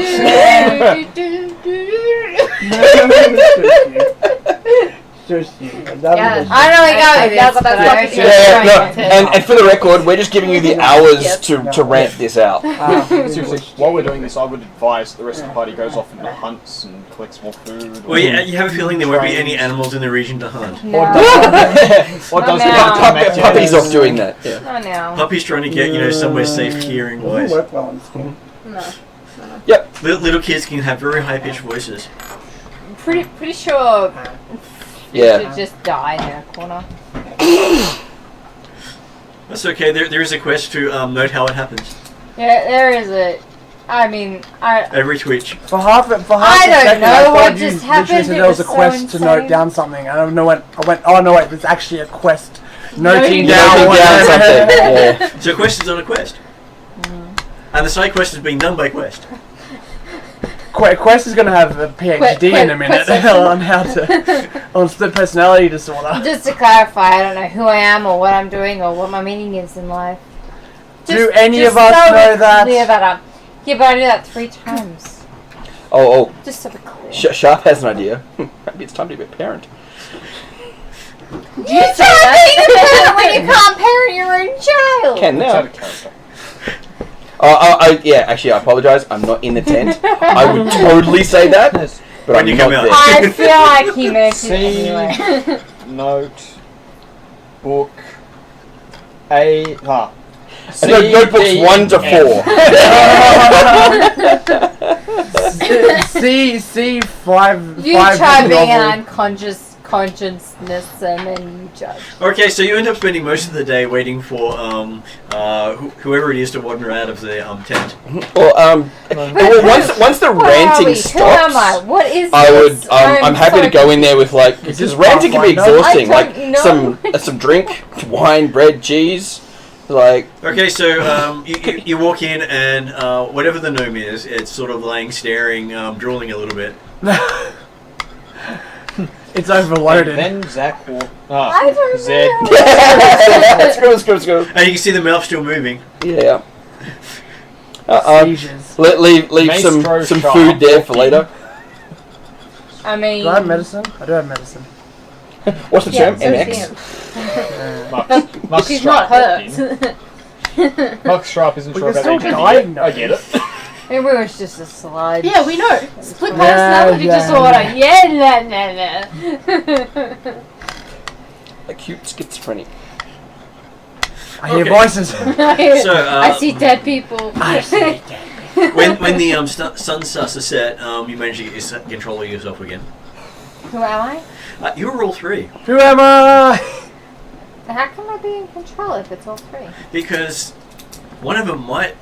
Just you. Yeah. I know we go. That's That's Yeah, right. no, and for the record, we're just giving you the hours to rant this out. Seriously, while we're doing this, I would advise the rest of the party goes off and hunts and collects more food. Well, you have a feeling there won't be any animals in the region to hunt. No. What does No. Puppy's off doing that. Yeah. Oh no. Puppy's trying to get, somewhere safe hearing wise. Work well in school. No. Little kids can have very high pitched voices. Pretty sure Yeah. should just die in a corner. That's okay. There is a quest to note how it happens. Yeah, there is a. I mean, Every twitch. For half I a don't second, know I what thought you just literally happened, said it there was a was so quest to note insane. down something. And I went, oh no wait, there's actually a quest. Noting Noting down down whatever. something. Yeah. So quest is on a quest. And the side quest is being done by quest. Quest is going to have a PhD in a minute Quest- on how to on split personality disorder. just to clarify, I don't know who I am or what I'm doing or what my meaning is in life. Do any just of us so know we that? Clear that up. Yeah, but I do that 3 times. Oh, Just so we're clear. Sharp has an idea. Maybe it's time to be a parent. You can't be the parent when you can't parent your own child. Can It's out now. of character. Yeah, actually, I apologise. I'm not in the tent. I would totally say that, but When I'm you not come out. there. I feel like he meant it See. anyway. Note. Book. A. So notebooks 1 to 4. C five. You five try being novel. an unconscious consciousness and then you judge. Okay, so you end up spending most of the day waiting for whoever it is to wander out of the tent. Well, once the Where are ranting we? stops, Who am I? What is I would. this? I'm happy to go in there with because just ranting can be Pathfinder? exhausting. I Like don't know. some drink, wine, bread, cheese. Like Okay, so you walk in and whatever the gnome is, it's sort of laying, staring, drooling a little bit. It's overloaded. Then Zach will. I don't Zed. know. let's go. And you can see the mouth still moving. Yeah. Seizures. Leave Maestro some Sharp food there for later. I mean, Do I have medicine? I do have medicine. What's the term? so is MX. Mark She's not hurt. Mark Sharp isn't We sure can about still ADD. diagnose. I get it. it was just a slide. Yeah, we know. Split personality Yeah. disorder. Yeah, nah. Acute schizophrenic. I hear Okay. voices. So I see dead people. when the sun starts to set, you manage to get control of yourself again. Who am I? You were all 3 Who am I? How can I be in control if it's all 3? because one of them might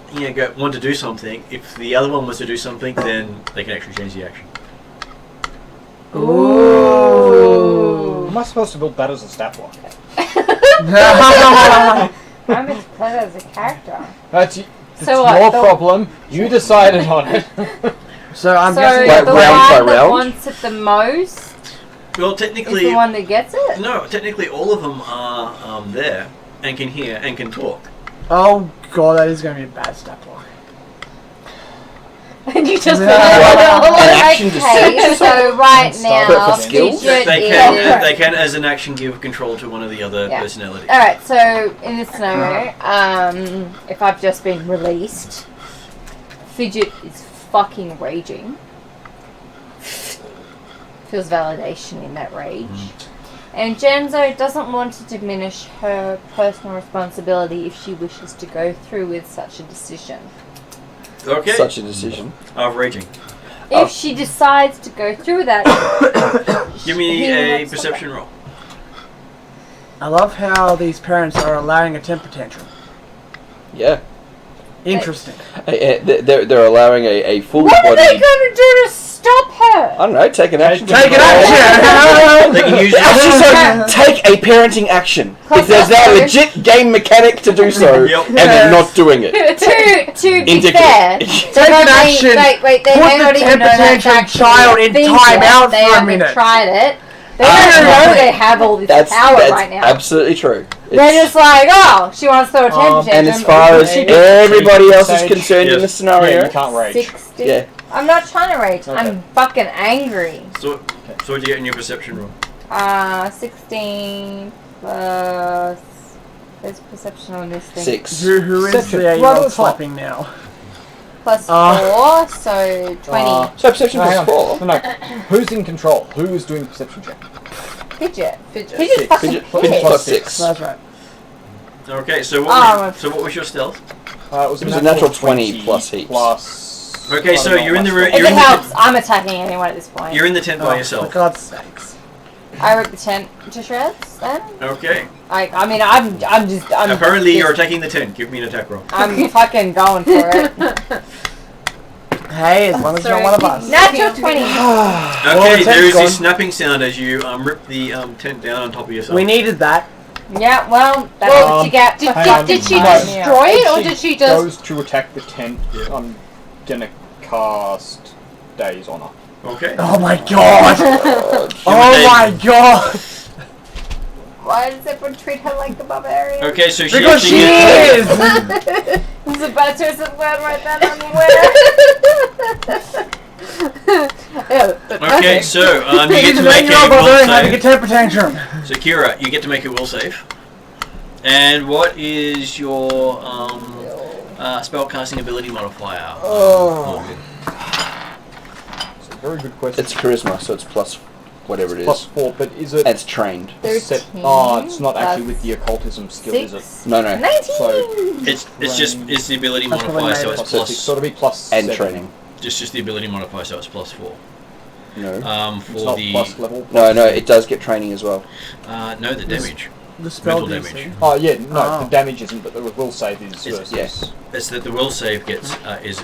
want to do something. If the other one was to do something, then they can actually change the action. Am I supposed to build that as a stat block? I'm meant to play that as a character. That's So what, your the- problem. You decided on it. So I'm So guessing Like the round by one that round? wants it the most Well, is technically, the one that gets it? no. Technically, all of them are there and can hear and can talk. Oh god, that is going to be a bad stat block. And you just An action to okay, so right now, For skills? Fidget They is- can, as an action, give control to one of the other Yeah. personalities. Alright, so in this scenario, if I've just been released, Fidget is fucking raging. Feels validation in that rage. And Genzo doesn't want to diminish her personal responsibility if she wishes to go through with such a decision. Okay. Such a decision. Raging. If she decides to go through that, Give me a perception roll. I love how these parents are allowing a temper tantrum. Yeah. Interesting. They're allowing a full what are body. they going to do to stop her? I don't know. Take an action. Take an action! They can use Actually, so take a parenting action. If there's now a legit game mechanic to do so, Yep. and they're not doing it. To be Indicative. fair, Take an action. Wait, they may Put not the even know temper that's tantrum actually child a in thing time yet. out They for a haven't minute. tried it. They don't know they have all this power right now. Absolutely true. They're just like, oh, she wants to throw a temper tantrum. And as far as She- everybody else is Sage. concerned in the Yes. scenario, Yeah, you can't rage. 60. yeah. I'm not trying to rage. Okay. I'm fucking angry. So what do you get in your perception roll? 16 plus. There's perception on this thing. 6. Who is Perception. the Right on 8-year-old the top. slapping now? Plus 4, so 20. So perception No, hang plus 4. on. No. Who's in control? Who is doing the perception check? Fidget. Fidget. Fidget's fucking Fidget pissed. plus 6. That's right. Okay, so Oh, what was your stealth? It was It was a natural 20 plus heaps. Plus. Okay, so you're in the room. If it helps, I'm attacking anyone at this point. You're in the tent by For yourself. God's sakes. I rip the tent to shreds then. Okay. I mean, I'm Apparently, you're attacking the tent. Give me an attack roll. I'm fucking going for it. Hey, as long as you're not one of us. Natural 20. Okay, the there is tent's this snapping sound as you rip the tent down on top of yourself. We needed that. Yeah, well, that's Well, what you get. Did, for did, did she fucking destroy me it, or She did she just... goes to attack the tent. I'm gonna cast Days on her. Okay. Oh my god! God. Oh my god! Why does everyone treat her like a barbarian? Okay, so she Because actually she gets, is! I was about to say some word right then on where. Okay, so you get She's to an make a 8-year-old will barbarian having a save. temper tantrum. So Kira, you get to make a will save. And what is your spell casting ability modifier? Morgan? It's a very good question. It's charisma, so it's plus whatever it Plus is. 4, but is it? And it's trained. set? 13 Oh, it's not actually plus with the occultism skill, is it? 6. No, no. 19! So It's the ability That's probably modifier, so made it's it. plus 6, so it'll be plus And 7. training. just the ability modifier, so it's plus 4. No. It's For not the plus level. No, it does get training as well. no, the damage. The spell Mental DC. damage. Oh yeah, no, Oh. the damage isn't, but the will save is versus. Yes. It's that the will save gets is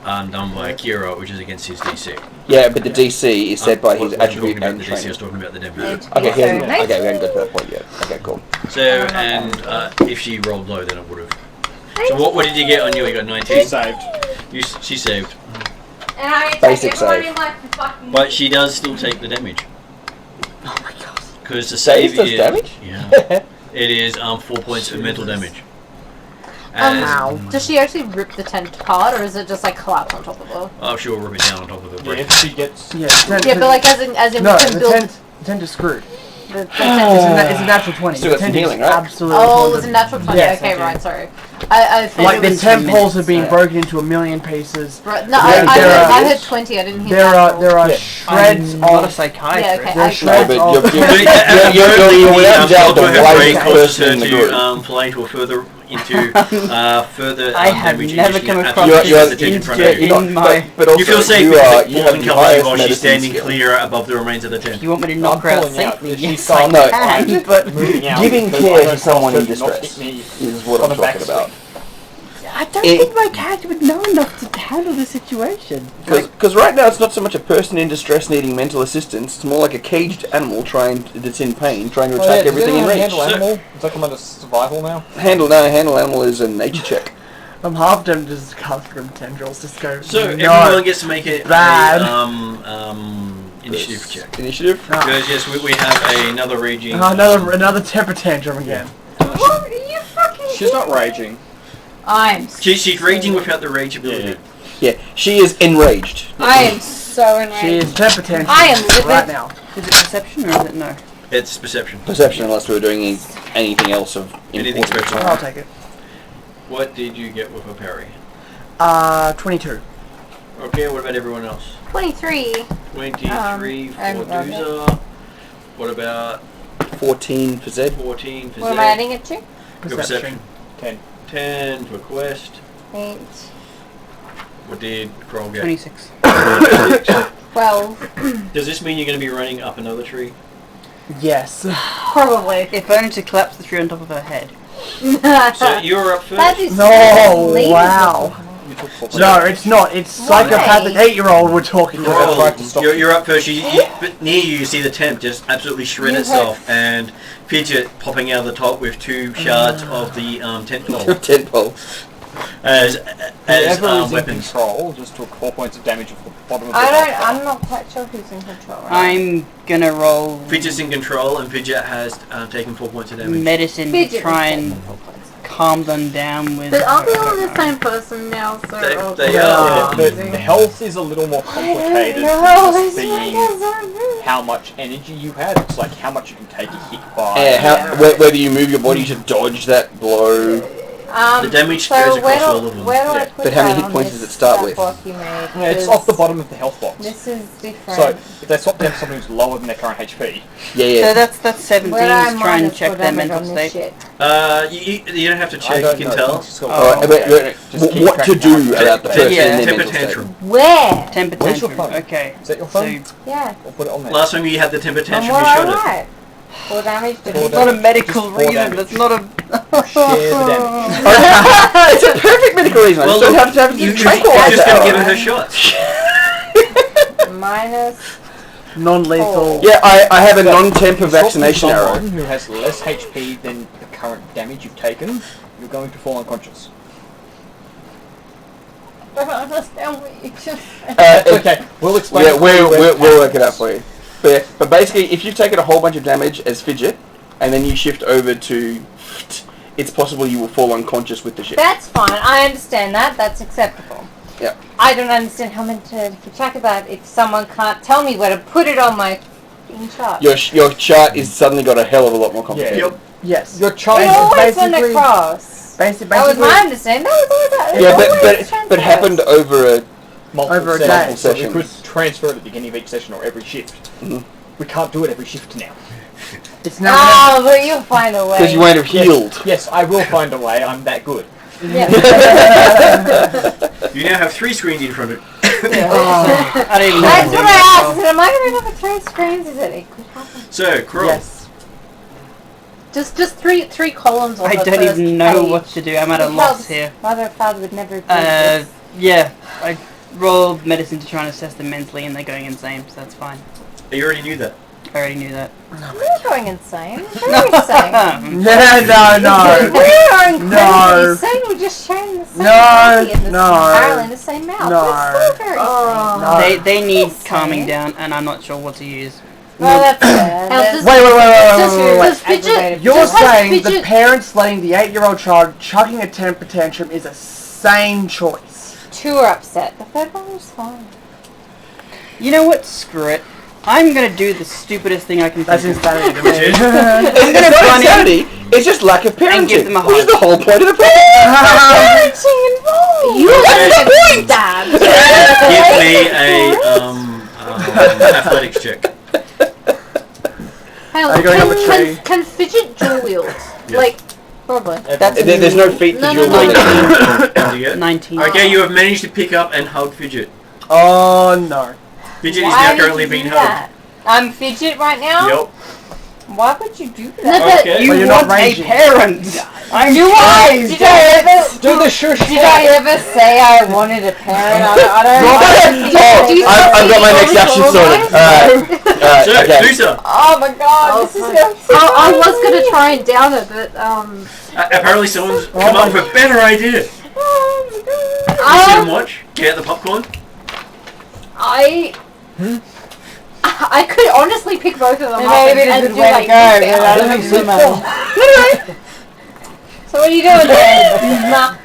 done by Kira, which is against his DC. Yeah, but the DC is set by his I wasn't attribute talking about and the DC, I training. was talking about the damage. Okay, he hasn't, So, okay, we haven't got to that point yet. Okay, cool. So, and if she rolled low, then it would have. So what did you get on you? You got 19. She saved. She saved. And I attack Basic everyone save. in like the fucking... But she does still take the damage. Oh my god. Because the save does is... damage? Yeah. It is 4 points of mental damage. And Ow. Does she actually rip the tent apart, or is it just like collapse on top of her? oh, she'll rip it down on top of her. Yeah, if she gets. Yeah, the tent, Yeah, but like as in no, we can the build tent is screwed. the It's tent. a natural 20. Still The got some tent is healing, right? Absolutely. Oh, it was a natural 20. Yes, okay, okay. right, sorry. I thought Like it the was tent 10 poles minutes, are being so- broken into a million pieces. Right, no, There- I there are- heard 20. I didn't hear There natural. are Yeah. shreds I'm not a of. psychiatrist. Yeah, okay. There are No, shreds but of. you're without doubt the her brain wisest causes person in the her group. to play to a further further I have damage never addition come at across the You're- attention you're- in front of you. You're in not- my- but also You feel safe you because are, the you falls have and the covers you highest while she's medicine standing skill. clear above the remains of the If tent. you want me to knock her out pulling out. safely, If yes, she's I gone, no, can, but Moving out. Giving because care I to don't someone in trust her to not distress hit me is what on I'm a talking backswing. about. I don't It- think my character would know enough to handle the situation. Because right now it's not so much a person in distress needing mental assistance, it's more like a caged animal that's in pain, trying to attack everything in reach. Handle animal? Is that come under survival now? Handle animal is a nature check. I'm half tempted to just cut from tendrils. Just go. So no. everyone gets to make it Bad. initiative check. Initiative? Ah, Because yes, we have another raging. another temper tantrum again. What are you fucking She's not raging. I'm She's raging without the rage ability. Yeah, she is enraged. I am so enraged. She is temper tantrum. I am livid. right now. Is it perception or is it no? It's perception. Perception, unless we were doing anything else of Anything importance. special. I'll take it. What did you get with a parry? 22. Okay, what about everyone else? 23. 23 for I haven't rolled Dooza. What about 14 for Zed. 14 for What am Zed. I adding it to? Your perception. 10. 10 for Quest. 8. What did Kroll get? 26. 12. Does this mean you're going to be running up another tree? Yes. Probably. If only to collapse the tree on top of her head. So you're up first. That is No, unbelievable. wow. No, it's not. It's psychopathic 8-year-old we're talking about. Kroll, you're up first. But near you see the tent just absolutely shred itself, and Fidget popping out of the top with 2 shards of the tent pole Tent pole. as Whoever is in weapons. control just took 4 points of damage off the bottom of the I'm not quite sure who's in control. Right? I'm gonna roll Fidget's in control, and Fidget has taken 4 points of damage. medicine to Fidget try was and calm them down with. But aren't we all the same person now? So They Yeah, are. the health is a little more complicated No, than it's just being not. how much energy you had. It's like how much you can take a hit by. Whether you move your body to dodge that blow. The damage so goes where across do, all of them. Where do I Yeah. put But how many that hit on points this does it start with? block you made? Yeah, it's 'Cause off the bottom of the health box. This is different. So if they swap down to someone who's lower than their current HP, Yeah. So that's 17 where do I to try and minus check for their damage mental on this state. shit? You don't have to I check. don't You can know, tell. it's just got- Alright, Just keep what track to of do how- about the person Yeah, in their temper mental state? tantrum. Where? Temper Where's your tantrum. phone? Okay. Is that your So phone? Yeah. I'll put it on there. Last time you had the temper And tantrum, what you I shot it. write? 4 damage to Four it's not a medical Just 4 reason. damage. That's not a. Share the damage. It's a perfect medical reason. I Well, just don't look, have to have you're to just tranquilize going to give her that. her shots. Minus. Non-lethal. Yeah, I have a non-temper If you swap to vaccination arrow. someone who has less HP than the current damage you've taken, you're going to fall unconscious. I don't understand what you just said. It's okay. We'll explain. Yeah, it to you we'll as work it out happens. for you. But basically, if you've taken a whole bunch of damage as Fidget, and then you shift over to, it's possible you will fall unconscious with the shift. That's fine. I understand that. That's acceptable. Yeah. I don't understand how I'm meant to keep track of that if someone can't tell me where to put it on my chart. Your chart is suddenly got a hell of a lot more complicated. Yep. Yes. Your It child. always went basically- across. Basically, That was my understanding. That was all that. Yeah, always but it transfers. happened over a Multiple Over a sessions, day. so we Sessions. could transfer at the beginning of each session or every shift. Mhm. We can't do it every shift now. it's now. Ah, but you'll find a way. because you won't have healed. Yes, I will find a way. I'm that good. Yeah. You now have 3 screens in front of you. I don't even know. That's what I asked. I said, am I going to have 3 screens? Is it could happen? So, Kroll. Yes. just three columns on I the don't first even know page. what to do. I'm at a Because loss here. Mother and father would never agree with this. Yeah, I rolled medicine to try and assess them mentally, and they're going insane, so that's fine. You already knew that. I already knew that. You're going insane. You're very insane. No. We are incredibly No. insane. We're just sharing the same No, body and the no. barrel in the same mouth. No. But it's still very insane. No. They need Yes, calming same. down, and I'm not sure what to use. Well, that's fair. Now, That's- Wait. Does Fidget- You're Just has saying the Fidget- parents letting the 8-year-old child chugging a temper tantrum is a sane choice. 2 are upset. The 3rd one was fine. You know what? Screw it. I'm gonna do the stupidest thing I can That's think of. insanity to Which me. is? I'm gonna It's not run in. insanity. It's just lack of And give parenting, them a which is hug. the whole point of the program. Parenting involved. You Okay. are the dad. Give me a athletics check. Hang on, Are you going up a tree? can Fidget dual wield? Like, probably. That's There's no feat No, for no, dual no, wielding. no. What do you get? 19. Okay, you have managed to pick up and hug Fidget. Oh no. Fidget Why is now did currently you being do hugged. that? I'm Fidget right now? Yep. Why would you do No, that? but Okay. You Well, you're not want a raging. parent. I'm Do I? trying. Did I ever? Do the shush. Did I ever say I wanted a parent? I don't Oh, Do you I've got my see next action all sorted. mine? So, Okay. Lusa, Oh my god, this is going so I was badly. gonna try and down it, but apparently someone's come up with a better idea. Oh my god. Sit and watch. Get out the popcorn. I could honestly pick both of them up Maybe it's a and good do way to like go, but this I down. don't think so much. So what are you doing then?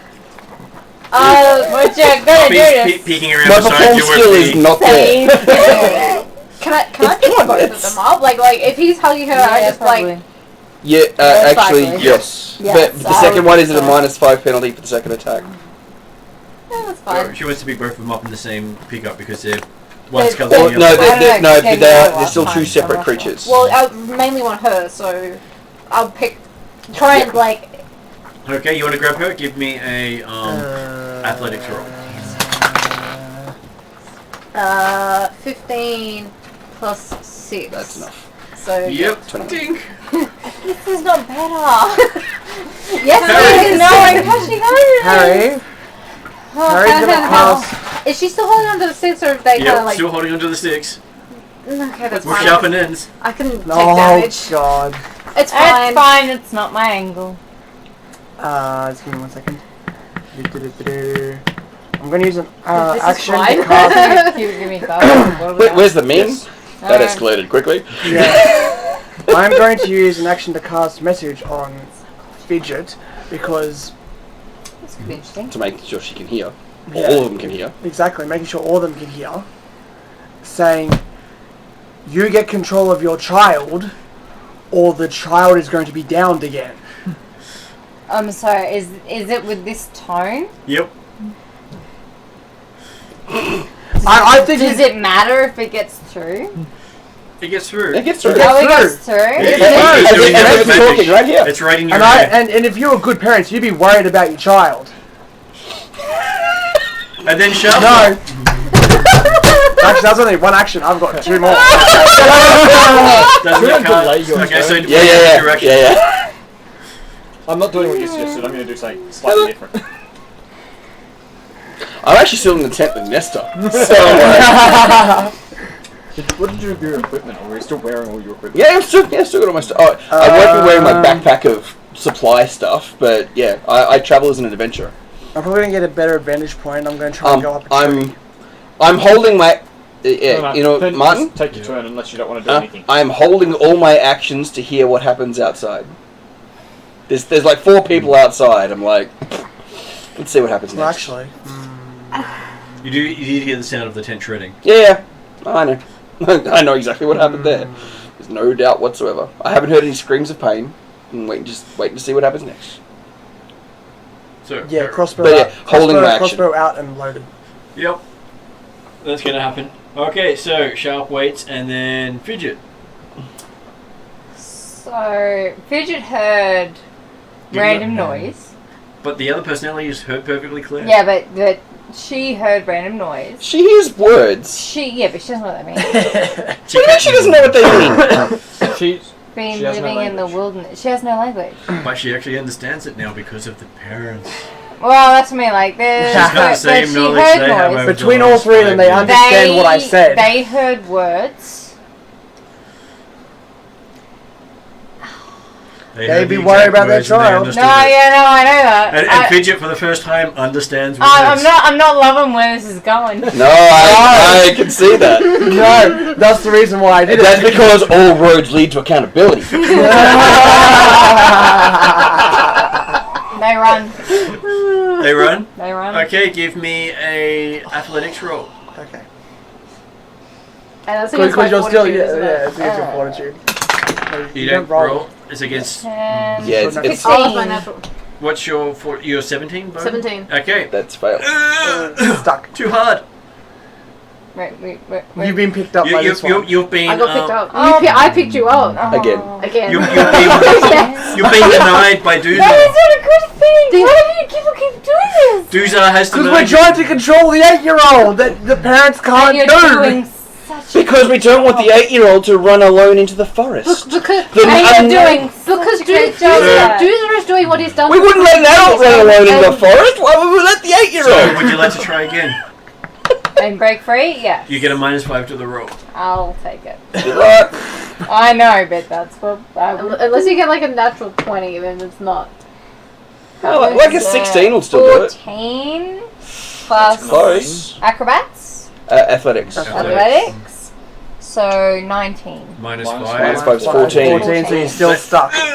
What you're gonna do He's is peeking around My beside perform you skill is not there. save. Can I pick both of them up? Like if he's hugging her, I just like Yeah, Most actually, likely. yes. Yes, But the I second would one is at a think so. -5 penalty for the second attack. Yeah, that's So fine. she wants to pick both of them up in the same pickup because they're One's colour Well, the No, other. but they're still two separate creatures. Well, I mainly want her, so I'll try and like. Okay, you want to grab her? Give me a athletics roll. 15 plus 6. That's enough. So Yep. 20. Dink. this is not better. Yes, Harry. it is. No, how she knows. Harry. Harry's gonna cast. Is she still holding onto the 6, or are they kind Yep, of like? still holding onto the sticks. Okay, that's With fine. sharpened ends. I can take Oh damage. God. It's fine. It's fine, it's not my angle. Just give me 1 second. I'm gonna use an This is action fine. to cast. Give me five. Wait, where's the meme? Yes. That escalated quickly. Yeah. I'm going to use an action to cast message on Fidget because This could be interesting. To make sure she can hear. Yeah. All of them can hear. exactly making sure all of them can hear, saying you get control of your child, or the child is going to be downed again. I'm sorry, is it with this tone? Yep. I think Does it matter if it gets through? It gets through. It gets through. It Oh, it through. gets through? It Yeah, gets and through. it's talking right here. It's right in your And ear. and if you were good parents, you'd be worried about your child. And then sharp. No. Actually, that's only one action. I've got 2 more. Doesn't it delay cut? your Okay, so Yeah. direction. Yeah. I'm not doing what you suggested. I'm going to do something slightly different. I'm actually still in the tent with Nesta. So, What did you do with your equipment? Or are you still wearing all your equipment? yeah, still got all my stuff. Oh, I won't be wearing my backpack of supply stuff, but yeah, I travel as an adventurer. I'm probably gonna get a better advantage point. I'm gonna try and go up a tree. I'm holding my, No, you know, then Martin. just take your turn unless you don't want to do anything. I'm holding all my actions to hear what happens outside. There's like 4 people outside. I'm like, let's see what happens Well, next. actually, You did hear the sound of the tent shredding. Yeah, I know. I know exactly what happened there. There's no doubt whatsoever. I haven't heard any screams of pain. I'm waiting to see what happens next. So yeah, crossbow But yeah, out. holding my action. Crossbow out and loaded. Yep. That's gonna happen. Okay, so Sharp waits and then Fidget. So, Fidget heard random noise. But the other personality is heard perfectly clear. Yeah, but she heard random noise. She hears words. But she doesn't know what that means. What do you mean she doesn't know what they mean? She's Been She has no living in the language. wilderness. She has no language. But she actually understands it now because of the parents. Well, that's me. Like, there's. She's got the same she knowledge heard they have noise. over Between the all last 3 of them, 5 they years. understand what I said. They heard words. They They'd heard be the worried exact about their words and they child. understood No, it. yeah, no, I know that. And Fidget for the first time understands words. I'm not loving where this is going. No, I can see that. No, that's the reason why I did That's it. because all roads lead to accountability. They run. They run? They run. Okay, give me a athletics roll. Okay. And that's against my Because you're still, fortitude, isn't it? it's against your fortitude. No, You don't roll. It's against... 10, Yeah, it's 15. Oh, that's my natural. What's your... You're 17, Bo? 17. Okay. That's fail. Stuck. Too hard. Wait. You've been picked up by this one. You've been... I got picked up. Oh. I picked you up. Again. Again. You've been denied by Doomsday. That is not a good thing. Why do you people keep doing this? Doomsday has Because denied we're you. trying to control the 8-year-old that the parents can't And do. you're doing such. Because we don't want the 8-year-old to run alone into the forest. Because The And you're unknown- doing because such a great job. Doozer is doing what he's done. We wouldn't let an adult run alone into the forest. Why would we let the So, 8-year-old? would you like to try again? And break free? Yeah. You get a -5 to the roll. I'll take it. Good luck. I know, but that's what I would. Unless you get like a natural 20, then it's not. Oh, like a 16 will still do it. 14 plus Close. acrobats, Athletics. athletics. So 19. -5. -5's 14. 14, so you're still stuck. Still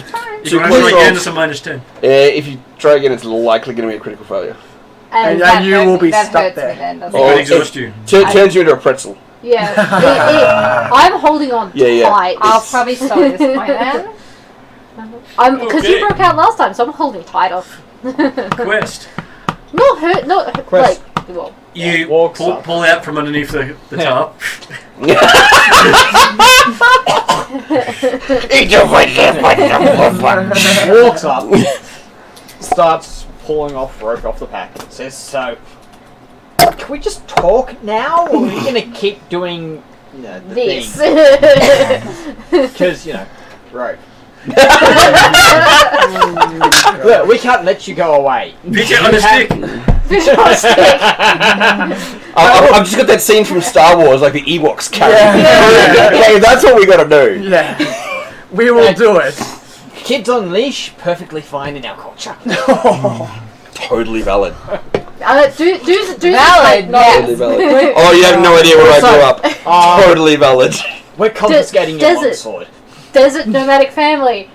trying. If you want Two to try rolls. again, it's a -10. If you try again, it's likely going to be a critical failure. And that you hurts will me- be that stuck hurts there. Me then, doesn't It Oh, it? could exhaust you. Turns you into a pretzel. Yeah. I'm holding on Yeah. tight. I'll probably stop at this point then. Because Okay. you broke out last time, so I'm holding tighter. Quest. Not hurt. Not Quest. like. Well. You Walks pull, up. pull out from underneath the tarp. Walks up, starts pulling off rope off the pack, and says, "So, can we just talk now, or are we going to keep doing the This. thing?" Because rope. Look, we can't let you go away. Fidget on a stick. I've just got that scene from Star Wars, like the Ewoks carry. Yeah. Okay, that's what we gotta do. Yeah. We will do it. Kids on leash, perfectly fine in our culture. Totally valid. Do Valid, Totally valid. Oh, you have no idea where I grew up. Totally valid. We're confiscating your desert. sword. Desert nomadic family.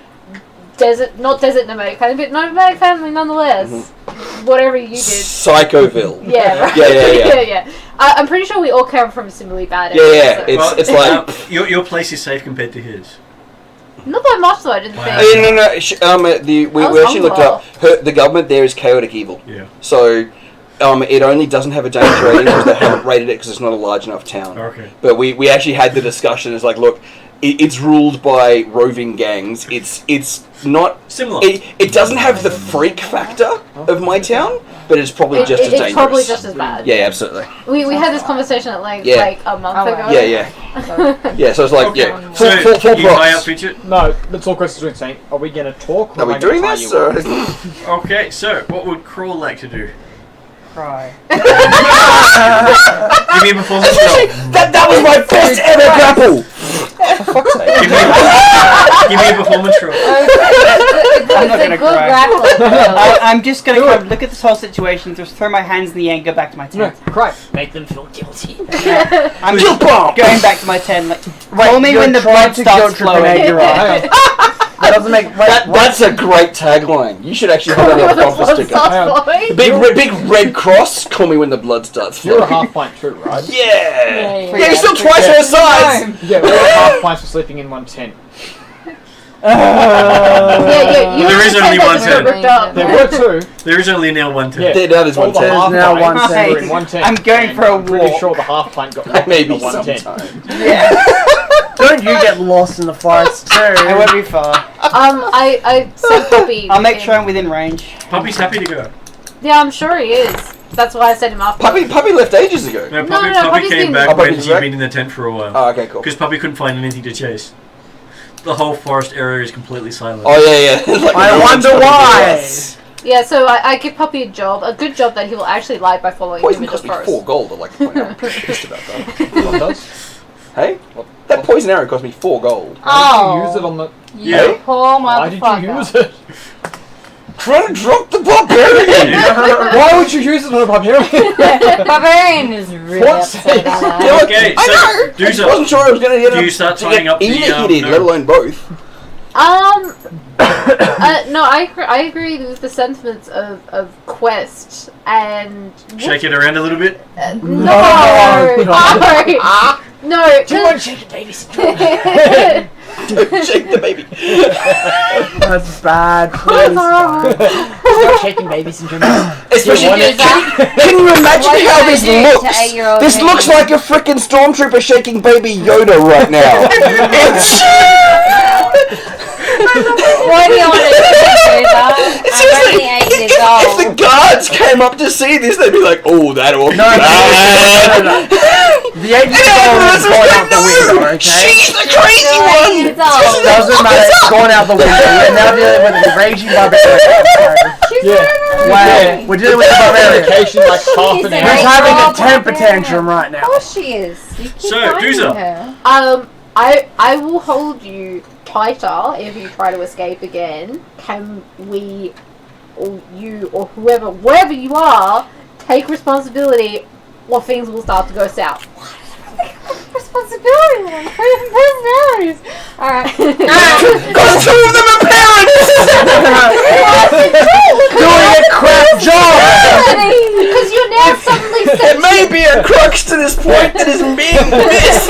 Not desert nomadic family, but nomadic family nonetheless. Whatever you did. Psychoville. Yeah, right. Yeah. I'm pretty sure we all come from similarly bad Yeah, areas. yeah. so- It's like. Your place is safe compared to his. Not that much though, I didn't Wow. think. No. We was actually looked up. The government there is chaotic evil. Yeah. So, it only doesn't have a danger rating because they haven't rated it because it's not a large enough town. Okay. But we actually had the discussion. It's like, look, it's ruled by roving gangs. It's not Similar. It doesn't have the freak factor of my town, but it's probably just as dangerous. It's probably just as bad. Yeah, absolutely. We had this conversation at length Yeah. like a month ago. Yeah. Yeah, so it's like, Okay. full So you high up props. Fidget. No, that's all Chris is doing. Saying, are we going to talk? Or Are we am I gonna doing tie this? you Or? up? Okay, so what would Crawl like to do? Cry. Give me a performance roll. That was my best ever grapple! Give me a performance roll. I'm not gonna cry. cry. I'm just gonna kind of look at this whole situation, just throw my hands in the air and go back to my No, tent. cry. Make them feel guilty. I'm Guilt bomb! going back to my tent. Like, roll me when the blood starts flowing. That doesn't make. That's a great tagline. You should actually put that on a bumper sticker. Big red cross. Call me when the blood starts You're a flowing. half pint too, right? Yeah, you're still twice her size. Yeah, we're half pints for sleeping in one tent. There is only one tent. There were two. There is only now one tent. Yeah. Now there's All one the tent. half now pints one tent. were in one tent. I'm going for a I'm pretty walk. sure the half pint got locked Maybe in the one tent. sometime. Don't you get lost in the forest too? I won't be far. I sent Poppy. I'll make sure I'm within range. Puppy's happy to go. Yeah, I'm sure he is. That's why I set him up. Puppy left ages ago. No, No, Puppy, no, Puppy Puppy's came been- back Oh, when Puppy's he'd back? been in the tent for a while. Oh, okay, cool. Because Puppy couldn't find anything to chase. The whole forest area is completely silent. Oh yeah. Like I no one's wonder coming to why. us. Yeah, so I give Poppy a good job that he will actually like by following Poison him into cost the me forest. 4 gold. I'd like to point out. I'm pretty pissed about that. What does? Hey, that poison arrow cost me 4 gold. Why did you use it on the... You poor Why did motherfucker. you use it? Trying to drop the barbarian. Why would you use it on a barbarian? Barbarian is really What's upset about that. Yeah, Okay, I know. so do I so. wasn't sure I was going to get Do you start tying up the, either hit in, no. let alone both. No, I agree with the sentiments of Quest and Shake it around a little bit. no. Too much shaking baby syndrome. Don't shake the baby. That's bad. Please. Stop shaking baby syndrome. Especially, You want can you imagine What how do I this do to looks? 8-year-old This me? looks like a freaking stormtrooper shaking baby Yoda right now. What do you want to do, that? I'm only 8 years if the old. guards came up to see this, they'd be like, "Oh, that orc." No. The 8-year-old is going out the window, okay? She's the crazy You're 8 one. years old. Doesn't matter, it's going out the window. We're now dealing with the raging barbarian. Wow, we're dealing with the barbarian. Medication like half She's an a Who's hour. raging having a barbarian. temper tantrum right Of now? course she is. You keep So, finding Dooza. her. I will hold you tighter if you try to escape again. Can we, or you, or wherever you are, take responsibility, or things will start to go south. Responsibility. Personalities. Alright. Because 2 of them are parents. Doing a crap job! Because you're now suddenly There may be a crux to this point that is being missed.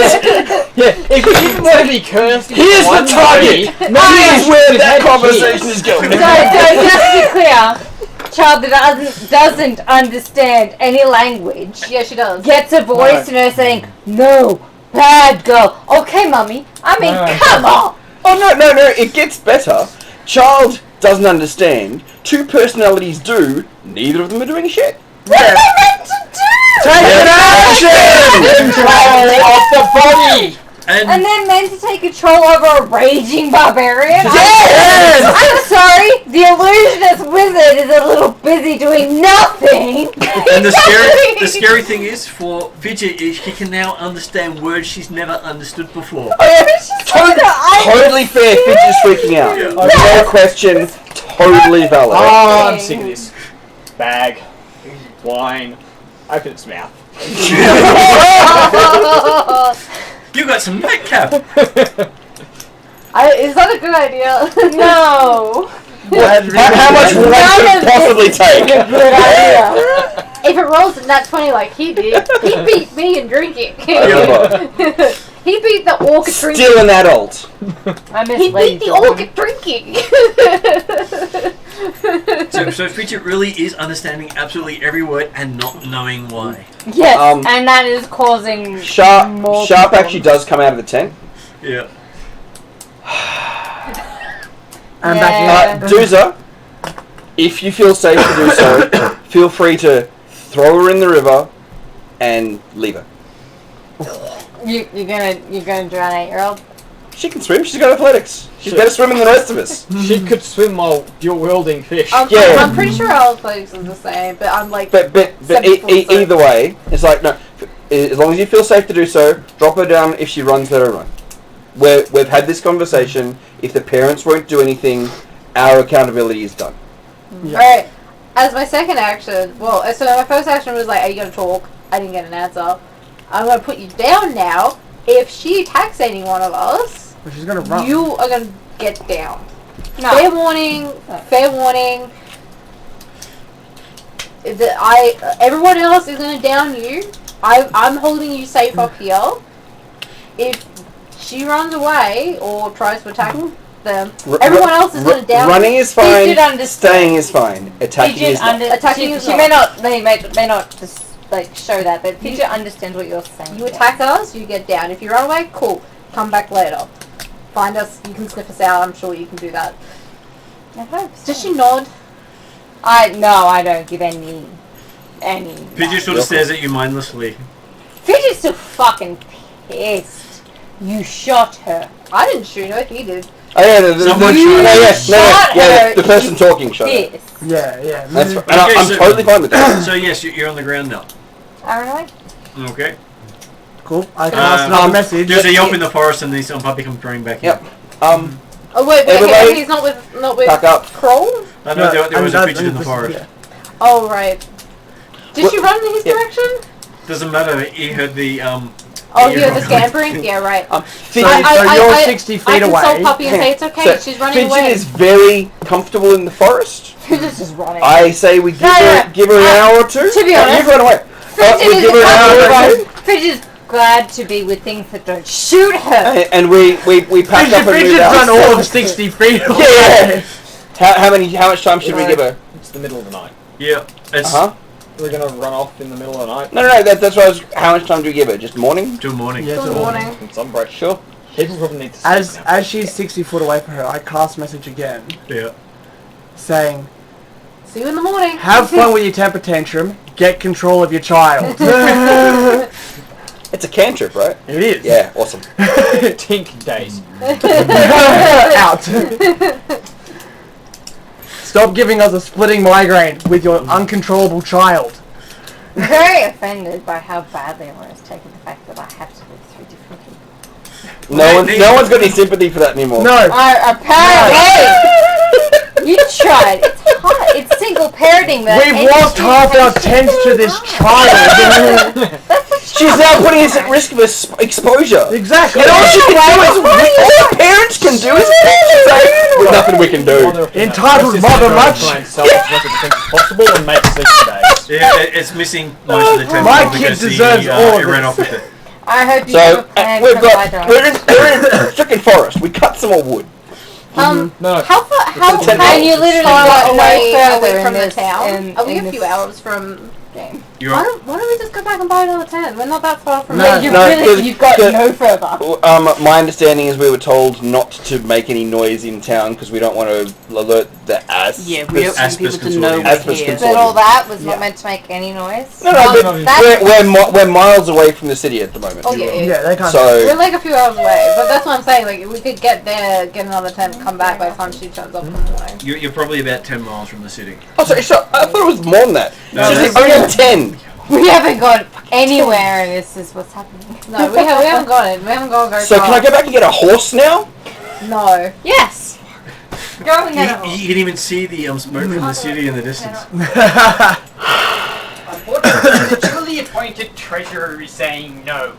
Yeah, if you didn't want to be cursed, Here's the target. Here's where that conversation is going. So just to be clear, child that doesn't understand any language Yeah, she does. gets a voice in her saying, "No, bad girl." Okay, mummy. I mean, come on. Oh no, it gets better. Child doesn't understand. Two personalities do. Neither of them are doing shit. What are they meant to do? Take an action! Control of the body! And they're meant to take control over a raging barbarian? Yes! I'm sorry, the illusionist wizard is a little busy doing nothing. And the scary thing is, for Fidget, is she can now understand words she's never understood before. Oh, yeah, she's Totally fair. Fidget's freaking out. Yeah. No question. Totally valid. Oh, I'm sick of this. Bag. Wine. Open its mouth. You got some nightcap. Is that a good idea? No. How much would I could possibly take? Good idea. If it rolls in that 20 like he did, he beat me in drinking. He beat the orc at drinking. Still an adult. I miss He beat the orc at drinking. So Fidget really is understanding absolutely every word and not knowing why. Yes, and that is causing Sharp more actually does come out of the tent. Yeah. I'm back Doozer, if you feel safe to do so, feel free to throw her in the river and leave her. You're gonna drown an 8-year-old? She can swim. She's got athletics. She's better swimming than the rest of us. She could swim while you're wielding fish. Yeah. I'm pretty sure our place is the same, but I'm like. But either way, it's like no. As long as you feel safe to do so, drop her down. If she runs, let her run. We've had this conversation. If the parents won't do anything, our accountability is done. Yeah. Alright, as my second action, so my first action was like, are you going to talk? I didn't get an answer. I'm going to put you down now. If she attacks any one of us, But she's gonna run. you are going to get down. No. Fair warning. Everyone else is going to down you. I'm holding you safe up here. If she runs away or tries to attack them, everyone else is going to down Running you. is fine. Fidget understands. Staying is fine. Attacking is not. Attacking is she not. may not just like show that, but Fidget understands what you're saying. You attack us, you get down. If you run away, cool. Come back later. Find us, you can sniff us out, I'm sure you can do that. I hope so. Does she nod? I don't give any. Fidget sort of stares at you mindlessly. Fidget's still fucking pissed. You shot her. I didn't shoot her, he did. Oh yeah, her, the person talking shot her. Pissed. Yeah. That's fine. Okay, I'm totally fine with that. So yes, you're on the ground now. Alright. Okay. Cool. I cast another message. There's a yelp in the forest and these puppy comes running back in. Yep. Oh wait, Everybody, he's not with back up. Kroll? I know there was a creature in the forest. Yeah. Oh right. Did she run in his direction? Doesn't matter, he heard the Oh, you heard the scampering? Yeah, right. So you're 60 feet I away. consult Puppy and say it's okay, So, she's running Fidget away. is very comfortable in the forest. Fidget's just running. I say we give her an hour or two. To be honest, You've run away. We give her an hour or two. Fidget's glad to be with things that don't shoot her. And we pack up and move Fidget's out. run all of 60 feet away. Yeah. How much time should we give her? It's the middle of the night. Yeah. It's We're gonna run off in the middle of the night. No. That's what I was. How much time do we give her? Just morning? till morning. Yeah, Till morning. In some break. Sure. People probably need to sleep now. As she's 60 foot away from her, I cast message again, Yeah. saying, See you in the morning. "Have fun with your temper tantrum. Get control of your child." It's a cantrip, right? It is. Yeah. Awesome. Tink days. Out. Stop giving us a splitting migraine with your uncontrollable child. I'm very offended by how badly everyone's taken the fact that I have to live through different people. No one's got any sympathy for that anymore. No. Apparently! You tried. It's hard. It's single parenting that. We've lost half our tents to this child. She's now putting us at risk of exposure. Exactly. And all she can do is all parents can do is say, "There's nothing we can do." Entitled mother much. Try and sell as much of the things as possible and make 6 days. Yeah, it's missing most of the time. My kid deserves all of it ran this. off with it. I hope you have a So plan we're for my in a freaking forest. We cut some more wood. No. How How It's a 10 And you literally got no further away from in the this, town? Are we in a few this hours from game? You're Why don't we just go back and buy another tent? We're not that far from No, it. You've got no further. My understanding is we were told not to make any noise in town because we don't want to alert the Yeah, we don't want people to know we're Aspers here. consortium. But all that was not Yeah. meant to make any noise. No, but we're miles away from the city at the moment. Oh yeah, Yeah, they can't. we're So like a few hours away, but that's what I'm saying. Like, we could get there, get another tent, come back by the time she turns up in the morning. you're probably about 10 miles from the city. I thought it was more than that. No, So that's- only 10. We haven't got anywhere, and this is what's happening. No, we haven't got it. We haven't gone very So far. can I go back and get a horse now? No. Yes. Go and get You can even see the smoke from the city in the distance. Unfortunately, the duly appointed treasurer is saying no.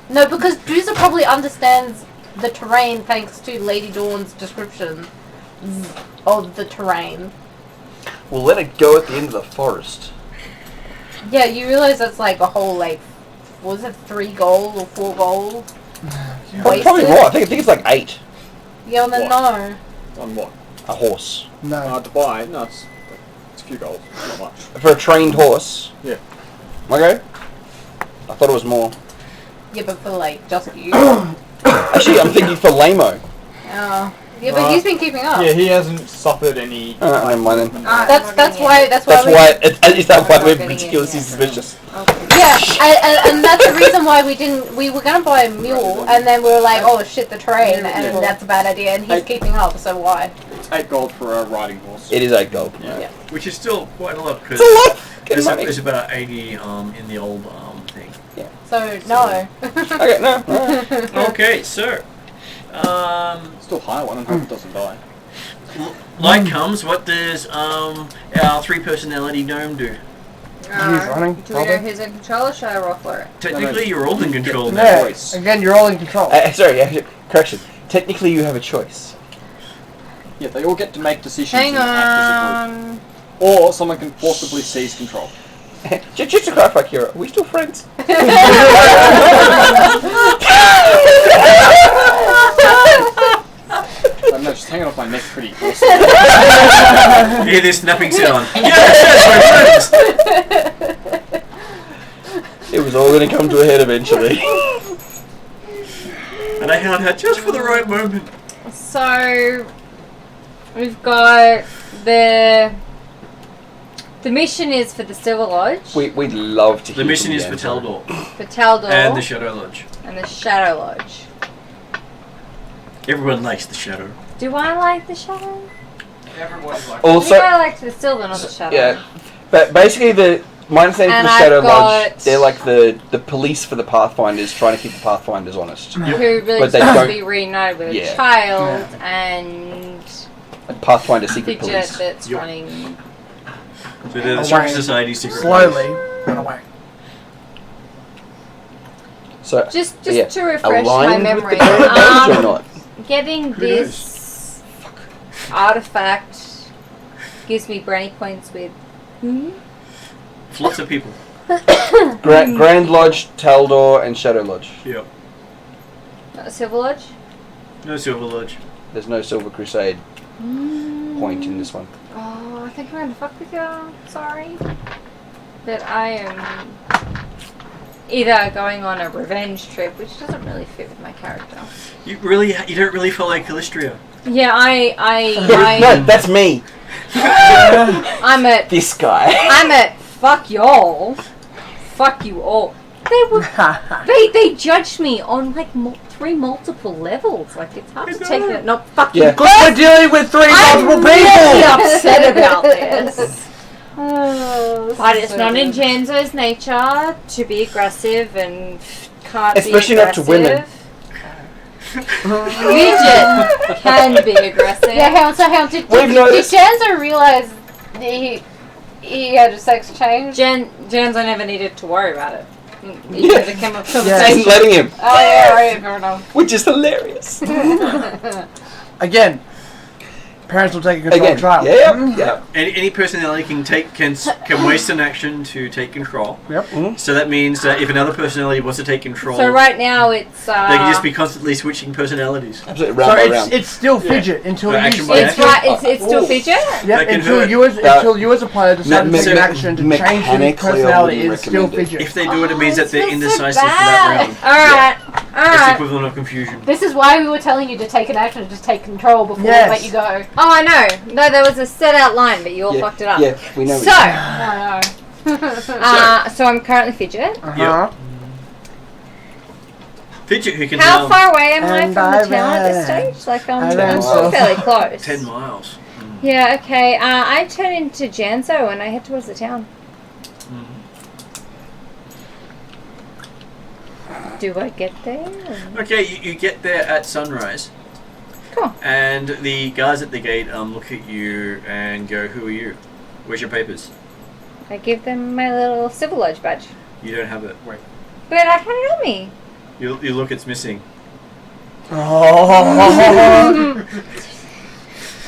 No, because Dooza probably understands the terrain thanks to Lady Dawn's description of the terrain. We'll let it go at the end of the forest. Yeah, you realise that's like a whole, like, was it 3 gold or 4 gold? Probably Wasted? more. I think it's like 8. Yeah, well, then no. On what? A horse. No. To buy? No, it's a few gold. Not much. For a trained horse. Yeah. Okay. I thought it was more. Yeah, but for, like, just you. Actually, I'm thinking for Lamo. Oh. Yeah, but he's been keeping up. Yeah, he hasn't suffered any. Never mind then. That's why That's why. Is that why I'm we're not getting it ridiculously yet. suspicious? Yeah, and that's the reason why we were gonna buy a mule, and then we were like, oh shit, the train, and that's a bad idea, and he's keeping up, so why? It's 8 gold for a riding horse. It is 8 gold. Yeah. Which is still quite a lot because It's a lot. Good money. there's about 80 in the old thing. So, no. Okay, no. Alright. Okay, so Still hire one and hope it doesn't die. light comes. What does our 3 personality gnome do? running, Do we know who's in control, or should I roll for it? Technically, you're all in control now. Yeah, Choice. again, you're all in control. Sorry, correction. Technically, you have a choice. Yeah, they all get to make decisions Hang and act as a on. group. Or someone can forcibly seize control. Just to clarify, Kira, are we still friends? I don't know, just hanging off my neck pretty close. Hear this snapping sound. Yes, my friends! It was all going to come to a head eventually. And I held her just for the right moment. So we've got the mission is for the Silver Lodge, We'd love to hear The mission from is you, for Angela. Taldor for Taldor, and the Shadow Lodge. and the Shadow Lodge. Everyone likes the Shadow. Do I like the Shadow? Everybody likes I Also, think I liked the Silver, not the Shadow. yeah, but basically my understanding And from the Shadow I've Lodge, got- they're like the police for the Pathfinders, trying to keep the Pathfinders honest. Who really But they just don't- to be reunited with Yeah. a child and Like Pathfinder secret Fidget police. that's Yep. running. So they're the Away. Secret Society secret. Slowly run away. So, Just yeah, to refresh my aligned memory, with the Pathfinders or not? getting Who this artifact gives me brownie points with Lots of people. Grand Lodge, Taldor, and Shadow Lodge. Yep. Silver Lodge. No Silver Lodge. There's no Silver Crusade point in this one. Oh, I think I'm gonna fuck with you. Sorry, but I am either going on a revenge trip, which doesn't really fit with my character. You don't really follow Callistria. Yeah, No, that's me. I'm at This guy. I'm at fuck y'all, fuck you all. They judged me on like 3 multiple levels. Like it's hard to take that. Not fuck you. Yeah. Because we're dealing with 3 multiple I'm really people! upset about this. Oh, But it's not in Janzo's nature to be aggressive and can't Especially be not to women. Midget can be aggressive. Yeah, did We've noticed- Janzo realize that he had a sex change? Janzo never needed to worry about it. He Yeah. never came up with Just conversation. letting him, Oh yeah, right, fair enough. which is hilarious. Again, Parents will take a control Again, trial. yeah. Any personality can waste an action to take control. Yep. So that means that if another personality wants to take control, So right now it's. they can just be constantly switching personalities. Absolutely, So round by round. it's still fidget until you action use by It's right. It's still fidget. Yep, That can until hurt. you as a player decide to take an action to change the mechanically, I personality. wouldn't It's still recommend it. fidget. If they do it, it means that they're That's indecisive so for that round. Alright. It's the Alright. equivalent of confusion. This is why we were telling you to take an action to just take control before we let you go. Oh, I know. No, there was a set out line, but you all fucked it up. Yeah, we know. So, I know. so I'm currently fidget. Uh-huh. Fidget who can How now far away am I And from I the town at this ran. stage? Like, I I'm ran still so fairly close. 10 miles. Yeah, okay. I turn into Janzo and I head towards the town. Do I get there? or- Okay, you get there at sunrise. Cool. And the guards at the gate look at you and go, "Who are you? Where's your papers?" I give them my little Civil Lodge badge. You don't have it. But I had it on me. You look, it's missing. Oh.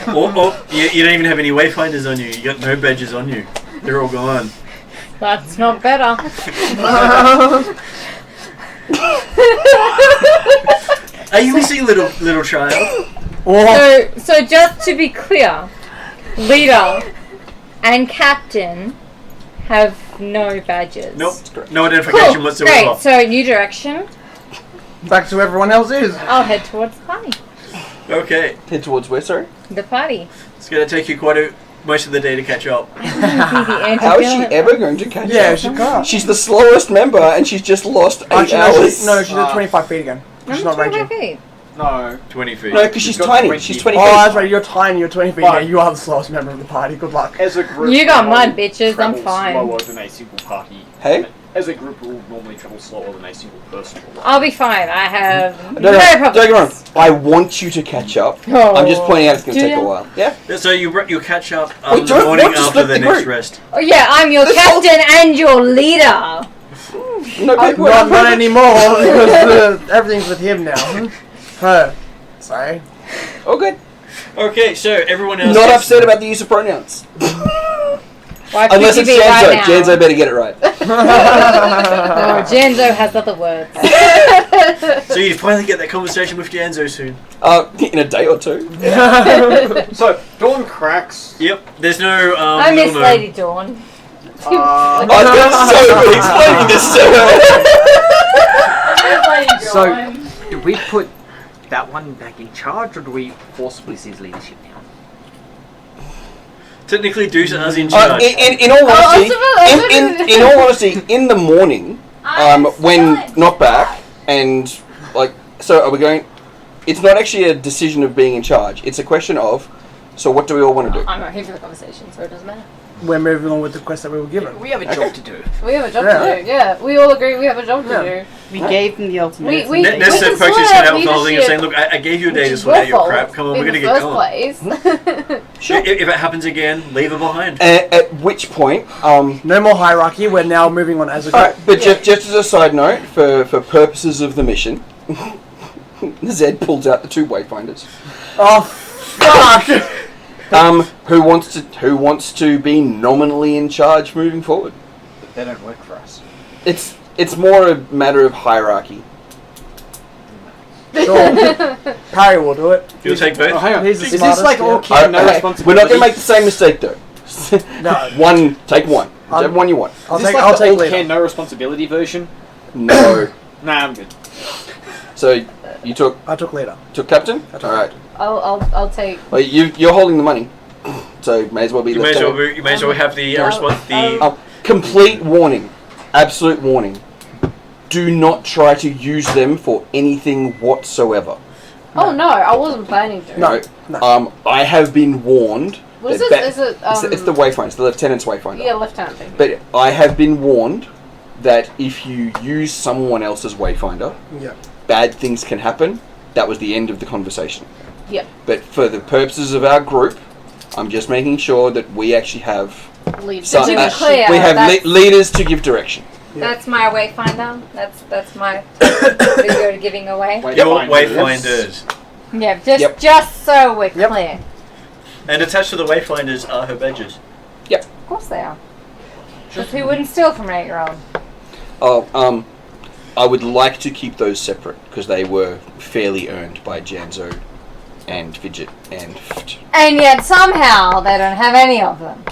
Or you don't even have any wayfinders on you. You got no badges on you. They're all gone. That's not better. Are you missing, little child? So just to be clear, leader and captain have no badges. Nope. No identification Cool. whatsoever. Great. So new direction. Back to everyone else is. I'll head towards the party. Okay. Head towards where, sorry? The party. It's going to take you most of the day to catch up. How is she ever going to catch Yeah, up? she can't. She's the slowest member and she's just lost 8 hours. No, she's at 25 feet again. She's not raging. feet. No. 20 feet. No, because she's got tiny. 20. She's 20 Oh, feet. that's right. You're tiny. You're 20 feet. But- Yeah, you are the slowest member of the party. Good luck. As a group, You got we mud, all bitches, I'm travel fine. slower than a single party. Hey? As a group, we will normally travel slower than a single person. I'll be fine. I have no Don't get me problems. wrong. I want you to catch up. Oh. I'm just pointing out it's going to Do take a ya? while. Yeah? So you catch up Wait, the don't morning want to after split the the next group. rest. Oh yeah, I'm your This captain and your leader. No paperwork. Not anymore because everything's with him now. Her. Sorry. Oh, good. Okay, so everyone else Not gets- upset about the use of pronouns. Why Unless it's PTB Janzo. right now? Janzo better get it right. Oh, Janzo has other words. So you finally get that conversation with Janzo soon. In a day or two. So, dawn cracks. Yep. There's no I miss little Lady Dawn. I feel so good explaining this to her. So, do we put that one back in charge, or do we forcibly seize leadership now? Technically, Dusa is in charge. In all honesty, in all honesty, in the morning, when not back, and like, so are we going? It's not actually a decision of being in charge. It's a question of, so what do we all want to do? I'm not here for the conversation, so it doesn't matter. We're moving on with the quest that we were given. We have a job to do. We have a job to do. Yeah, we all agree we have a job to We gave them the ultimate. We Nessa can approaches sort her out out with the whole thing of saying, leadership, look, I gave you a day which to is sort out your fault crap. Come on, we're in going to the get first going. place. If it happens again, leave her behind. At which point, No more hierarchy. We're now moving on as a group. alright, but just as a side note, for purposes of the mission, Zed pulls out the 2 wayfinders. Oh, fuck! Who wants to be nominally in charge moving forward? But they don't work for us. It's more a matter of hierarchy. Sure. Parry will do it. You'll take both? Oh, hang on. He's the Is this smartest, like all yeah. care, no Okay, responsibility? we're not going to make the same mistake though. No. Take one. Whichever one you want. I'll Is this take. like I'll the take all leader. care, no responsibility version? No. Nah, I'm good. So you took I took leader. captain. I took All right. I'll take. Well, you're holding the money, so may as well be You may lieutenant. as well have the response. Complete warning. Absolute warning. Do not try to use them for anything whatsoever. Oh no, I wasn't planning to. No. I have been warned. What is that this? Is it? it's the wayfinder. It's the lieutenant's wayfinder. Yeah, lieutenant thing. But I have been warned that if you use someone else's wayfinder, Yeah. bad things can happen. That was the end of the conversation. Yep. But for the purposes of our group, I'm just making sure that we actually have Lead. To be clear, we have that's- leaders to give direction. That's my wayfinder. That's my that you're giving away. Your wayfinders. Yeah, just Yep. just so we're clear. And attached to the Wayfinders are her badges. Of course they are. Because who wouldn't steal from an 8-year-old? Oh, I would like to keep those separate because they were fairly earned by Janzo and Fidget and. And yet somehow they don't have any of them.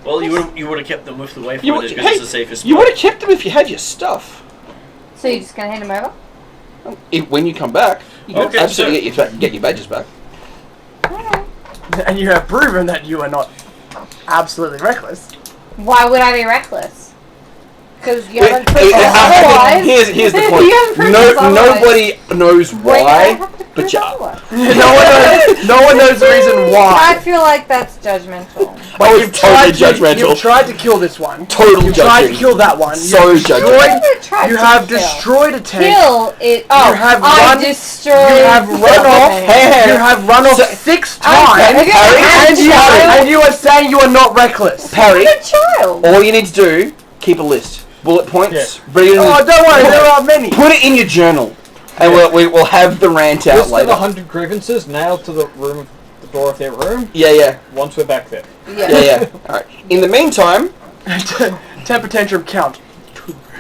Well, you would have kept them with the Wayfinders because it's the safest spot. You would have kept them if you had your stuff. So you're just going to hand them over? When you come back, you can absolutely get your badges back. And you have proven that you are not absolutely reckless. Why would I be reckless? Because you haven't Wait, proved otherwise. Here's the You point. haven't proved otherwise. Nobody knows why, but No one knows the reason why. I feel like that's judgmental. That was totally judgmental. You've tried to kill this one. Total You've judging. tried to kill that one. So judgmental. You have destroyed a tank. Kill it. Oh, You have I run- destroyed. You have run off. You have run off 6 times, and you are saying you are not reckless. Parry. I'm a child. All you need to do, keep a list. Bullet points. Read it Oh, don't worry, there are many. Put it in your journal, and we'll have the rant out List of later. 100 grievances nailed to the door of their room. Yeah. Once we're back there. Yeah. All right. In the meantime, temper tantrum count.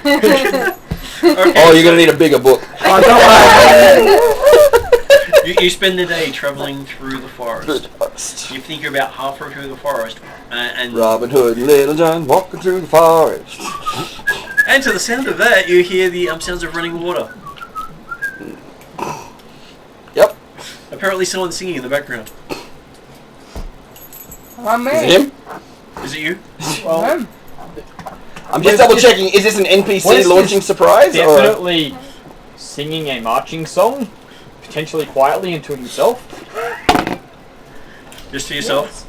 Okay, oh, you're gonna need a bigger book. Oh, don't worry. You spend the day travelling through the forest. You think you're about halfway through the forest, and Robin Hood and Little John walking through the forest. And to the sound of that, you hear the sounds of running water. Yep. Apparently, someone's singing in the background. Is it him? Is it you? Well, I'm just double checking. Is this an NPC launching surprise? Definitely singing a marching song, potentially quietly and to himself. Just to yourself?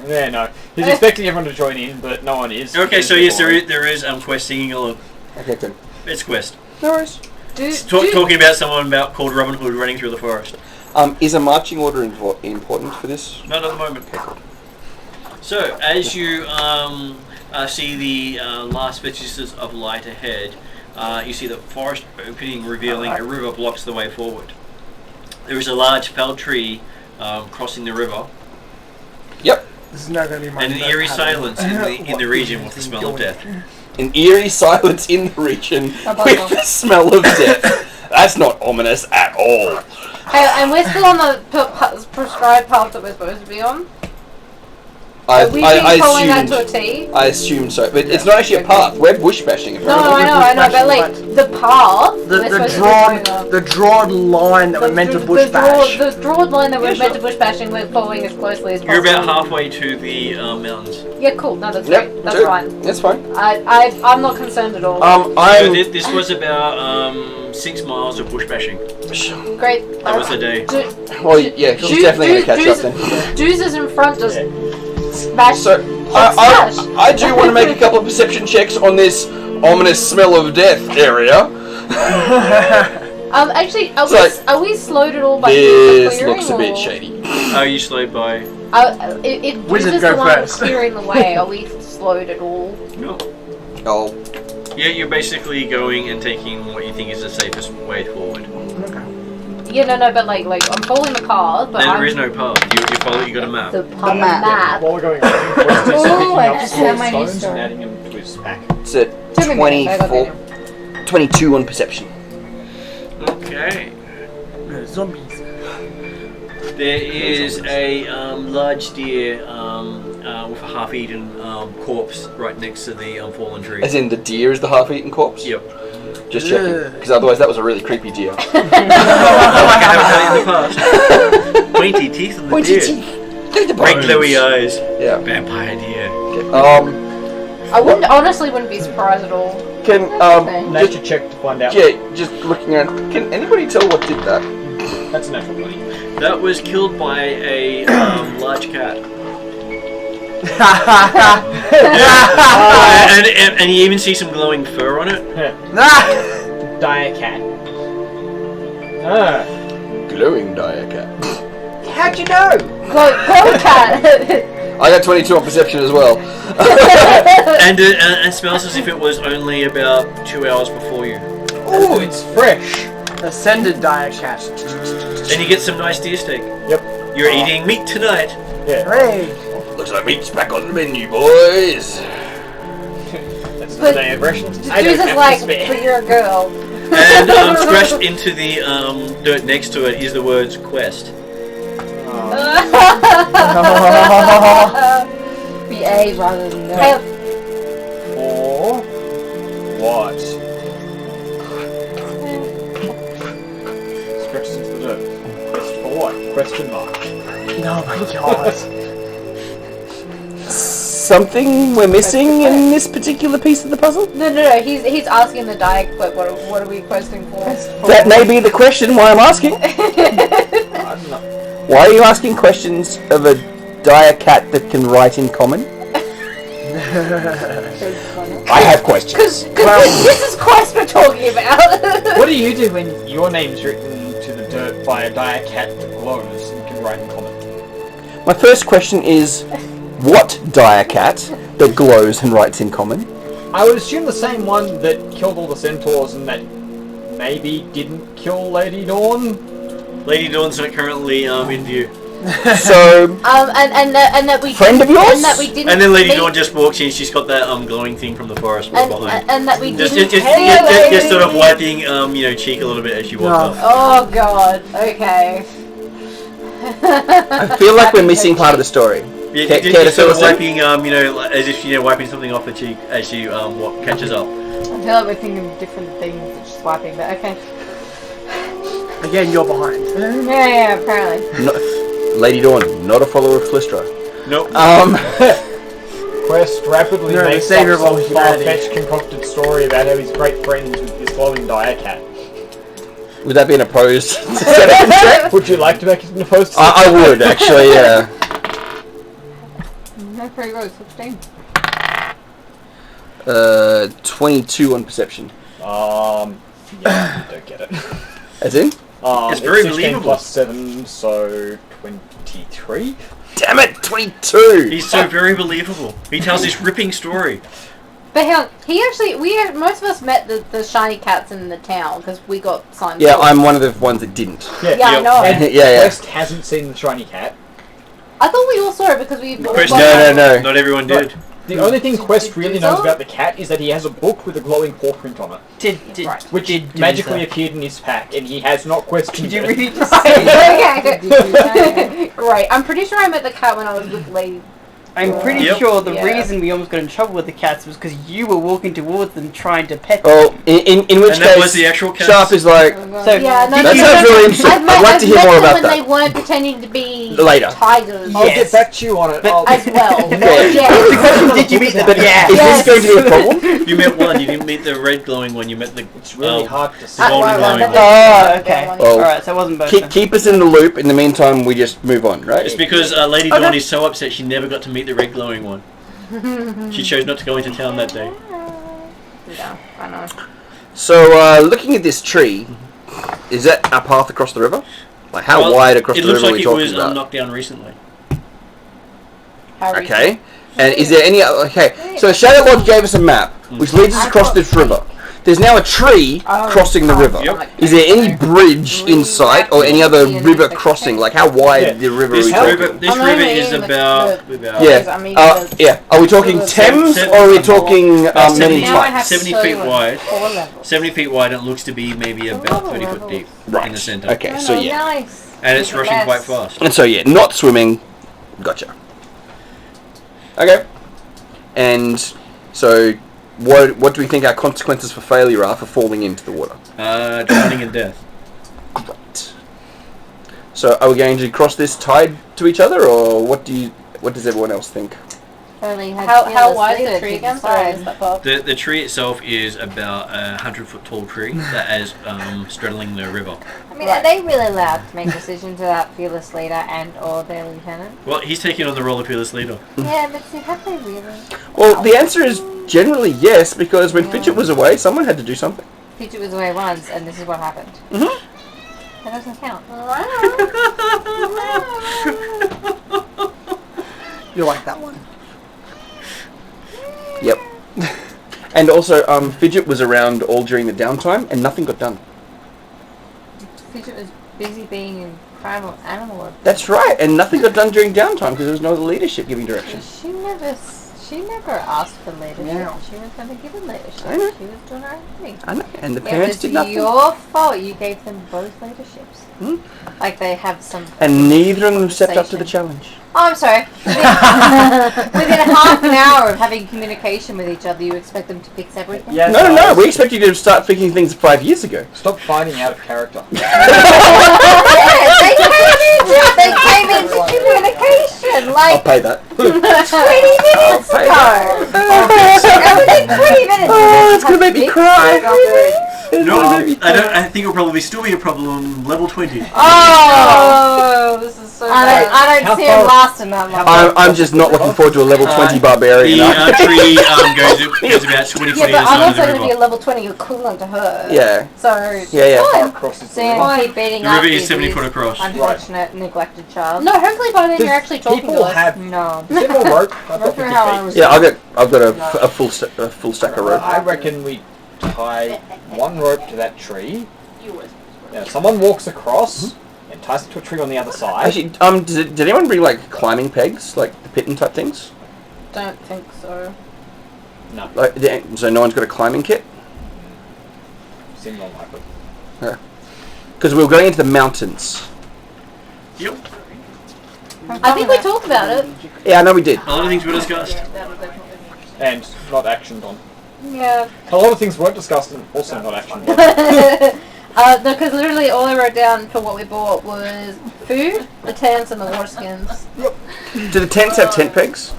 Yeah, no. He's expecting everyone to join in, but no one is. Okay, so yes, there is Quest singing along. Okay, good. It's Quest. No worries. Talking about someone called Robin Hood running through the forest. Is a marching order important for this? Not at the moment. So, as you see the last vestige of light ahead, you see the forest opening, revealing a river blocks the way forward. There is a large felled tree crossing the river. Yep. This is not going to be my And an eerie silence in the region with the smell of death. An eerie silence in the region with the smell of death. That's not ominous at all. And we're still on the prescribed path that we're supposed to be on. I following that assumed. to a T? I assume so, but it's not actually a path. We're bush bashing. No, I know, but like the path. The drawn line that we're meant to bush bash. The drawn line that we're meant to bush bash, and we're following as closely as possible. You're about halfway to the mountains. Yeah, cool. No, that's great. That's fine. That's fine. I'm not concerned at all. So this was about 6 miles of bush bashing. Great. That was the day. Well, yeah, she's definitely going to catch up then. Juice is in front, just smash. So, I do want to make a couple of perception checks on this ominous smell of death area. Actually, are we slowed at all by this clearing? looks a bit shady. Are you slowed by? If Wizard Juice is go the one first. clearing the way, are we slowed at all? No. Oh. Yeah, you're basically going and taking what you think is the safest way forward. Yeah, no, but like I'm following the car, but There is no path. You follow. You got a map. the map. While we're going around, Quest is Oh, I picking up just small had my new stones story. and adding them to his pack. It's at 22 on perception. Okay. Zombies. There is a large deer with a half-eaten corpse right next to the fallen tree. As in, the deer is the half-eaten corpse? Yep. Just checking, because otherwise that was a really creepy deer. Like I haven't done it in the past. Pointy teeth on the deer. Bright glowy eyes. Yeah. Vampire deer. I honestly wouldn't be surprised at all. Can Nature check to find out. yeah, just looking around. Can anybody tell what did that? That's a natural 20. That was killed by a large cat. And you even see some glowing fur on it. Dire cat. Ah. Glowing dire cat. How'd you know? Glow cat. I got 22 on perception as well. And it smells as if it was only about 2 hours before you. Oh, it's fresh. Ascended dire cat. And you get some nice deer steak. Yep. You're eating meat tonight. Yeah. Hooray! Looks like meat's back on the menu, boys. That's the But- day of rations. I Zeus don't is have like, to spare. but you're a girl. And scratched into the dirt next to it is the words quest. Be A rather than no. For what? Scratches into the dirt. Quest for what? Question mark. Oh my god. Something we're missing in this particular piece of the puzzle? No. He's asking the diet quit. What are we questing for? That may be the question why I'm asking. I don't know. Why are you asking questions of a dire cat that can write in common? I have questions. Because this is quest we're talking about. What do you do when your name's written to the dirt by a dire cat that glows and can write in common? My first question is, what dire cat that glows and writes in common? I would assume the same one that killed all the centaurs and that maybe didn't kill Lady Dawn. Lady Dawn's not currently in view. So, and that we friend of yours? and that we didn't And then Lady meet- Dawn just walks in. She's got that glowing thing from the forest behind. and that we Just didn't just sort of wiping cheek a little bit as she walks off. Oh god. Okay. I feel like we're missing part of the story. Yeah, Care to just sort of fill us wiping as if wiping something off her cheek as she catches up. I feel like we're thinking of different things than just swiping, but okay. Again, you're behind. Yeah, apparently. No, Lady Dawn, not a follower of Callistra. Nope. Quest rapidly No, the makes savior up of all some humanity. far-fetched concocted story about how he's great friends with this glowing dire cat. Would that be an opposed setup check? Would you like to make it an opposed? I would, actually, yeah. No free rolls, 16. 22 on perception. Yeah, don't get it. As in? It's very 16 believable. plus 7, so 23? Damn it, 22! He's so very believable. He tells this ripping story. But hang on, most of us met the shiny cats in the town because we got signed. Yeah, I'm one of the ones that didn't. Yeah, I know. And Yeah. Quest hasn't seen the shiny cat. I thought we all saw it because we. Chris, No. Not everyone did. The only thing Quest really knows so? about the cat is that he has a book with a glowing paw print on it, which did magically so. appeared in his pack, and he has not questioned Did you it. read? Okay. Great. I'm pretty sure I met the cat when I was with Lady. I'm pretty Yep. sure the Yeah. reason we almost got in trouble with the cats was because you were walking towards them trying to pet them. Oh, in which And that was case, the actual cat. Sharp is like, So, Yeah, no, that no, sounds no, really interesting. I've I'd like to hear met more them about when that. they weren't pretending to be Later. tigers. I'll Yes. get back to you on it. But- As well. Yeah. Yeah. the question is, did you meet them? But Yeah. is Yes. this going to be a problem? You met one. You didn't meet the red glowing one. You met the. It's really hard to see. golden glowing one. Oh, okay. Well, Alright, so it wasn't both. Keep us in the loop. In the meantime, we just move on, right? It's because Lady Dawn is so upset she never got to meet the red glowing one. She chose not to go into town that day. Yeah, I know. So, looking at this tree, is that our path across the river? Like, how Well, wide across it the looks river like are we it was talking about? knocked down recently. How Okay. And is there any other... Okay, so Shadow Lodge gave us a map, which leads us across this river. There's now a tree crossing the river. Yep. Is there any bridge in sight or any other river crossing? Like, how wide the river This are we river, talking? this river is about Yeah. Yeah. Are we talking Thames or are we talking many types? 70 feet wide. 4 levels. 70 feet wide. It looks to be maybe about 30 foot deep in the center. Okay, so yeah. Nice. And it's rushing quite fast. And so yeah, not swimming. Gotcha. Okay. And so, what do we think our consequences for failure are for falling into the water? Drowning and death. Great. So, are we going to cross this tied to each other, or what does everyone else think? How wide is the tree again? Sorry, is that far? The tree itself is about a 100-foot tall tree that is straddling the river. I mean, are they really allowed to make decisions without fearless leader and or their lieutenant? Well, he's taking on the role of fearless leader. Yeah, but see, have they really? Well, the answer is generally yes, because when Fidget was away, someone had to do something. Fidget was away once, and this is what happened. Mm-hmm. That doesn't count. You like that one? Yep. And also, Fidget was around all during the downtime, and nothing got done. Fidget was busy being in primal animal. That's right, and nothing got done during downtime because there was no leadership giving direction. She never asked for leadership. Yeah. She was never given leadership. I know. She was doing her own thing. I know, and the Yeah, parents but did it's nothing. your fault. You gave them both leaderships. Hmm? Like they have some. And neither of them stepped up to the conversation. challenge. Oh, I'm sorry. Within half an hour of having communication with each other, you expect them to fix everything? Yes, No. We expect you to start thinking things 5 years ago. Stop fighting out of character. They came into communication I'll like pay that. 20 minutes pay ago. That was like 20 minutes. Oh, it's gonna make me cry. No, I think it'll probably still be a problem. Level 20. Oh, this is so bad. I don't see him lasting that long. I'm just not looking forward to a level 20 barbarian. The tree goes about 20 Yeah, feet but either I'm side of also the going to be a river. level 20 equivalent to her. Yeah. So. Yeah. So you keep beating The up river is with 70 this foot across. unfortunate, neglected child. No, hopefully by then you're actually talking to People us. have No. is there more rope? I Not thought sure 50 how feet. I was. Yeah, I've got a full stack of rope. I reckon we tie one rope to that tree. Now, someone walks across and ties it to a tree on the other side. Actually, did anyone bring like climbing pegs, like the pitten type things? Don't think so. No, Like, so no one's got a climbing kit? seems unlikely. Because we were going into the mountains. Yep. I think we talked about it. Yeah, I know we did. A lot of things were discussed. And not actioned on. Yeah. A lot of things weren't discussed and also not actioned on. No, because literally all I wrote down for what we bought was food, the tents, and the water skins. Do the tents have tent pegs?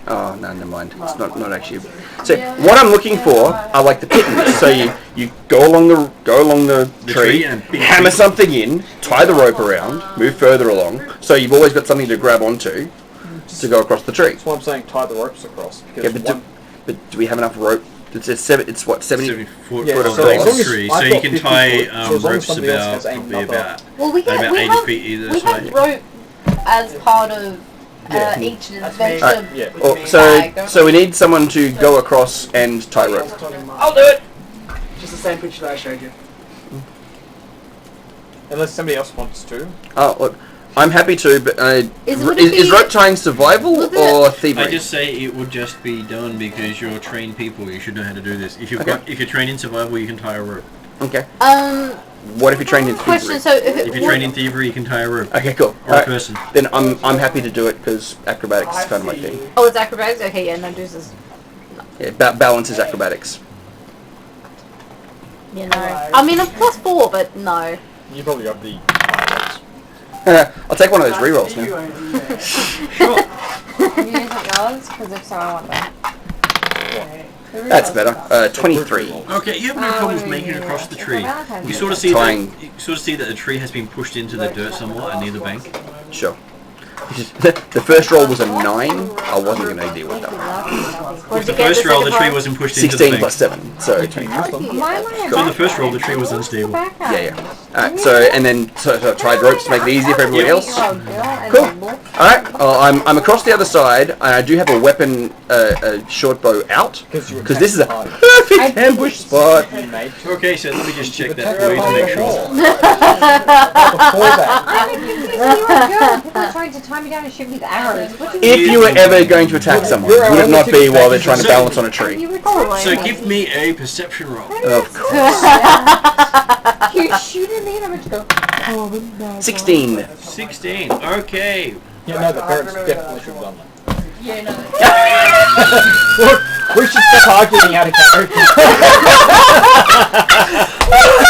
Oh no, never mind. It's not actually. So what I'm looking for are like the pittons. So you go along the tree, and hammer something in, tie the rope around, move further along. So you've always got something to grab onto to go across the tree. That's why I'm saying tie the ropes across. Because Yeah, but do we have enough rope? It's what 70 foot Yeah, of so as long dollars. as tree, I've so you got can 50 tie foot, so as long as ropes somebody else about has probably another- about Well, we about 80 have feet either we side. have rope as part of Yeah. each me. adventure. Yeah. Oh, so we need someone to go across and tie rope. I'll do it. Just the same picture that I showed you. Unless somebody else wants to. Oh, look, I'm happy to, but Would it is be- rope tying survival Look at or I thievery? just say it would just be done because you're trained people. You should know how to do this. If Okay. if you're trained in survival, you can tie a rope. Okay. What if you trained in thievery? Question. So If you're trained in thievery, you can tie a rope. Okay, cool. Or a Alright, person. then I'm happy to do it because acrobatics is kind of my thing. oh, it's acrobatics. Okay, yeah, no deuces. Yeah, balance is acrobatics. You know, I mean, I'm +4, but no. You probably got the I'll take one of those rerolls now. Sure. You use yours? Because if so, I want that. That's better. 23. Okay, you have no problems making it across the tree. You sort of see that the tree has been pushed into the dirt somewhat and near the bank. Sure. The first roll was a 9. I wasn't going to deal with that. With the first roll, the tree wasn't pushed into the 16 bank. plus 7, so 23. So in the first roll, the tree was unstable. Yeah. Alright, so I tried ropes to make it easier for everybody else. Cool. Alright, I'm across the other side, and I do have a weapon, a short bow out, because this is a perfect ambush spot. Okay, so let me just check that for you to make sure. Before that, People are trying to tie me down and shoot me with arrows. If you were ever going to attack someone, would it not be while they're trying to balance on a tree? So give me a perception roll. Of course. You shooting me and I'm going to go. 16. 16. Okay. yeah, no, the parents definitely should have done that. Yeah, no. Look, we should stop arguing out of character.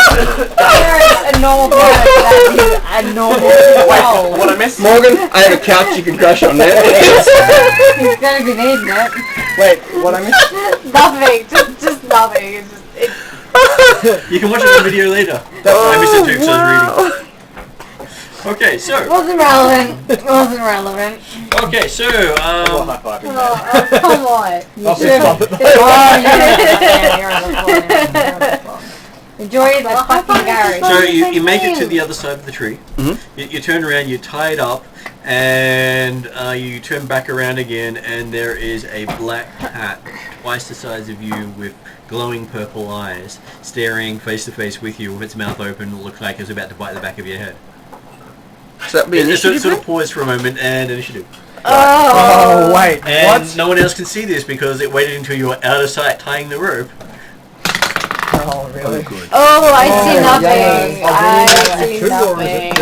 A normal person, a normal roll. What I missed? Morgan, I have a couch you can crash on there. He's going to be needing it. Wait, what I missed? Nothing. Just nothing. It's You can watch it on video later. I missed it too because I was reading. Okay, so. Wasn't relevant. Wasn't relevant. Okay, so. Well, high fiving that. come on. I'll just bump it. Enjoy the fucking Gary. So you make it to the other side of the tree. Mhm. You turn around, you tie it up, and you turn back around again, and there is a black cat, twice the size of you, with glowing purple eyes, staring face to face with you with its mouth open. It looks like it's about to bite the back of your head. So that'd be initiative. Sort of pause for a moment and initiative. Oh, wait. And What? no one else can see this because it waited until you were out of sight tying the rope. Oh, really? Good. Oh, I see Oh, nothing. yeah. I see nothing.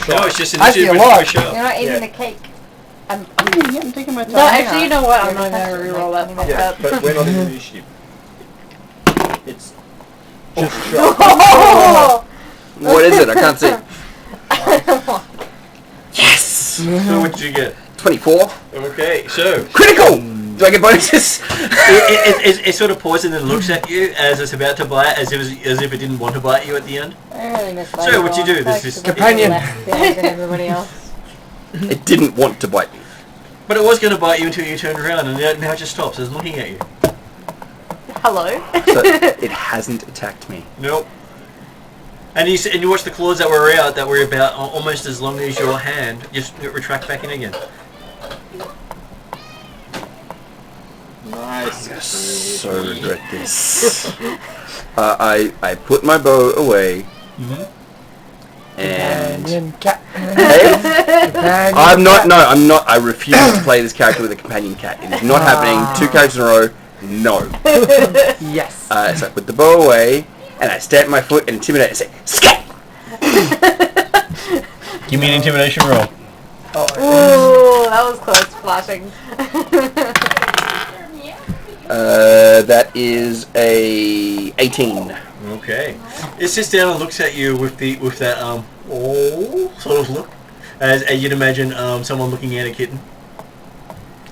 No, it's just I see initiative a lot. for sure. You're not eating the cake. I'm taking my time. No, actually, you know what? I'm not going to reroll that. Fuck Yeah, up. but we're not in initiative. It's just Oh! What is it? I can't see. Yes! So what did you get? 24. Okay, so Critical! Do I get bonuses? it sort of pauses and then looks at you as it's about to bite, as if it didn't want to bite you at the end. I really miss So what you do? This is Companion. than everybody else. It didn't want to bite me. But it was going to bite you until you turned around, and now it just stops. It's looking at you. Hello. So it hasn't attacked me. Nope. And you watch the claws that were out, that were about almost as long as your hand, just retract back in again. nice. I so regret this. I put my bow away. And Companion cat. hey, Companion I'm not. cat. No, I'm not. I refuse to play this character with a companion cat. It is not happening. 2 characters in a row. No. Yes. So I put the bow away, and I stamp my foot and intimidate and say, "Scat!" Give me an intimidation roll. Ooh, that was close. Flashing. That is a 18. Okay. It sits down and looks at you with that sort of look, as you'd imagine someone looking at a kitten.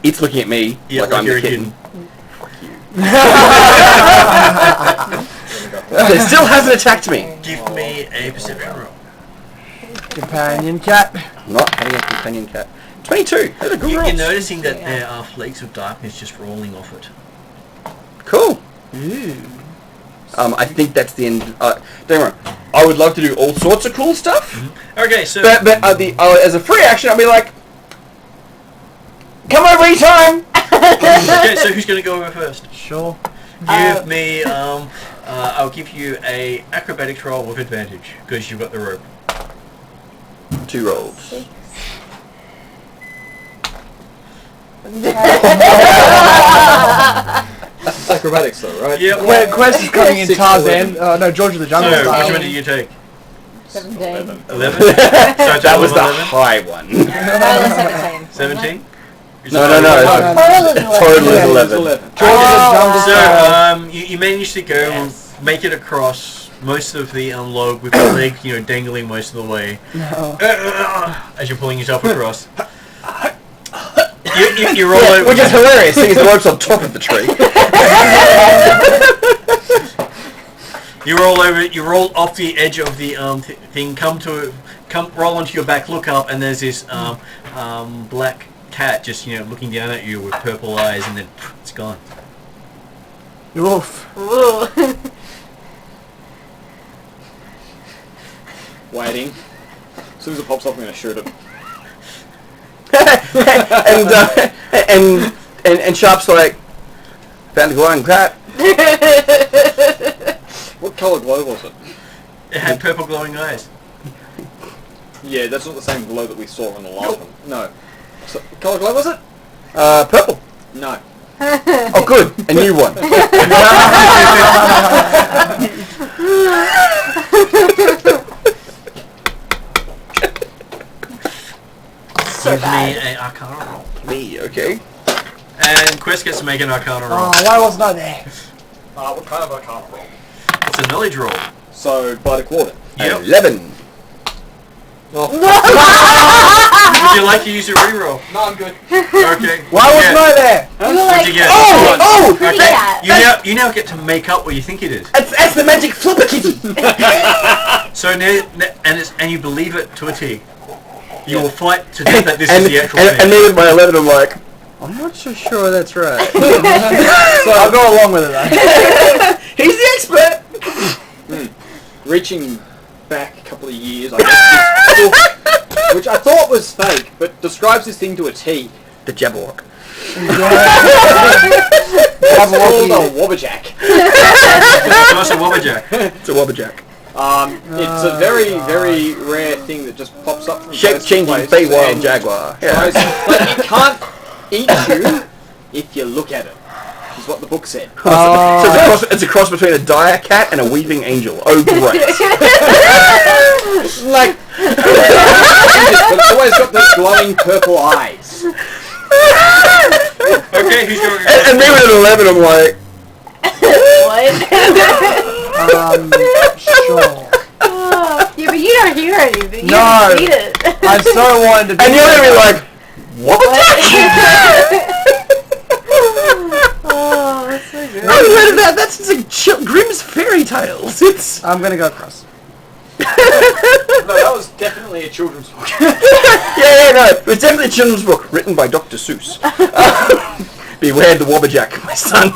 It's looking at me Yeah, like I'm you're the a kitten. It still hasn't attacked me. Give me a perception roll. Companion cat. I'm not having a companion cat. 22. That's a good roll. You're noticing that there are flakes of darkness just rolling off it. Cool. I think that's the end. Don't worry. I would love to do all sorts of cool stuff. Okay, so But as a free action, I'll be like, come over anytime. okay, so who's going to go over first? Sure. Give me I'll give you a acrobatics roll with advantage because you've got the rope. 2 rolls. That's acrobatics though, right? Yeah. Wait, Quest is coming in 6 Tarzan. No, George of the Jungle So which style. one did you take? 17. 11. So That was the 11? high one. Oh, 17. 17. No. Total is 11. Total is 11. George of the Jungle style. So you managed to go make it across most of the log with the leg, dangling most of the way. No. As you're pulling yourself across. You roll over. Which is hilarious, seeing the rope's on top of the tree. You roll over. You roll off the edge of the thing. Roll onto your back. Look up, and there's this black cat just looking down at you with purple eyes, and then it's gone. Oof. Ooh. Waiting. As soon as it pops up, I'm going to shoot it. and Sharp's like, found a glowing cat. What colour glow was it? It had purple glowing eyes. Yeah, that's not the same glow that we saw in the last one. No. So, what colour glow was it? Purple. No. Oh, good. A new one. Give me an Arcana roll. Me, okay. And Quest gets to make an Arcana roll. Oh, why wasn't I there? What kind of Arcana roll? It's a knowledge roll. So, by the quarter. Yep. 11. Would you like to use your reroll? No, I'm good. Okay. Why wasn't I there? What'd you get? Oh! Okay. You now get to make up what you think it is. That's the magic flipper kitty. So now, and you believe it to a T. You will fight to think that this is the actual thing. And then with my 11, I'm like, I'm not so sure that's right. So I'll go along with it though. He's the expert. Reaching back a couple of years, I got this book, which I thought was fake, but describes this thing to a T. The Jabberwock. It's called a Wobberjack. So it's a Wobberjack. It's a Wobberjack. It's a very, very rare thing that just pops up from Shape-changing Feywild Jaguar. Yeah. But it can't eat you if you look at it, is what the book said. So it's a cross between a dire cat and a weeping angel. Oh, great. Like, but it's always got those glowing purple eyes. Okay, who's going? And me with an 11, I'm like... Sure. Yeah, but you don't hear anything. You No. don't see it. I so wanted to be... And you're going to be like, what? Oh, that's so good. I heard of that. That's like Grimm's fairy tales. It's... I'm gonna go across. No, that was definitely a children's book. Yeah, no. It was definitely a children's book written by Dr. Seuss. Beware the Wobberjack, my son.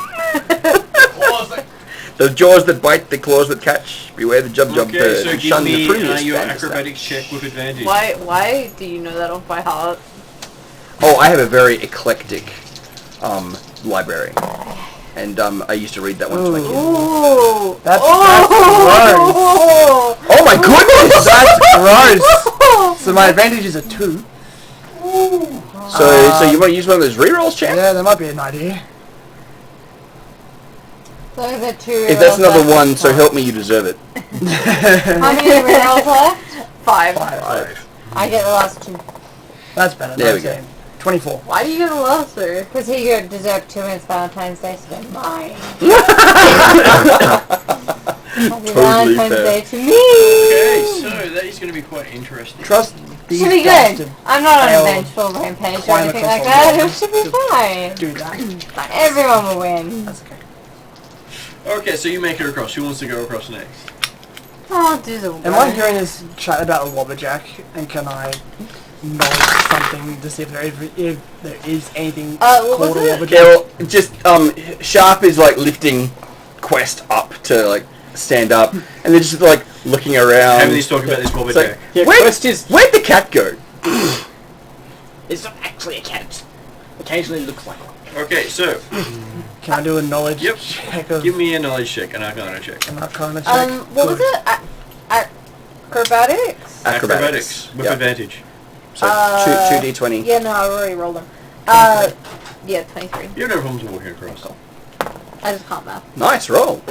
The jaws that bite, the claws that catch. Beware the jub Okay, bird. so give Shun the me frumiest your fantasy. acrobatics check with advantage. Why do you know that off by heart? Oh, I have a very eclectic library. And I used to read that one to my kids. Ooh. That's Oh. Oh my goodness! gross! So my advantage is a 2. So you want to use one of those rerolls, champ? Yeah, that might be an idea. So the 2 If that's another 1, so help me, you deserve it. How many rerolls left? 5. 5. I get the last 2. That's better. There we Nice go. game. 24. Why do you get the last 2? Because he deserved 2 minutes Valentine's Day, so they're mine. Happy Valentine's fair. Day to me! Okay, so that is going to be quite interesting. Trust these Should be guys good. to I'm not on a fail vengeful rampage or climb anything across like all that. the It should be fine. do that. Everyone will win. That's okay. Okay, so you make it across. Who wants to go across next? Oh, do the Am I hearing this chat about a Wobberjack, and can I know something to see if there is anything what was called a it? Wobberjack? Yeah, well, just Sharp is like lifting Quest up to like stand up, and they're just like looking around. Everybody's talking about this It's Wobberjack. like, Yeah, Quest is... where'd the cat go? It's not actually a cat. Occasionally looks like one. Okay, so Can I do a knowledge Yep. check of give me a knowledge check, an Arcana check. an Arcana check? what was it? Acrobatics? Acrobatics. With Yep. advantage. So 2d20. Yeah, no, I already rolled them. Yeah, 23. You have no problems walking across. I just can't math. Nice roll.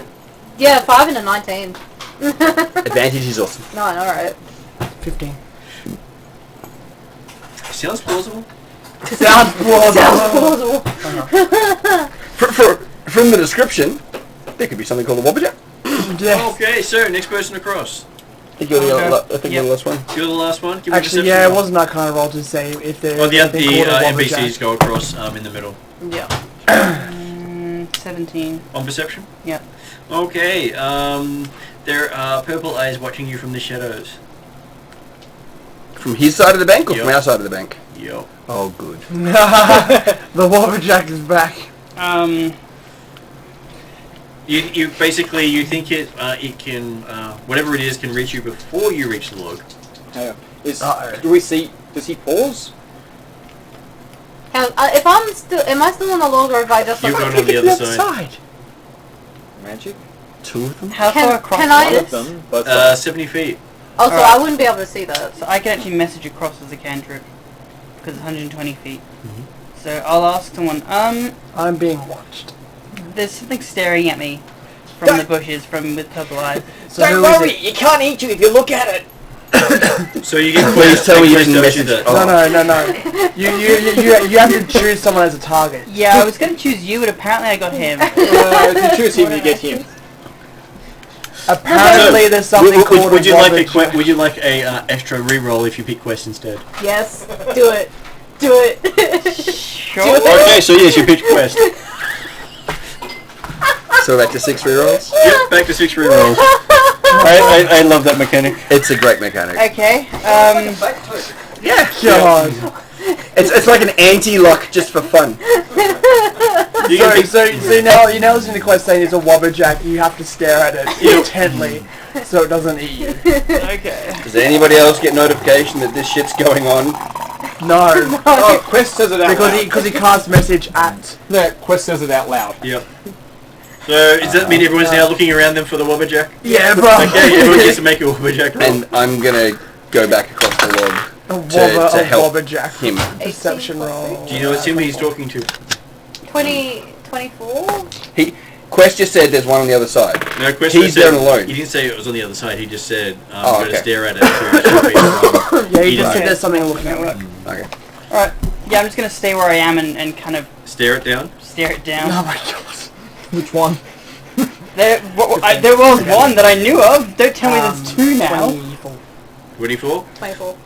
Yeah, 5 and a 19. Advantage is awesome. No, I know, right? 15. Sounds plausible. Sounds plausible. From the description, there could be something called a Wobberjack. Yes. Okay, so next person across. I think you're the last one. You're the last one. Give me a Actually, deception yeah, it roll. wasn't that kind of roll to say if there Oh, is the anything called a NPCs Wobberjack. go across in the middle. Yeah. 17. On perception? Yep. Okay, there are purple eyes watching you from the shadows. From his side of the bank or Yep. from our side of the bank? Yo. Oh, good. The Wobberjack is back. You basically you think it can whatever it is can reach you before you reach the log. Hang on. Uh-oh. Do we see... Does he pause? If I'm still... Am I still on the log, or if I just... You've gone on the other side. Magic? 2 of them? How far across can is I- One it? of them, but... 70 feet. Oh, so Alright. I wouldn't be able to see that. So I can actually message across as a cantrip. Because it's 120 feet. So I'll ask someone, I'm being watched. there's something staring at me from the bushes with purple eyes. So who is it? It can't eat you if you look at it! So you get Please tell me you didn't message message. that. No. You have to choose someone as a target. Yeah, I was going to choose you, but apparently I got him. If you choose him, you get him. Apparently, there's something called would you a like Wobberjack. would you like a extra reroll if you pick Quest instead? Yes. Do it. Do it. Sure. Okay, so yes, you picked Quest. So back to 6 rerolls? Yep, back to 6 rerolls. I love that mechanic. It's a great mechanic. Okay, Yeah. God. It's like an anti-lock just for fun. You can pick, So now listening to Quest saying it's a Wobberjack, you have to stare at it intently so it doesn't eat you. okay. Does anybody else get notification that this shit's going on? No. Oh, Quest says it out loud. Because he casts message at. No, Quest says it out loud. yep. So does that mean everyone's now looking around them for the Wobberjack? Yeah, bro. Okay, everyone gets to make a Wobberjack roll. And I'm gonna go back across the log to help Wobberjack. him. Perception roll. Do you know what Simba he's talking to? 24? Quest just said there's one on the other side. No, Quest He's said, down alone. He didn't say it was on the other side. He just said, I'm going to okay. stare at it. Yeah, you just said there's something looking at work. Okay. Alright. Yeah, I'm just gonna stay where I am and kind of Stare it down? stare it down. Oh my god. Which one? There was one that I knew of. Don't tell me there's two now. 24? 24.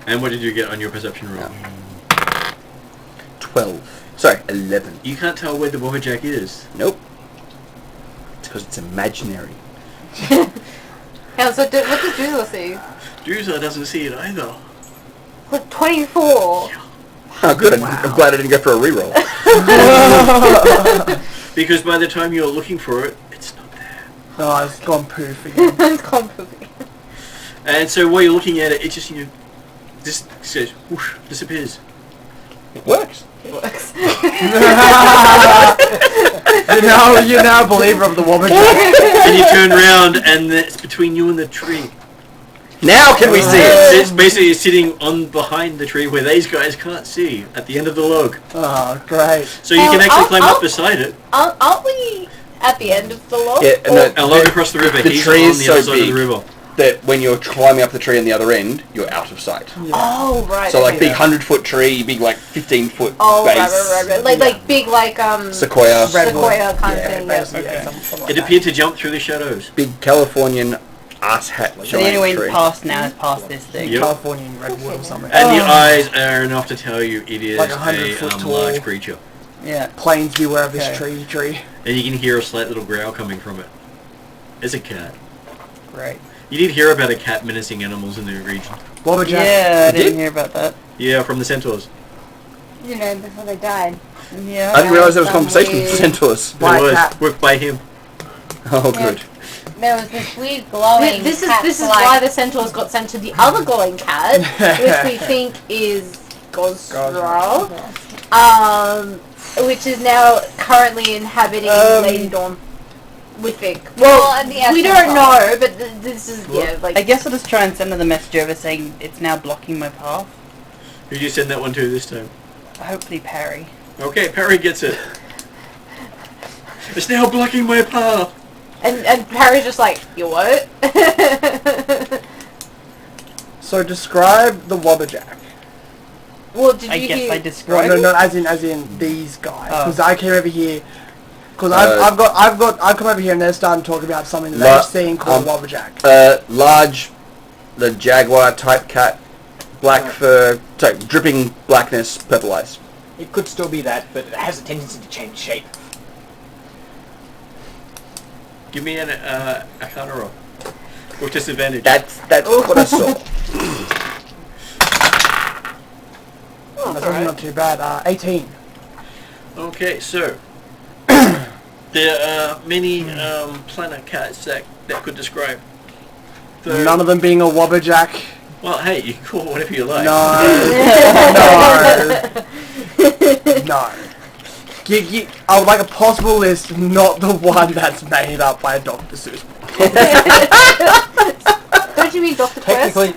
And what did you get on your perception roll? 12. Sorry, 11. You can't tell where the Wobberjack is. Nope. It's because it's imaginary. Yeah, so what does Doozler see? Doozler doesn't see it either. Look, 24. Oh, good. I'm glad I didn't go for a reroll. Because by the time you're looking for it, it's not there. Oh, it's gone poof again. It's gone poopy. And so while you're looking at it, it just, just says, whoosh, disappears. It works. It works. You're now a believer of the Wobberjack. And you turn around and it's between you and the tree. Now can we see it? It's basically sitting on behind the tree where these guys can't see at the end of the log. Oh, great. So you can actually climb up beside it. Aren't we at the end of the log? Yeah, no, A log across the river. The He's tree on is the so other side of big the river. that when you're climbing up the tree on the other end, you're out of sight. Yeah. Oh, right. So like okay. big 100-foot tree, big like 15-foot Oh, base. right. Like big, Sequoia. Sequoia kind of thing. Basically, Okay. something like It that. appeared to jump through the shadows. Big Californian ass hat So the giant only way tree. past now is past this thing. Yep. Californian redwood or something. And the eyes are enough to tell you it is Like 100-foot tall. large creature. Yeah. Plains beware of this Okay. tree. And you can hear a slight little growl coming from it. It's a cat. Great. You did hear about a cat menacing animals in the region. Wobberjack. Yeah, I You did? didn't hear about that. Yeah, from the centaurs. You know, before they died. Yeah. I didn't realise there was a Some conversation weird- sent to us. There By a was. cat. Worked by him. Oh, Yeah. good. There was this weird glowing This is cat-like- why the centaurs got sent to the other glowing cat, which we think is Gosra, which is now currently inhabiting Lady Dawn. We think. Well, and the We don't know, but this is I guess I'll just try and send her the message over saying it's now blocking my path. Who did you send that one to this time? Hopefully Parry. Okay, Perry gets it. It's now blocking my path. And Parry's just like, you what? So describe the Wobberjack. Well, did I you guess hear? I described No, it. as in these guys. Oh. Because I came over here. Because I've come over here and they're starting to talk about something that they've seen called Wobberjack. Large, the jaguar type cat, black fur, sorry, dripping blackness, purple eyes. It could still be that, but it has a tendency to change shape. Give me an Arcana roll. With disadvantage. That's what I saw. That's not too bad. 18. Okay, so there are many planet cats that could describe. None of them being a Wobberjack. Well, hey, you can call it whatever you like. No. No. I would like a possible list, not the one that's made up by a Dr. Seuss. Don't you mean Dr. Quest? Technically,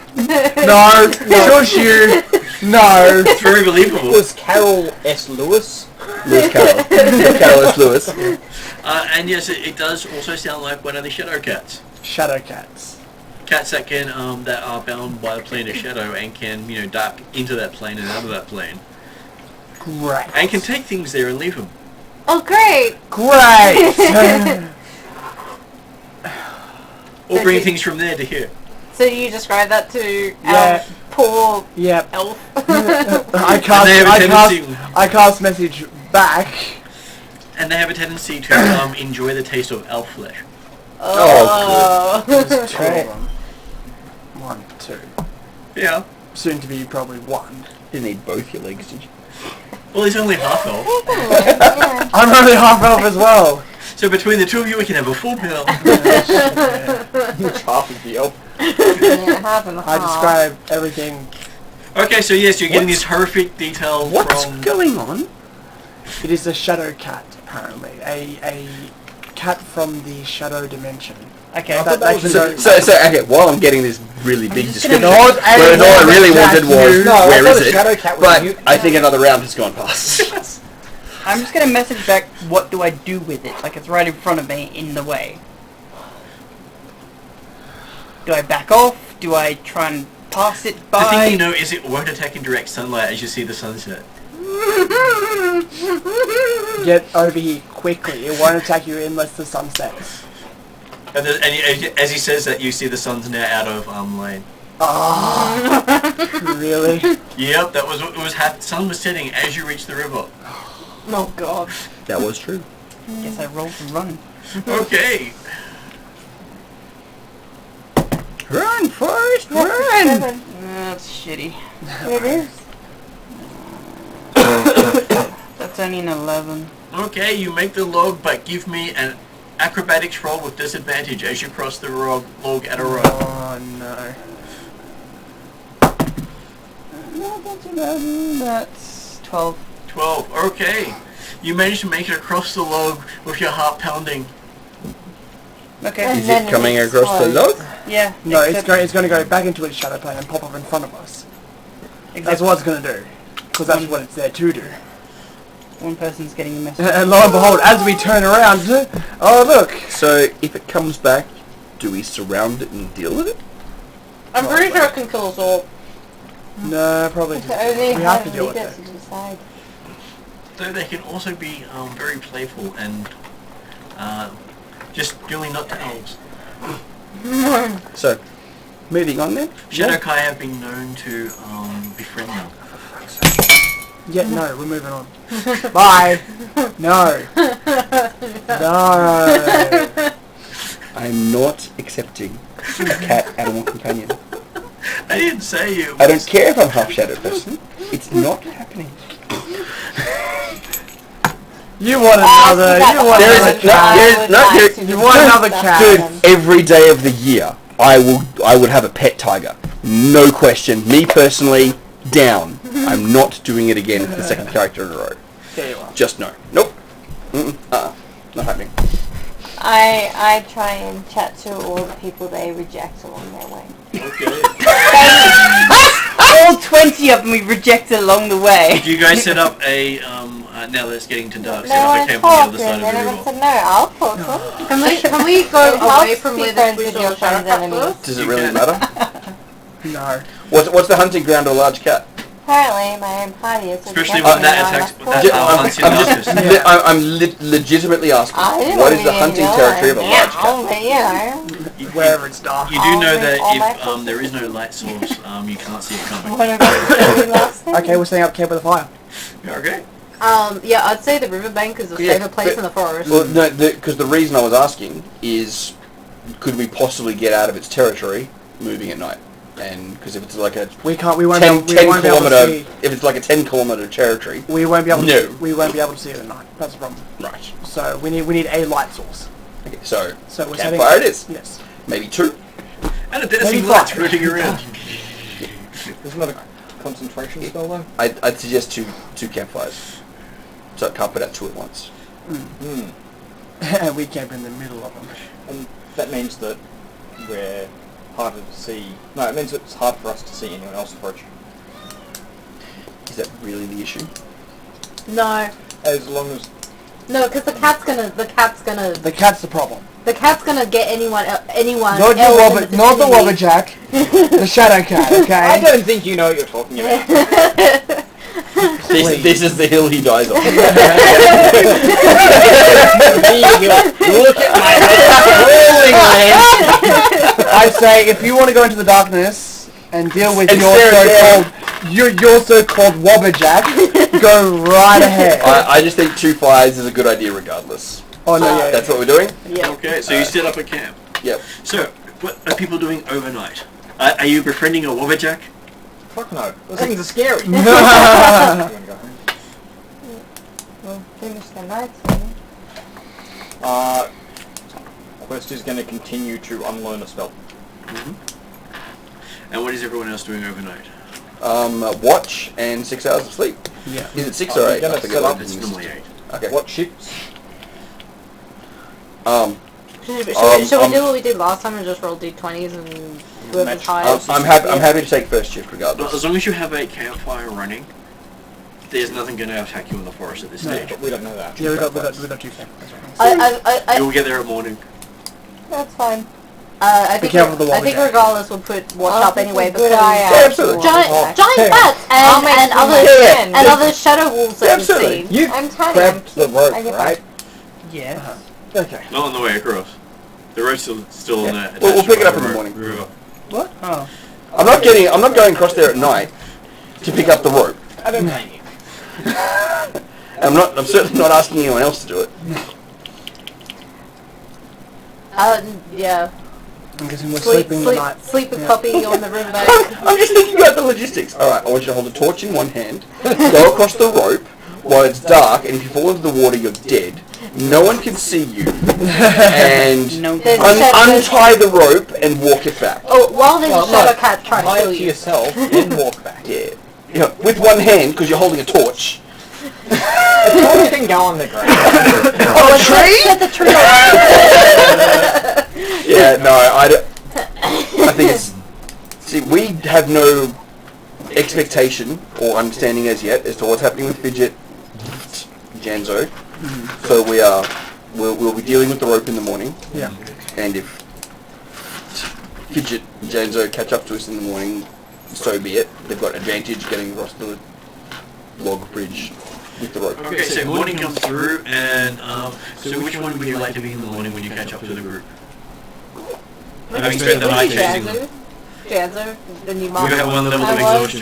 No, shush you. No. It's very believable. it was Carol S. Lewis. Lewis Carroll. Carroll is Lewis. And yes, it does also sound like one of the shadow cats. Shadow cats. Cats that can that are bound by the plane of shadow and can duck into that plane and out of that plane, Great. and can take things there and leave them. Oh, great! Great. Or bring things from there to here. So you describe that to Yeah. our poor Yep. elf. I they have a tendency- cast message back. And they have a tendency to enjoy the taste of elf flesh. Oh. There's 2 of them. 1, 2. Yeah. Soon to be probably 1. Didn't need both your legs, did you? Well, he's only half elf. I'm only half elf as well. So between the two of you, we can have a full meal. Half of the elf. Yeah, half and a I half. describe everything. Okay, so yes, you're getting this horrific detail What's from... going on? It is a shadow cat, apparently. A cat from the shadow dimension. Okay. Okay, while I'm getting this really big description, Not whereas all I really wanted was, I where thought is a it? shadow cat was But mute. I think another round has gone past. I'm just gonna message back. What do I do with it? Like it's right in front of me, in the way. Do I back off? Do I try and pass it by? The thing you know is it won't attack in direct sunlight as you see the sunset. Get over here quickly. It won't attack you unless the sun sets. And as he says that, you see the sun's now out of lane. Oh, really? Yep, that was what it was. Sun was setting as you reached the river. Oh god. That was true. Guess I rolled to run. Okay. Run, Forrest, run! That's shitty. It is. That's only an 11. Okay, you make the log, but give me an acrobatics roll with disadvantage as you cross the log at a rope. Oh no. That's 12. 12. Okay. You managed to make it across the log with your heart pounding. Okay. Is it coming across the log? Yeah. No, it's going to go back into its shadow plane and pop up in front of us. That's what it's going to do. Because that's what it's there to do. One person's getting the message. And lo and behold, as we turn around, oh look! So if it comes back, do we surround it and deal with it? I'm pretty sure it can kill us all. No, probably It's just, only we have to how deal we with get it. to decide. Though they can also be very playful and just really not to elves. So, moving on then. Shadowkai have been known to befriend them. Yeah, no, we're moving on. Bye! No! No! I'm not accepting a cat animal companion. I didn't say you. I don't care if I'm half shadow person. It's not happening. You want another, you want another cat. You want another cat. Dude, every day of the year, I would have a pet tiger. No question. Me personally, down. I'm not doing it again for the second character in a row. There you are. Just no. Nope. Not happening. I try and chat to all the people they reject along their way. Okay. All 20 of them we rejected along the way. Did you guys set up a, now that it's getting to dark, set No up a one camp on talked the other and side then of the everyone river? said, no, I'll talk to them. Can we go away from where friends we with saw your the friends' shadow enemies. cat Does it really matter? No. What's the hunting ground of a large cat? Apparently, my own party is... Especially when that attacks, I'm legitimately asking. I didn't What want is the to hunting know. territory of a large cat? But, you know. Wherever it's dark. You do know All my that if there is no light source, you can't see it coming. What about the last thing? Okay, we're setting up camp with a fire. Okay. Yeah, I'd say the riverbank is a safer place than the forest. Well, no, because the reason I was asking is, could we possibly get out of its territory moving at night? And because if it's like a We won't 10 be able to kilometer, see. if it's like a 10-kilometer territory, We won't be able to. No. We won't be able to see it at night. That's the problem. right? So we need a light source. Okay, so So we're setting. campfire it is. Yes. Maybe 2. And a dancing Maybe lights 5. floating around. Isn't that a concentration spell though? I'd suggest two campfires, so I can't put out 2 at once. And we camp in the middle of them. And that means that we're harder to see. No, it means it's hard for us to see anyone else approach. Is that really the issue? No. As long as No, because the cat's gonna The cat's the problem. the cat's gonna get anyone Not else the in the not the vicinity. Wobberjack. The shadow cat. Okay. I don't think you know what you're talking about. This is the hill he dies on. Look at my rolling land. I say, if you want to go into the darkness and deal with And your stare so-called your so-called Wobberjack, go right ahead. I just think 2 fires is a good idea regardless. Oh no, yeah. That's what we're doing? Okay, so you set up a camp. Yep. So, what are people doing overnight? Are you befriending a wobberjack? Fuck no. Those things are scary. We'll finish the night. Quest is going to continue to unlearn a spell. And what is everyone else doing overnight? Watch and 6 hours of sleep. Yeah. Is it 6 or 8? gonna I forget set what up- it It's is. normally 8. Okay. What ships? Should we do what we did last time and just roll d20s and whoever's highest? I'm happy to take first shift regardless. As long as you have a campfire running, there's nothing going to attack you in the forest at this stage. But we don't know that. Yeah, we got 2 campfires. You'll get there at morning. That's fine. I think regardless we'll put watch up anyway because absolutely. giant bats and other shadow wolves that we've seen. You grabbed the rope, right? Yeah. Okay. Not on the way across. The road's still on there. We'll pick it up in the morning. River. What? Oh. I'm not going across there at night to pick up the rope. I don't blame you. I'm certainly not asking anyone else to do it. Yeah. I'm guessing we're sleeping the night. Sleep a copy on the riverbank. I'm just thinking about the logistics. Alright, I want you to hold a torch in one hand, go across the rope while it's dark, and if you fall into the water, you're dead. No one can see you. And untie the rope and walk it back. Oh, while there's a shadow cat trying to kill you. yourself, then walk back. Yeah, with one hand, because you're holding a torch. A torch can go on the ground. On a tree? Set the tree Yeah, no, I think it's... See, we have no expectation or understanding as yet as to what's happening with Fidget, Janzo. So we'll be dealing with the rope in the morning. Yeah. And if Fidget and Janzo catch up to us in the morning, so be it. They've got advantage getting across the log bridge with the rope. Okay, so morning comes through, and so which one would you like to be in the morning when you catch up to the group? Having spent the night chasing them. Janzo, the new You mom. have one level of exhaustion.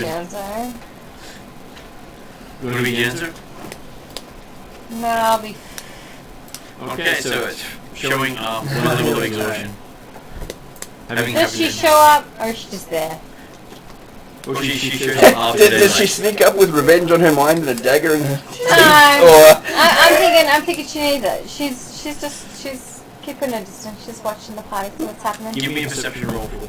You want to be Janzo? No, I'll be... Okay, so it's showing one level of exhaustion. Does she show up, or is she just there? Well, she shows up after Does she sneak up with revenge on her mind and a dagger in her teeth? I'm thinking she needs it. She's keeping her distance. She's watching the party, see what's happening. Give me a perception roll for.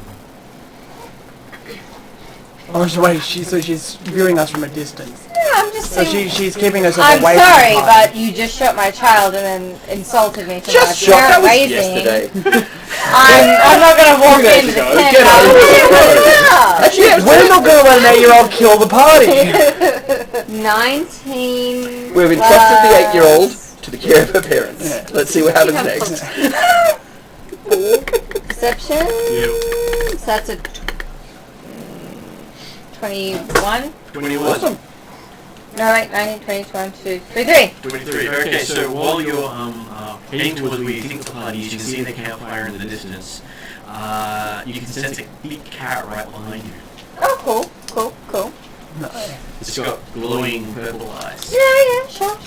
Oh, so wait, she's viewing us from a distance. Yeah, I'm just So saying. she's keeping herself I'm away sorry, from the but you just shot my child and then insulted me for Just my shot, that parent was raising. yesterday. I'm not gonna walk into the tent. Get out. Actually, we're not going to let an 8-year-old kill the party. 19. We've entrusted the 8-year-old to the care of her parents. Yeah. Let's see what happens next. Perception. Yep. So that's a 21. 21. Awesome. No, wait, 19, 20, 22, 23. 23. Okay, so while you're heading towards where you think the party is, you can see the campfire in the distance. You can sense a big cat right behind you. Oh, cool. It's got glowing purple eyes. Yeah, sure.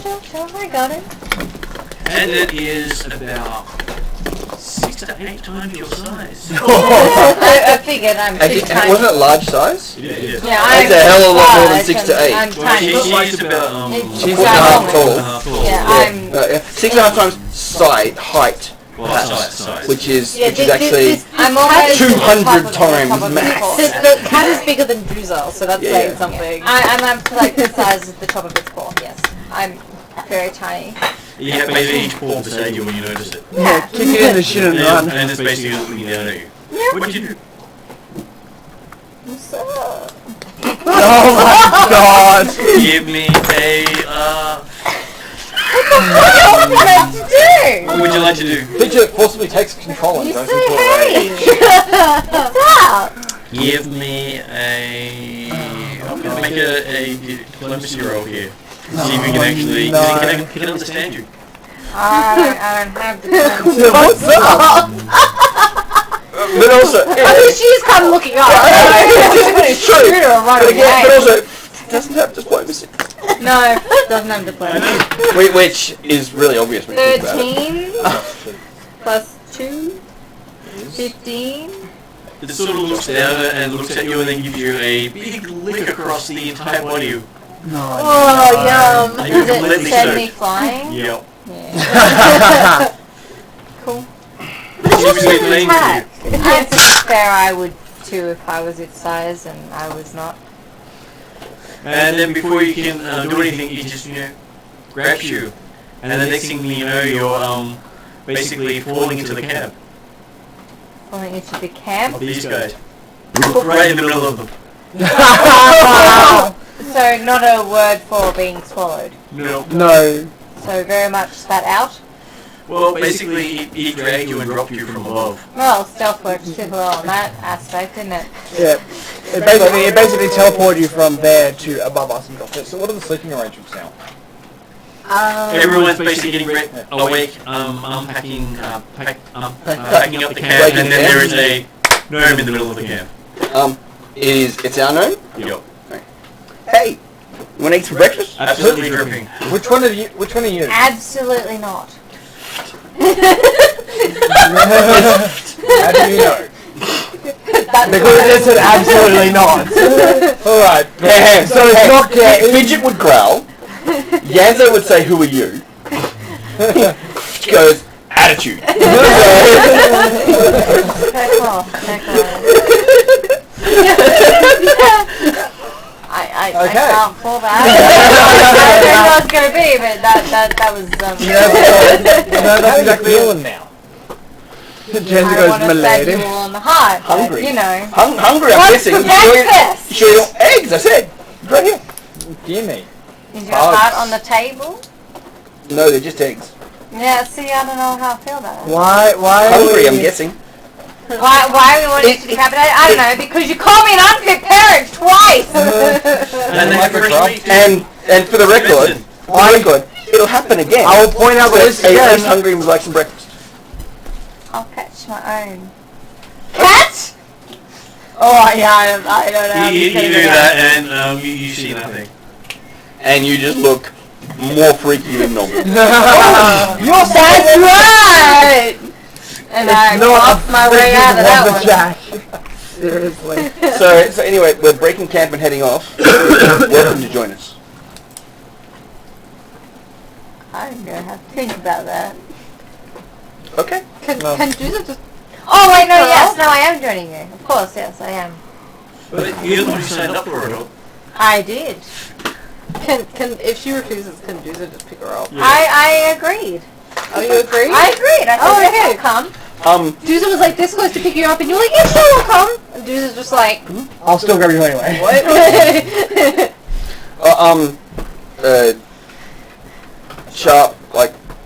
I got it. And it is about 6 to 8 times your size. I figured I'm too tiny. Wasn't it large size? Yeah, it is. Yeah, I'm That's a hell of a lot more than large 6 to 8. I'm Well, tiny. she's about She's 12 4.5 tall. Yeah, I'm... 6.5 times height. size. Which is Yeah, actually I'm almost 200 times max. The cat is bigger than Druza, so that's Yeah. saying something. I'm like the size of the top of its paw, yes. I'm very tiny. You have basically each paw beside you when you notice it. Yeah, kick it in the shit and run. And it's basically looking down at you. What'd you do? What's up? Oh my god! Give me a, What would you like to do? what would you like to do? Fidget forcibly takes control and You goes say into a hey! rage. What's up? Give me a... I'm going to make a diplomacy roll here. See if we can actually... Can I understand you? I don't have the time. What's up? But also, I mean, she's kind of looking up. it's true. Shoot her or run But again, but away. also, doesn't have diplomacy. No, doesn't have diplomacy. Which is really obvious when you think about it. 13 plus 2, 15. It sort of looks down and looks at you and then gives you a big lick across the entire body. No. Oh, yum. And you're Does it completely send me soaked. flying? Yep. Yeah. Cool. Seems to be playing for you. That's fair, I would too if I was its size and I was not. And then before you can do anything, he just, grabs you. And the next thing you know, basically falling into the camp Falling into the camp. of these guys. Right in the middle of them. So not a word for being swallowed. No. No. So very much spat out. Well, basically, he dragged you and dropped you from above. Well, stealth worked super well on that aspect, didn't it? Yeah. It basically teleported you from there to above us and dropped it. So what are the sleeping arrangements now? Everyone's basically getting awake. I'm packing up the camp, and then there is a gnome in the middle of the camp. It's our gnome? Yep. Hey, you want to eat some breakfast? Absolutely dripping. Which one are you? Absolutely not. How do you know? Because it said absolutely not. Alright. So it's not Fidget would growl. Yanzo would say, "Who are you?" She goes, "Attitude." I can't pull that. I don't know what it's going to be, but that was... How are you feeling now? Jen's I goes, want to send you "Milady." all on the heart. Hungry. But, you know. Hungry, I'm What's guessing. for breakfast? You sure you want eggs? I said. Right here. Gimme. Is your heart on the table? No, they're just eggs. Yeah, see, I don't know how I feel about it. Why Hungry, I'm guessing. Why are we wanting to decapitate? I don't know, because you called me an unfit parent twice! And for the record, it'll happen again. I will point out this At again. least Hungry would like some breakfast. I'll catch my own. Catch? Oh, yeah, I don't know. You do that, and you see nothing. And you just look more freaky than normal. You're that's right! And I walked my way out of that one. Jack. Seriously. So anyway, we're breaking camp and heading off. Welcome to join us. I'm gonna have to think about that. Okay. Can Juza just... Oh wait, no, yes, no, I am joining you. Of course, yes, I am. But you're the one who signed up for it all. I did. Can if she refuses, can Juza just pick her up? Yeah. I agreed. Oh, you agreed? I agreed. I said, yes, I'll come. Juza was like this close to picking you up, and you're like, yeah, sure, I'll come. And Juza's just like, I'll still grab you anyway. what? Sharp,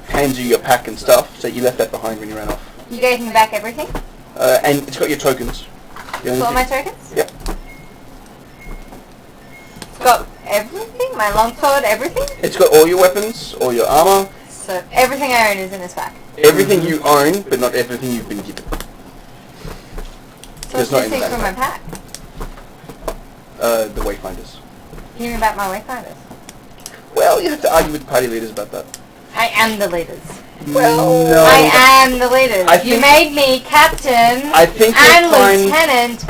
hands you your pack and stuff, so you left that behind when you ran off. You gave me back everything? And it's got your tokens. It's got my tokens? Yep. It's got everything? My longsword, everything? It's got all your weapons, all your armor. So everything I own is in this pack. Everything you own, but not everything you've been given. So what's missing from my pack? The Wayfinders. Hear me about my wayfinders. Well, you have to argue with the party leaders about that. I am the leaders. Well, no. I am the leaders. You made me captain and lieutenant.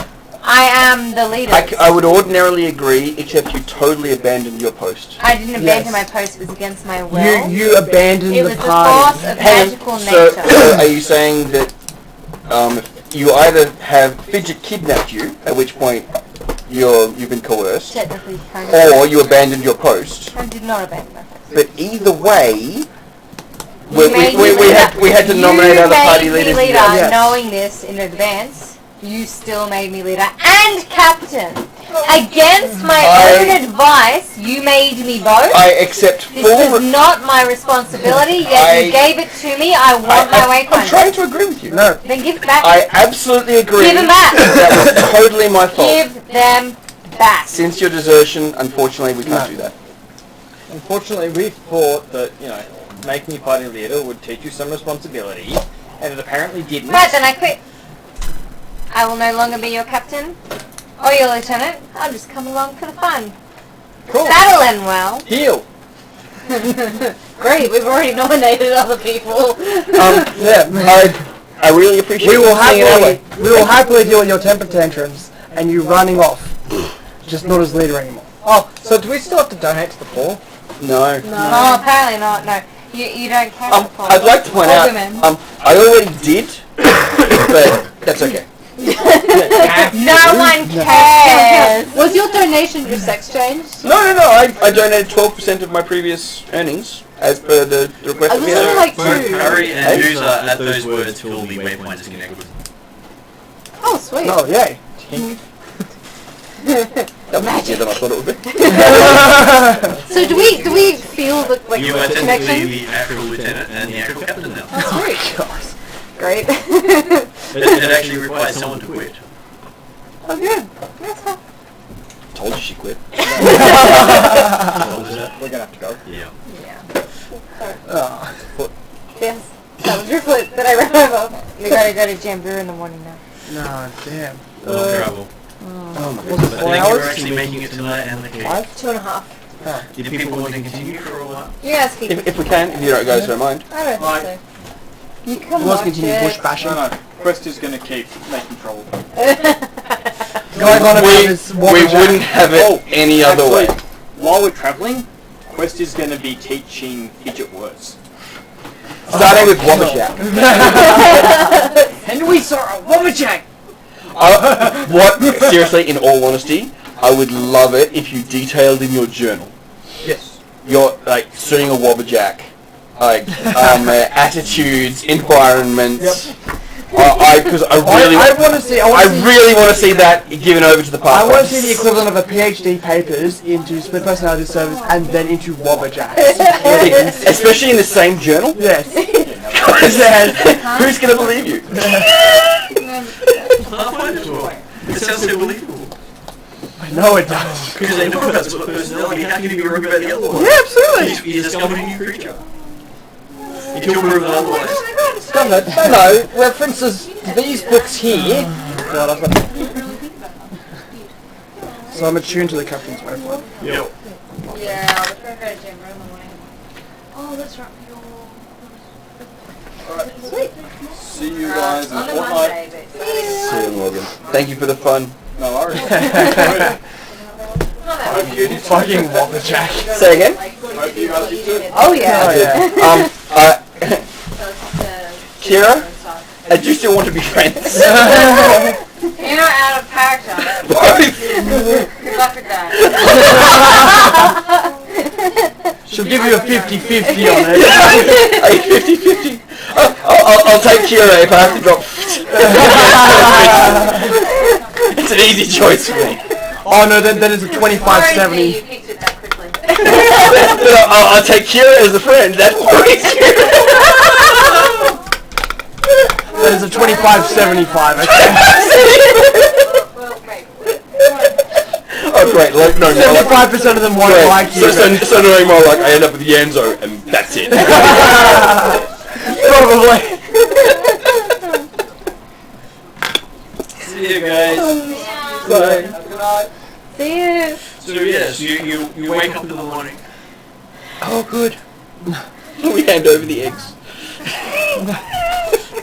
I am the leader. I would ordinarily agree, except you totally abandoned your post. I didn't abandon my post. It was against my will. You abandoned the party. It was the force of magical nature. So are you saying that you either have Fidget kidnapped you, at which point you've been coerced, Technically, kind or you abandoned your post? I did not abandon my post. But either way, we had to nominate other party leaders. You made me leader, knowing this in advance. You still made me leader and captain. Against my own advice, you made me both. I accept This was not my responsibility, yet you gave it to me. I want my wayfinder. I'm trying to agree with you. No. Then give it back. I absolutely agree. Give them back. That was totally my fault. Give them back. Since your desertion, unfortunately, we can't do that. Unfortunately, we thought that, making you party leader would teach you some responsibility, and it apparently didn't. Right, then I quit. I will no longer be your captain or your lieutenant. I'll just come along for the fun. Cool. That'll end well. Heal. Great, we've already nominated other people. I really appreciate We will it. happily deal with your temper tantrums and you running off. Just not as leader anymore. Oh, so do we still have to donate to the poor? No. No, apparently not. No, you don't care for the poor. I'd like to point out, women. I already did, but that's okay. No one cares. Was your donation your sex change? No. I donated 12% of my previous earnings as per the request. I was only like Both 2. Harry and User at those words fill the waypoint disconnected. Oh, sweet. Oh, yay. That was easier than I thought it would be. So do we feel the You are technically connection? the actual lieutenant and the actual captain now. Oh, sweet. Great. It actually requires someone to quit. Oh, good. Told you she quit. What was that? We're gonna have to go. Yeah. Yes, that was your foot that I ran over. We gotta go to Jambu in the morning now. No, damn. Long travel. Oh my Was it god. I 4 think hours? you're actually making it tonight and the cake. 2.5. Do people want to continue for a while? You guys keep. If we can, if you don't guys don't mind. I don't think so. You come Let's watch continue it. bush bashing. No, Quest is gonna keep making trouble. Going on about this We Wobberjack. wouldn't have it any other way. While we're travelling, Quest is gonna be teaching Fidget words. Starting with Wobberjack. And we saw a Wobberjack! What? Seriously, in all honesty, I would love it if you detailed in your journal. Yes. Your, like, seeing a Wobberjack. Like, attitudes, environments. Because I really want to see. I really want to see that given over to the I Pathfinders. want to see the equivalent of a PhD papers into split personality disorders and then into Wobberjack. Especially in the same journal. Yes. Who's going to believe you? Pathfinders will. It sounds so believable. I know it does. Because they know about split personality, how can you be wrong about the other one? Yeah, absolutely. You discovered a new creature. Until proven otherwise. No, references these books here. So I'm attuned to the captain's waveform. Yep. Yeah, we're going to go to Jambu in the morning. Oh, that's right. Sweet. See you guys in a On a fortnight. Monday, but See you, Morgan. Thank you for the fun. No worries. Fucking Wobberjack. Say again? Hope you guys do too. Oh yeah. Oh yeah. Kira, I do still want to be friends. You're not out of character. Good luck with that. She'll give you a 50-50 on it. A 50-50. I'll take Kira if I have to drop. It's an easy choice for me. Oh no, then it's a You 25-70. picked it that quickly. I'll take Kira as a friend. That's more easier. That is a 25-75. Well, mate. Oh great, like no, no, like, 75% of them won't like you. so annoying more like I end up with Yanzo and that's it. Probably. See you guys. Bye. See you. So yes, you wake up in the morning. Oh good. We hand over the eggs.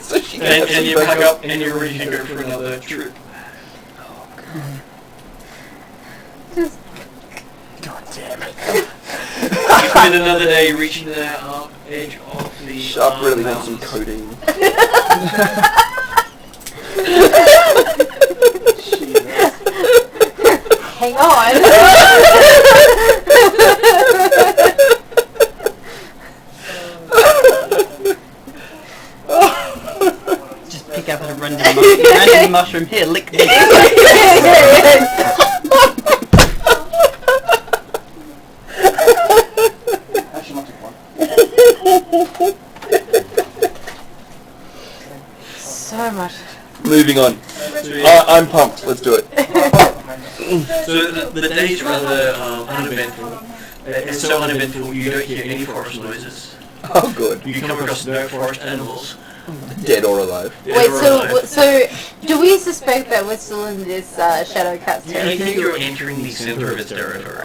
So she can have some And you breakfast. pack up and you're ready to go for another trip. God damn it. It's been another day reaching the edge of the Sharp really wants some mountains. codeine. Hang on. Just pick up a random mushroom. Here, lick this. Actually, not too far. So much. Moving on. I'm pumped. Let's do it. So the day's rather uneventful. It's so uneventful you don't hear any forest noises. Oh good. You come across no forest animals. Dead or alive. Wait, so do we suspect that we're still in this Shadow Cat's I territory? think you're entering the center of its territory.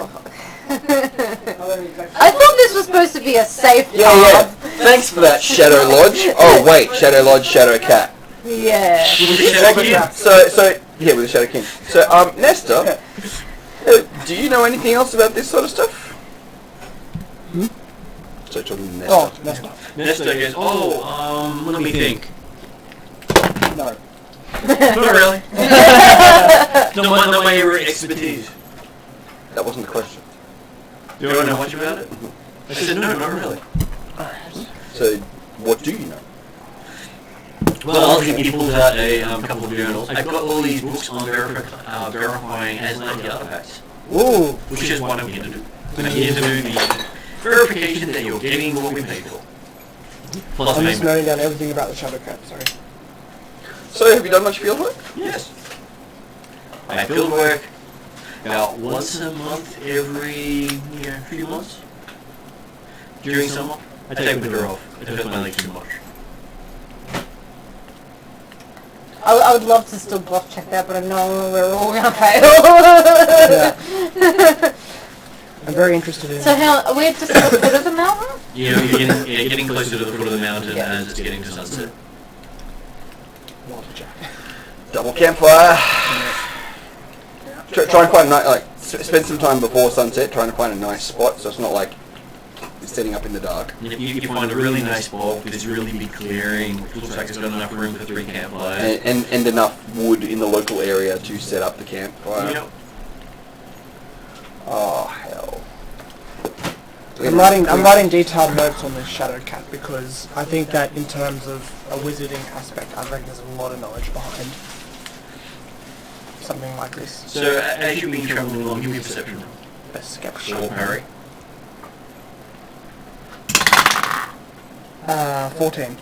I thought this was supposed to be a safe Yeah. path. Thanks for that, Shadow Lodge. Oh wait, Shadow Lodge, Shadow Cat. Yeah. So yeah, with the Shadow King. So Nesta, do you know anything else about this sort of stuff? So talking to Nesta. Oh, that's not. Nesta goes, let me think. No. Not really. Not my area of expertise. That wasn't the question. Do I know much about it? I said, no, not really. So, what do you know? Well, he pulls out a couple of journals. I've got all these books on verifying as-90 artifacts. Ooh. Which is what I'm here to do. I'm here to do the verification that you're getting what we paid for. Plus I'm just payment. noting down everything about the Shadowcat, sorry. So, have you done much field work? Yes. I field work about once a month every few months. During summer, I take winter off. It hurts my legs too much. I would love to still bluff check that, but I know we're all gonna fail. I'm very interested in. So how we're just at the foot of the mountain? You're getting closer to the foot of the mountain as it's getting to sunset. Double campfire. Try and find a nice, spend some time before sunset trying to find a nice spot so it's not like setting up in the dark. You find a really nice spot with this really big clearing, which looks like it's got enough room for 3 campfires. And enough wood in the local area to set up the campfire. Yep. Oh, hell. I'm writing detailed notes on this Shadowcat because I think that in terms of a wizarding aspect, I think there's a lot of knowledge behind something like this. So as you've been travelling along, give me a perception roll. Perception. Or parry. 14.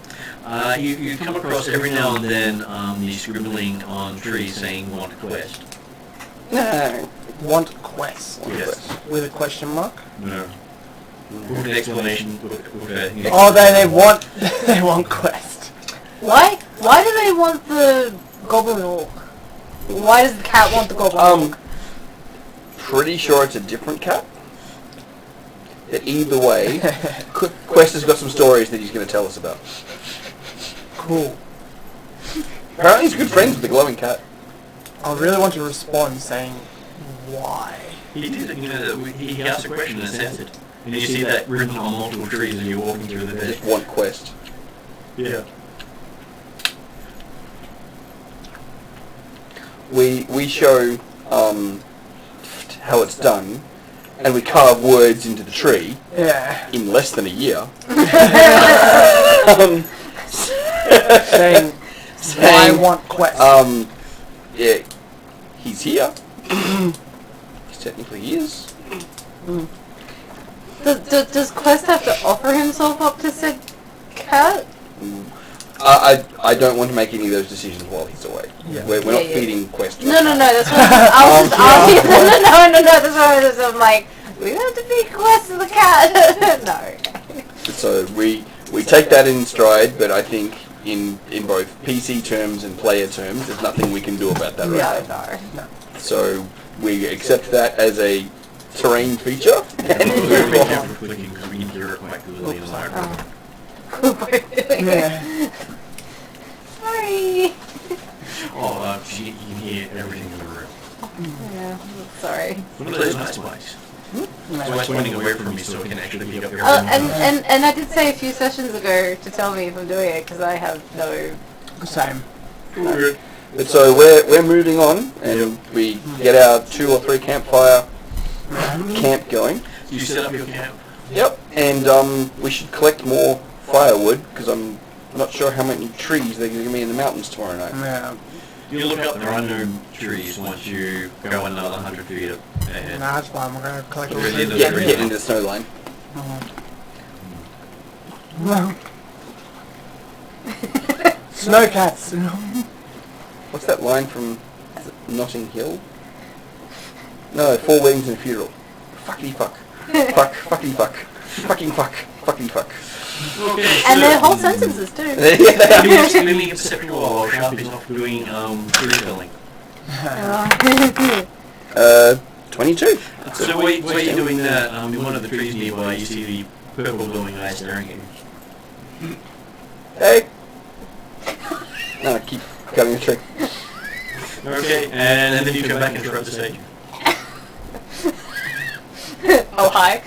You come across every now and then the scribbling on trees saying "want quest." No. Want quest. Yes. With a question mark? No. With an explanation. Oh, they want they want quest. Why do they want the goblin orc? Why does the cat want the goblin orc? Pretty sure it's a different cat. But either way, Quest has got some stories that he's going to tell us about. Cool. Apparently he's good friends with the glowing cat. I really want to respond saying why. He did. He asked a question and sent it. And you see that written on multiple trees as you're walking through the bed. Just want Quest. Yeah. We show how it's done, and we carve words into the tree. Yeah. In less than a year. Saying I want Quest. Yeah, he's here. He technically is. Does Quest have to offer himself up to said cat? I don't want to make any of those decisions while he's away. Yeah. We're not feeding Quest. No, that's what I was just asking. No, that's what I was I'm like, we have to feed Quest to the cat. No. So we take that in stride, but I think in both PC terms and player terms, there's nothing we can do about that right now. No. So we accept that as a terrain feature. And Clicking because we can hear it quite clearly in the background. Yeah. Sorry. Oh, you can hear everything in the room. Yeah, sorry. One of those nice mics. So I'm pointing away from me so I can actually pick up everything. And I did say a few sessions ago to tell me if I'm doing it because I have no. Same. But so we're moving on, and we get our 2 or 3 campfire camp going. You set up your camp. Yep, and we should collect more firewood because I'm not sure how many trees they're going to give me in the mountains tomorrow night. Yeah. You look up, there are no trees once you go another 100 feet ahead. Nah, that's fine. We're going to collect all Really the Get into the snow line. Snowcats. What's that line from Notting Hill? No, 4 Weddings and a Funeral. Fuckity fuck. Fuck, fuckity fuck. Fucking fuck. Fucking fuck. Okay, And their whole sentences too. Yeah. Give me a perception roll while Sharp is off doing tree felling. 22. So while you're doing that, in one of the trees nearby, you see the purple glowing eye staring at you. Hey. No, keep cutting the tree. Okay, and then you come back and interrupt the stage. Oh, hi.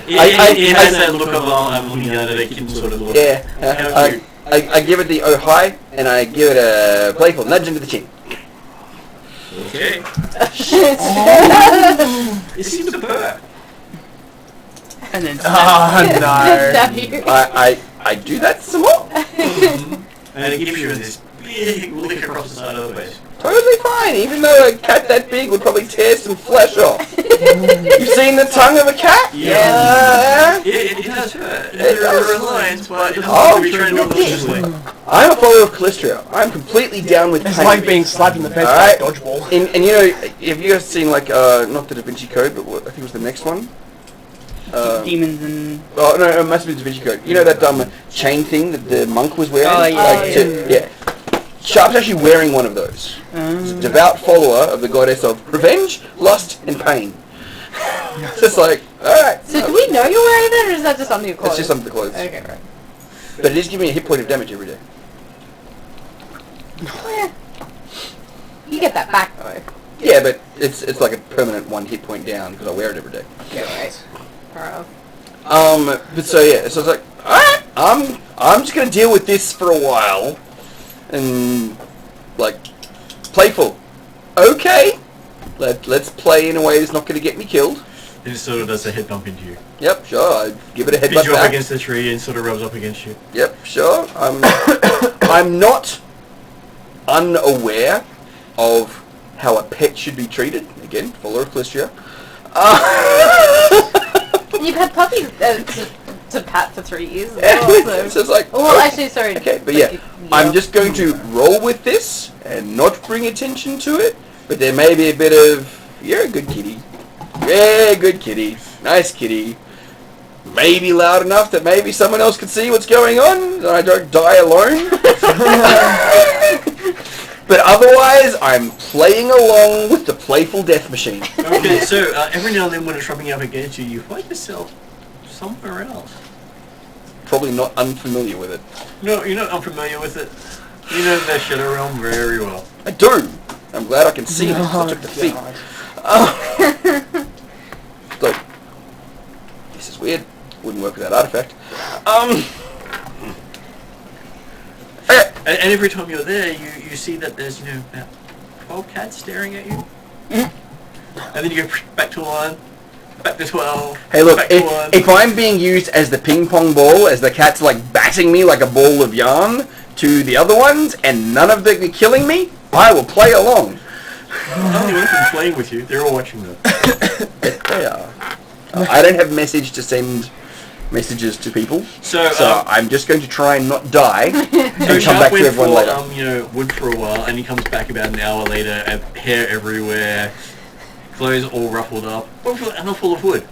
It has that look of I'm looking at it, it can sort of look. Yeah. How cute. I give it the oh hi, and I give it a playful nudge into the chin. Okay. It seems to purr. And then Oh Stab no. you. I do that some more. And it gives you this big lick across the side of the face. Totally fine, even though a cat that big would probably tear some flesh off. You've seen the tongue of a cat? Yeah. It does hurt. There are lines, but it doesn't be trained maliciously. I'm a follower of Calistria. I'm completely down with It's pain. like being slapped in the face by a dodgeball. And you know, have you guys seen like not the Da Vinci Code, but what, I think it was the next one. Demons and... Oh no, it must be Da Vinci Code. You know that chain thing that the monk was wearing? Oh, yeah. Yeah. Sharp's actually wearing one of those. He's a devout follower of the goddess of revenge, lust, and pain. It's just like, alright. So do we know you're wearing that, or is that just on your clothes? It's just under the clothes. Okay, right. But it is giving me a hit point of damage every day. You get that back though. Yeah, but it's like a permanent 1 hit point down because I wear it every day. Yeah, right. Alright. But so yeah, so it's like, alright, I'm just gonna deal with this for a while. And like playful. Okay. Let's play in a way that's not gonna get me killed. It sort of does a head bump into you. Yep, sure. I give it a Pins headbutt you up back. against the tree and sort of rubs up against you. Yep, sure. I'm not unaware of how a pet should be treated. Again, follower of Calistria. You've had puppies to pat for 3 years as well, so... It's just like, well, okay. actually, sorry. Okay, but yeah, I'm just going to roll with this and not bring attention to it. But there may be a bit of, you're a good kitty. Yeah, good kitty. Nice kitty. Maybe loud enough that maybe someone else can see what's going on and I don't die alone. But otherwise, I'm playing along with the playful death machine. Okay, so every now and then when it's rubbing up against you, you find yourself somewhere else. Probably not unfamiliar with it. No, you're not unfamiliar with it. You know the Shadowrun very well. I do. I'm glad I can see it. I took the feet. Look, this is weird. Wouldn't work with that artifact. And every time you're there, you see that there's about 12 cats staring at you. And then you go back to 1, back to 12. Hey, look, back to 1. if I'm being used as the ping pong ball, as the cat's like batting me like a ball of yarn to the other ones, and none of them are killing me, I will play along. Only one from playing with you. They're all watching though. They are. I don't have message to send messages to people, so I'm just going to try and not die and come back to everyone later. Wood for a while, and he comes back about an hour later, and hair everywhere, clothes all ruffled up, and all full of wood.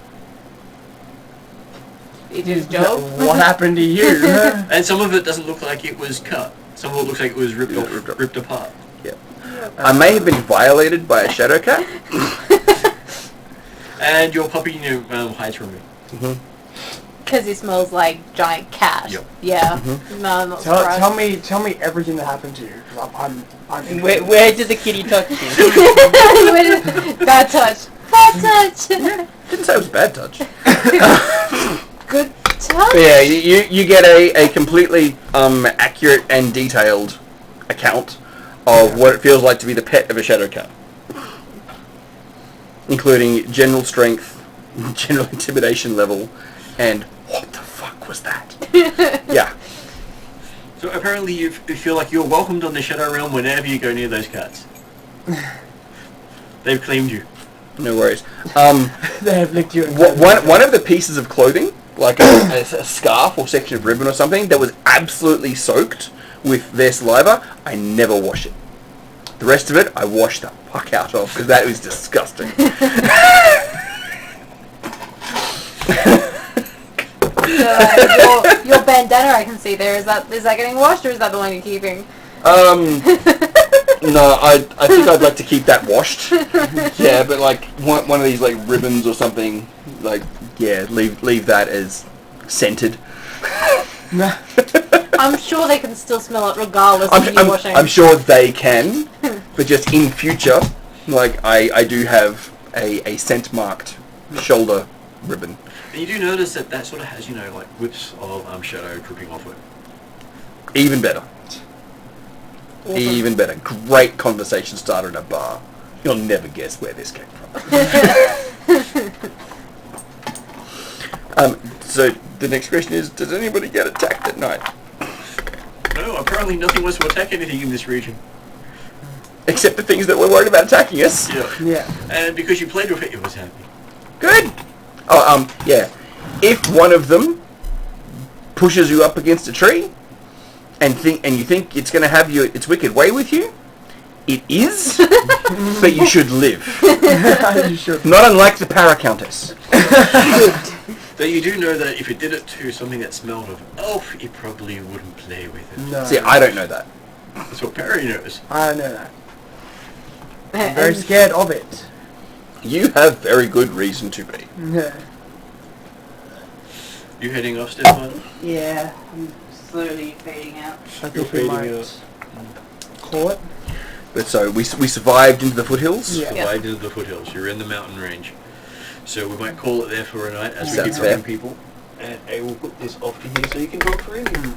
He did his job. What happened to you? And some of it doesn't look like it was cut. Some of it looks like it was ripped apart. Yeah. I may have been violated by a shadow cat. And your puppy, hides from you. Mm-hmm. Because he smells like giant cat. Yep. Yeah. Mm-hmm. No, I'm not surprised. Tell me everything that happened to you. Cause I'm Where did the kitty touch you? Bad touch. Bad touch. Didn't say it was a bad touch. Good touch. But yeah, you get a completely accurate and detailed account of what it feels like to be the pet of a shadow cat, including general strength, general intimidation level, and what the fuck was that? Yeah. So apparently you feel like you're welcomed on the Shadow Realm whenever you go near those cats. They've claimed you. No worries. They have licked you. One of the pieces of clothing, like a scarf or section of ribbon or something, that was absolutely soaked with their saliva, I never wash it. The rest of it, I wash the fuck out of, because that was disgusting. Your bandana I can see there, is that getting washed, or is that the one you're keeping? No, I think I'd like to keep that washed. Yeah, but like one of these like ribbons or something, like leave that as scented. I'm sure they can still smell it regardless of you washing. I'm sure they can, but just in future, like I do have a scent marked shoulder ribbon. And you do notice that sort of has like whips of shadow dripping off it. Even better. Awesome. Even better. Great conversation starter in a bar. You'll never guess where this came from. So the next question is, does anybody get attacked at night? No, apparently nothing wants to attack anything in this region. Except the things that we're worried about attacking us. Yeah. And because you played with it was happening. Good. Oh, yeah. If one of them pushes you up against a tree, and you think it's going to have its wicked way with you, it is, but you should live. You should. Not unlike the Paracountess. Though you do know that if it did it to something that smelled of elf, it probably wouldn't play with it. No. See, I don't know that. That's what Perry knows. I know that. I'm very scared of it. You have very good reason to be. Yeah. You heading off, Stefan? Yeah, I'm slowly fading out. I think we might call it. But so we survived into the foothills. Yeah. Survived into the foothills. You're in the mountain range. So we might call it there for a night as we Sounds keep fair. talking people. And I will put this off to here so you can talk freely.